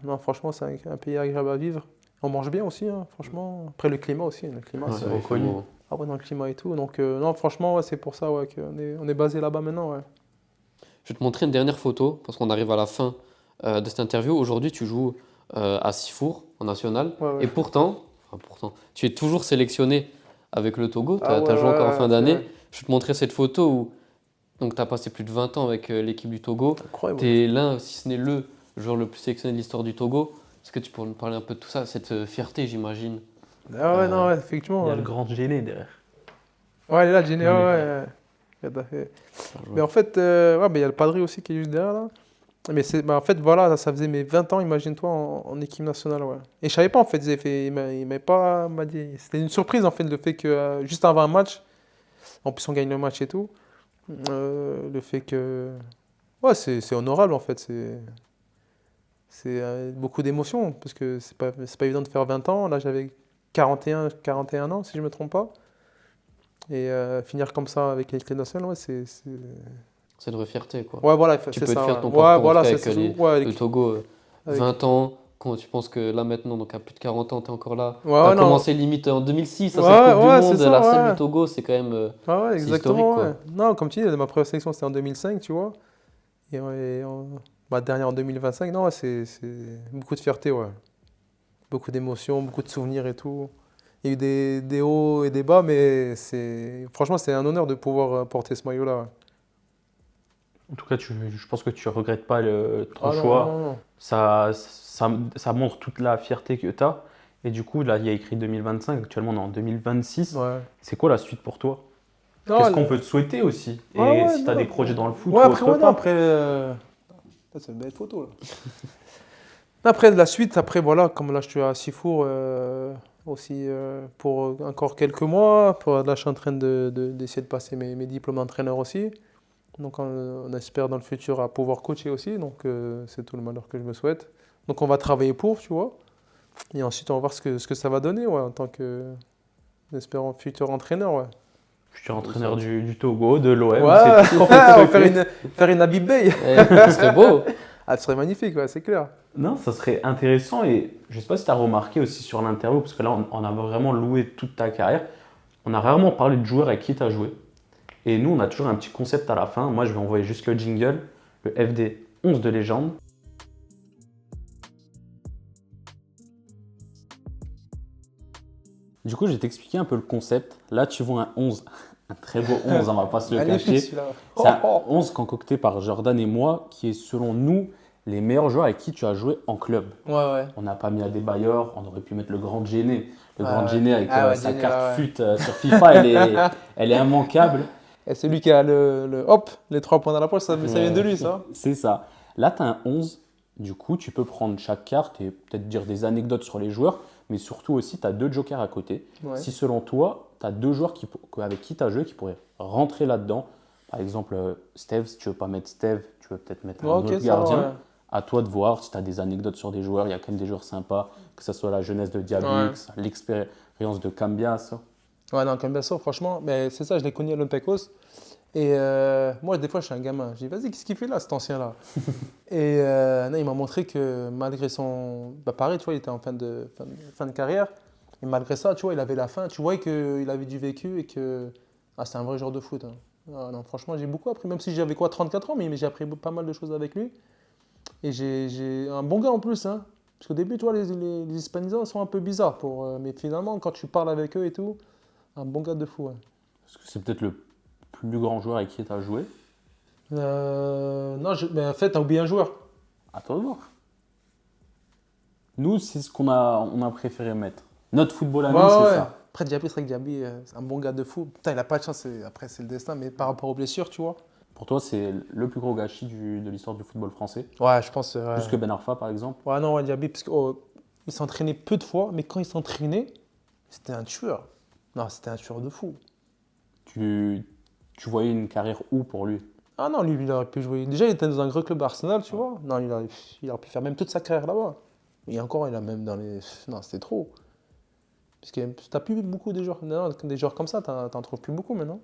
Non, franchement, c'est un pays agréable à vivre. On mange bien aussi, hein, franchement. Après, le climat aussi. Le climat,
Ouais,
c'est
il fait
reconnu.
beau.
ah ouais, dans le climat et tout. Donc, non, franchement, ouais, c'est pour ça ouais, on est basé là-bas maintenant. Ouais.
Je vais te montrer une dernière photo parce qu'on arrive à la fin de cette interview. Aujourd'hui, tu joues à Sifour en national.
Ouais, ouais.
Et pourtant, tu es toujours sélectionné avec le Togo. Tu
Ah
as,
ouais,
joué encore en
ouais,
fin
c'est
d'année.
vrai.
Je vais te montrer cette photo où tu as passé plus de 20 ans avec l'équipe du Togo.
Incroyable.
Tu es l'un, si ce n'est le joueur le plus sélectionné de l'histoire du Togo. Est-ce que tu pourrais nous parler un peu de tout ça, cette fierté, j'imagine?
Ah ouais, non, ouais,
Il
effectivement.
y a
Ouais,
le grand gêné derrière.
ouais, il est là, Jenny, ouais,
Il est-
ouais. Tout à fait.
Bien joué.
Mais en fait, ouais, mais il y a le Padri aussi qui est juste derrière là. Mais en fait, voilà, ça faisait mes 20 ans, imagine-toi, en équipe nationale, ouais. Et je savais pas, en fait, il m'avait pas m'a dit. C'était une surprise, en fait, le fait que, juste avant un match, en plus on gagne le match et tout, le fait que, ouais, c'est honorable, en fait, c'est beaucoup d'émotions, parce que c'est pas évident de faire 20 ans. Là, j'avais 41 ans, si je me trompe pas. Et finir comme ça avec l'équipe nationale, ouais,
C'est une vraie fierté, quoi.
ouais, voilà,
Tu
c'est
peux être
ça.
fier de
Ouais,
ton
ouais,
parcours, en tout
voilà,
cas,
c'est
avec
ça. Ouais,
le Togo.
avec-
20 ans, quand tu penses que là maintenant, donc à plus de 40 ans, tu es encore là.
Ouais,
Tu as
ouais, non.
commencé limite en 2006 à
Ouais,
cette Coupe du
ouais, c'est
Monde,
ça,
la salle
ouais.
du Togo, c'est quand même
Ah ouais,
c'est historique,
exactement, ouais.
quoi.
Non, comme tu dis, ma première sélection, c'était en 2005, tu vois. Ma dernière en 2025, non, ouais, c'est beaucoup de fierté, ouais. Beaucoup d'émotions, beaucoup de souvenirs et tout. Il y a eu des hauts et des bas, mais franchement, c'est un honneur de pouvoir porter ce maillot-là. Ouais.
En tout cas, je pense que tu regrettes pas ton
Ah non,
choix.
non, non.
Ça montre toute la fierté que tu as. Et du coup, là, il y a écrit 2025. Actuellement, on est en 2026.
Ouais.
C'est quoi la suite pour toi?
Non,
Qu'est-ce qu'on peut te souhaiter aussi? Et
ouais, ouais,
si tu as
non.
des projets dans le foot
Ouais,
ou
après,
autre
ouais, non,
part?
après. Ça, c'est une belle photo, là. Après, de la suite, après, voilà, comme là, je suis à Sifour aussi pour encore quelques mois. Là, je suis en train d'essayer de passer mes diplômes d'entraîneur aussi. Donc, on espère dans le futur à pouvoir coacher aussi. Donc, c'est tout le malheur que je me souhaite. Donc, on va travailler pour, tu vois. Et ensuite, on va voir ce que ça va donner, ouais, en tant que, espérant, futur entraîneur, ouais.
Futur entraîneur du Togo, de l'OM,
Ouais,
c'est tout.
on va faire une Habib Bey.
Ce serait beau.
Ah, ce serait magnifique, ouais, c'est clair.
Non, ça serait intéressant et je sais pas si tu as remarqué aussi sur l'interview, parce que là, on a vraiment loué toute ta carrière. On a rarement parlé de joueurs avec qui tu as joué. Et nous, on a toujours un petit concept à la fin. Moi, je vais envoyer juste le jingle, le FD 11 de légende. Du coup, je vais t'expliquer un peu le concept. Là, tu vois un 11, un très beau 11, on va pas se le
Magnifique,
cacher.
celui-là.
C'est un 11 concocté par Jordan et moi, qui est selon nous les meilleurs joueurs avec qui tu as joué en club.
Ouais, ouais.
On n'a pas mis Adebayor, on aurait pu mettre le grand Gêné. Le
Ouais,
grand
ouais.
Gêné avec
Ah ouais,
sa
Gêné,
carte
ouais.
FUT sur FIFA, elle est immanquable.
Et c'est lui qui a hop, les 3 points dans la poche, ça vient de lui, ça.
C'est ça. Là, tu as un 11. Du coup, tu peux prendre chaque carte et peut-être dire des anecdotes sur les joueurs, mais surtout aussi, tu as 2 jokers à côté.
Ouais.
Si selon toi, tu as 2 joueurs avec qui tu as joué qui pourraient rentrer là-dedans, par exemple, Steve, si tu veux pas mettre Steve, tu veux peut-être mettre un
Ouais, ok,
autre
ça
gardien.
va, ouais.
À toi de voir si tu as des anecdotes sur des joueurs. Il y a quand même des joueurs sympas, que ce soit la jeunesse de Diabix, l'expérience de Cambias.
Ouais, non, comme bien ça, franchement, mais c'est ça, je l'ai connu à l'Olympiakos. Et moi, des fois, je suis un gamin. Je dis, vas-y, qu'est-ce qu'il fait là, cet ancien-là? Et non, il m'a montré que malgré son. Bah, pareil, tu vois, il était en fin de carrière. Et malgré ça, tu vois, il avait la faim. Tu voyais qu'il avait du vécu et que. Ah, c'est un vrai joueur de foot, hein. Ah, non, franchement, j'ai beaucoup appris. Même si j'avais quoi, 34 ans, mais j'ai appris pas mal de choses avec lui. Et j'ai un bon gars en plus, hein. Parce qu'au début, tu vois, les Hispanisants sont un peu bizarres. Mais finalement, quand tu parles avec eux et tout, un bon gars de fou, ouais.
Est-ce que c'est peut-être le plus grand joueur avec qui tu as joué?
Non, mais en fait, t'as oublié un joueur.
À toi de voir. Nous, c'est ce on a préféré mettre. Notre football à nous, c'est ça.
Après, Diaby, c'est vrai que Diaby, c'est un bon gars de fou. Putain, il a pas de chance. Après, c'est le destin. Mais par rapport aux blessures, tu vois.
Pour toi, c'est le plus gros gâchis de l'histoire du football français.
Ouais, je pense. Ouais.
Plus que Ben Arfa, par exemple.
Ouais, non, ouais, Diaby, parce qu'il s'entraînait peu de fois. Mais quand il s'entraînait, c'était un tueur. Non, c'était un tueur de fou.
Tu voyais une carrière où pour lui?
Ah non, lui, il aurait pu jouer. Déjà, il était dans un gros club Arsenal, tu vois. Non, il aurait pu faire même toute sa carrière là-bas. Et encore, il a même dans les. Non, c'était trop. Parce que t'as plus beaucoup de joueurs. Non, des joueurs comme ça, t'en trouves plus beaucoup maintenant.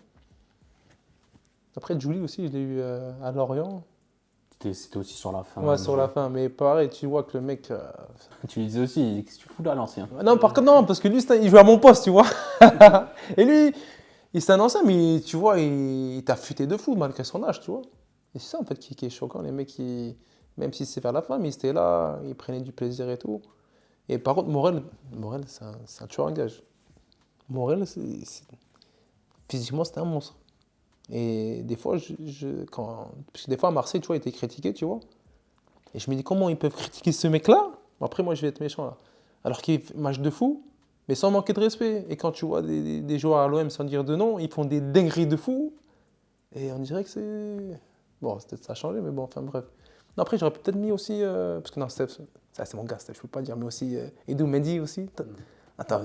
Après, Julie aussi, je l'ai eu à Lorient.
C'était aussi sur la fin.
Ouais, sur la fin. Mais pareil, tu vois que le mec.
Tu lui disais aussi, qu'est-ce que tu fous là, l'ancien?
Non, par contre, non, parce que lui, il jouait à mon poste, tu vois. Et lui, c'est un ancien, mais tu vois, il t'a futé de fou malgré son âge, tu vois. Et c'est ça, en fait, qui est choquant. Les mecs, même si c'est vers la fin, mais ils étaient là, ils prenaient du plaisir et tout. Et par contre, Morel, c'est un tueur en gage. Morel, physiquement, c'était un monstre. Et des fois, parce que des fois, à Marseille, tu vois, il était critiqué, tu vois. Et je me dis, comment ils peuvent critiquer ce mec-là? Bon, après, moi, je vais être méchant, là. Alors qu'il fait match de fou, mais sans manquer de respect. Et quand tu vois des joueurs à l'OM, sans dire de nom, ils font des dingueries de fou. Et on dirait que c'est. Bon, peut-être ça a changé, mais bon, enfin, bref. Non, après, j'aurais peut-être mis aussi. Parce que non, Steph, ça, c'est mon gars, Steph, je peux pas dire, mais aussi. Edou Mendy aussi. Attends.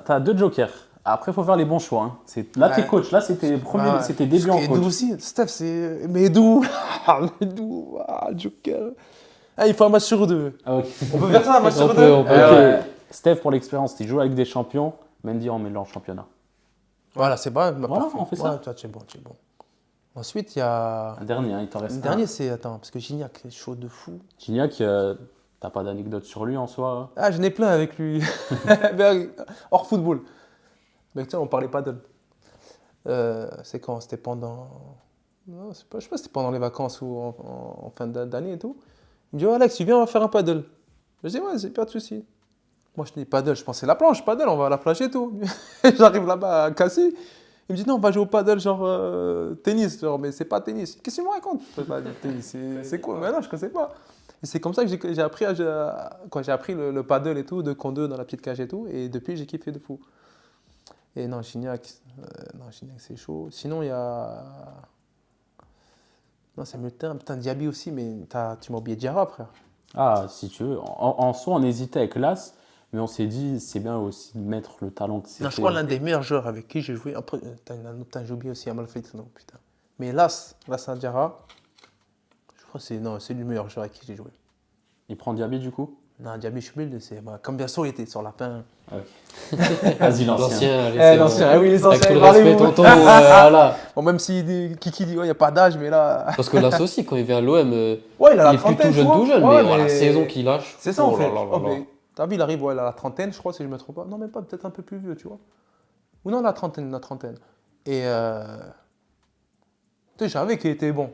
T'as deux jokers. Après, il faut faire les bons choix. Hein. Là, t'es coach. Là, c'était les premiers,
Ouais.
c'était début en
Edou
coach.
aussi. Steph, c'est. Mais Edou. Edou. Joker. Ah, il faut un match sur deux.
Ah, ok.
On peut faire ça, un match sur
On
deux.
peut, on peut.
Ok. Steph, pour l'expérience, tu joues avec des champions. Mendy, on met le en championnat.
Voilà, c'est bon.
Voilà, on fait ça.
Ouais, toi, tu es bon. Ensuite, il y a.
Un dernier, hein, il t'en reste
Le dernier, c'est. Attends, parce que Gignac, c'est chaud de fou.
Gignac, t'as pas d'anecdote sur lui en soi?
Ah, j'en ai plein avec lui. Mais, hors football. Mais tiens, on parlait paddle. C'est quand? C'était pendant. Non, je sais pas si c'était pendant les vacances ou en fin d'année et tout. Il me dit, oh, Alex, tu viens, on va faire un paddle. Je dis, ouais, c'est pas de souci. Moi, je dis paddle, je pensais la planche, paddle, on va à la plage et tout. J'arrive là-bas à casser. Il me dit, non, on va jouer au paddle, genre tennis. Genre, mais c'est pas tennis. Qu'est-ce qu'il me raconte? Je sais pas, tennis, c'est quoi? Mais non, je connaissais pas. Et c'est comme ça que j'ai appris, j'ai appris le paddle et tout, de con 2 dans la petite cage et tout. Et depuis, j'ai kiffé de fou. Et non, Gignac, c'est chaud. Sinon, il y a. Non, c'est mieux de terme. Putain, Diaby aussi, mais tu m'as oublié Diarra, frère.
Ah, si tu veux. En soi, on hésitait avec l'As, mais on s'est dit, c'est bien aussi de mettre le talent que
Non, je crois l'un des meilleurs joueurs avec qui j'ai joué. Après, j'ai oublié aussi Amalfi. Non, putain. Mais Lassana Diarra, je crois que c'est le meilleur joueur avec qui j'ai joué.
Il prend Diaby du coup?
Non, Diaby, je suis c'est comme bien sûr, il était sur la fin.
Vas-y, l'ancien.
L'ancien, allez, c'est bon.
L'ancien, oui, les
Avec
anciens.
tout le
parlez-vous.
respect, tonton, voilà.
Bon, même si Kiki dit, il n'y a pas d'âge, mais là.
Parce que Las aussi, quand il vient à l'OM,
Ouais, il a
il
la
est plus
trentaine.
tout jeune,
Ouais,
mais voilà, la saison qu'il lâche.
C'est ça, en
oh là
fait.
là là
Oh,
là.
mais t'as vu, il arrive, ouais, il a la trentaine, je crois, si je ne me trompe pas. Non, même pas, peut-être un peu plus vieux, tu vois. Ou non, la trentaine. Et. Tu sais, je savais qu'il était bon.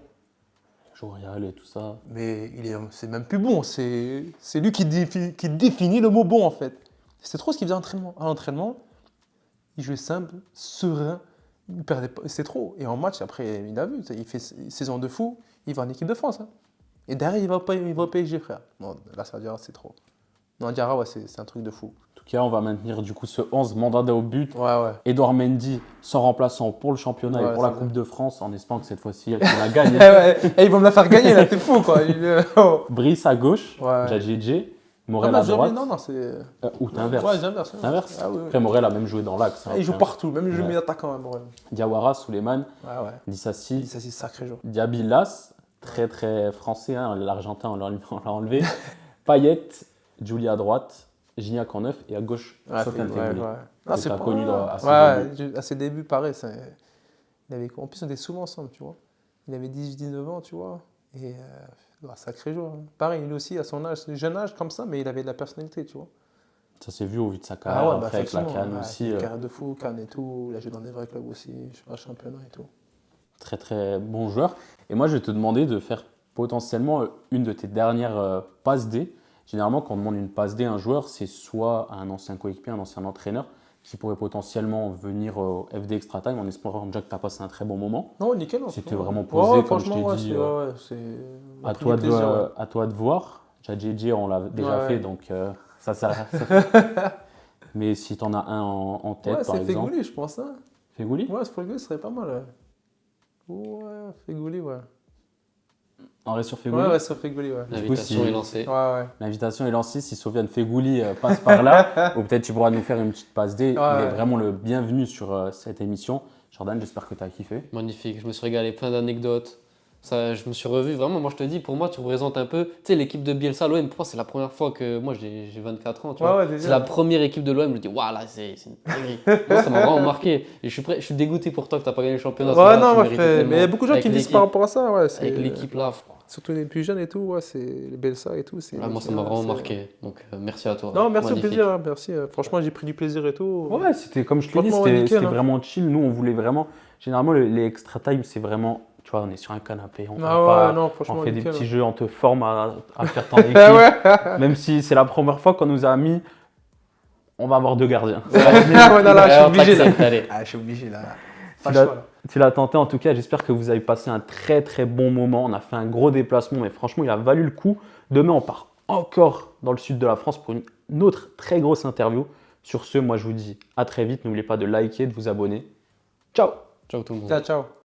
Jourial et tout ça.
Mais c'est même plus bon. C'est lui qui définit le mot bon, en fait. C'est trop ce qu'il faisait à l'entraînement. Il jouait simple, serein. Il perdait pas. C'est trop. Et en match, après, il a vu. Il fait saison de fou. Il va en équipe de France. Hein. Et derrière, il va au PSG, frère. Non, là, ça va dire, c'est trop. Non, Diarra, ouais, c'est un truc de fou.
En tout cas, on va maintenir du coup ce 11 Mandanda au but.
Ouais.
Edouard Mendy sans remplaçant pour le championnat
Ouais,
et pour la
c'est
Coupe de France, en espérant que cette fois-ci, on la gagne.
Et ils vont me la faire gagner, là, t'es fou, quoi. Oh.
Brice à gauche,
Ouais.
Jadjidji,
Non,
Morel à droite.
non, c'est.
Ou t'inverses.
Ouais, j'inverse.
T'inverses.
Ah, oui.
Après, Morel a même joué dans l'axe. hein,
Il joue
après.
partout, même il joue
Ouais.
milieu attaquant, même, Morel.
Diawara, Souleymane,
Ouais.
Dissassi,
Ça, c'est sacré joueur.
Diaby Las, très très français, hein, l'Argentin on l'a enlevé. Payet, Julie à droite, Gignac en 9 et à gauche, Sofiane Feghouli.
Ah,
Que
c'est
t'as
pas
connu à ses
ouais,
débuts.
à ses débuts, pareil. En plus, on était souvent ensemble, tu vois. Il avait 18-19 ans, tu vois. Et sacré joueur. Hein. Pareil, lui aussi, à son âge, jeune âge comme ça, mais il avait de la personnalité, tu vois.
Ça s'est vu au vu de sa carrière, après avec la
effectivement,
CAN aussi.
Une carrière de fou, CAN et tout. Il a joué dans des vrais clubs aussi, championnat et tout.
Très très bon joueur. Et moi, je vais te demander de faire potentiellement une de tes dernières passes D. Généralement, quand on demande une passe D à un joueur, c'est soit à un ancien coéquipier, un ancien entraîneur, qui pourrait potentiellement venir au FD Extra Time en espérant déjà que tu as passé un très bon moment.
Non, nickel.
C'était vraiment posé, comme je t'ai
franchement,
dit.
à toi
de voir. JJ, on l'a déjà fait, donc ça. Mais si tu en as un en tête, par exemple.
c'est Fegouli, je pense. Hein.
Fegouli ?
Ouais, Fegouli serait pas mal. Ouais, Fegouli, ouais.
On reste sur Fegouli.
Ouais, sur Fegouli, ouais.
L'invitation est lancée.
Ouais.
L'invitation est lancée. Si Sofiane Fegouli passe par là, ou peut-être tu pourras nous faire une petite passe D. Il est vraiment le bienvenu sur cette émission. Jordan, j'espère que tu as kiffé.
Magnifique, je me suis régalé, plein d'anecdotes. Ça, je me suis revu, vraiment, moi je te dis, pour moi, tu représentes un peu, tu sais, l'équipe de Bielsa, l'OM, pour moi, c'est la première fois que, moi j'ai 24 ans, tu vois. C'est la première équipe de l'OM, je me dis, waouh, là, c'est une dinguerie. Moi, ça m'a vraiment marqué. Et je suis dégoûté pour toi que tu n'as pas gagné le championnat.
Ouais, non, moi, mais il y a beaucoup de gens qui me disent par rapport à ça, ouais.
Avec l'équipe là,
surtout les plus jeunes et tout, ouais, c'est les Bielsa et tout.
Moi, ça m'a vraiment marqué, donc merci à toi.
Non, merci, au plaisir, merci. Franchement, j'ai pris du plaisir et tout.
Ouais, c'était comme je te dis, c'était vraiment chill. Nous, on voulait vraiment, généralement, les extra time, c'est vraiment. Tu vois, on est sur un canapé, on fait des petits jeux, on te forme à faire ton équipe. Même si c'est la première fois qu'on nous a mis, on va avoir 2 gardiens.
Je suis obligé là.
Tu l'as tenté en tout cas, j'espère que vous avez passé un très très bon moment. On a fait un gros déplacement, mais franchement, il a valu le coup. Demain, on part encore dans le sud de la France pour une autre très grosse interview. Sur ce, moi je vous dis à très vite. N'oubliez pas de liker, de vous abonner. Ciao!
Ciao tout le monde.
Ciao.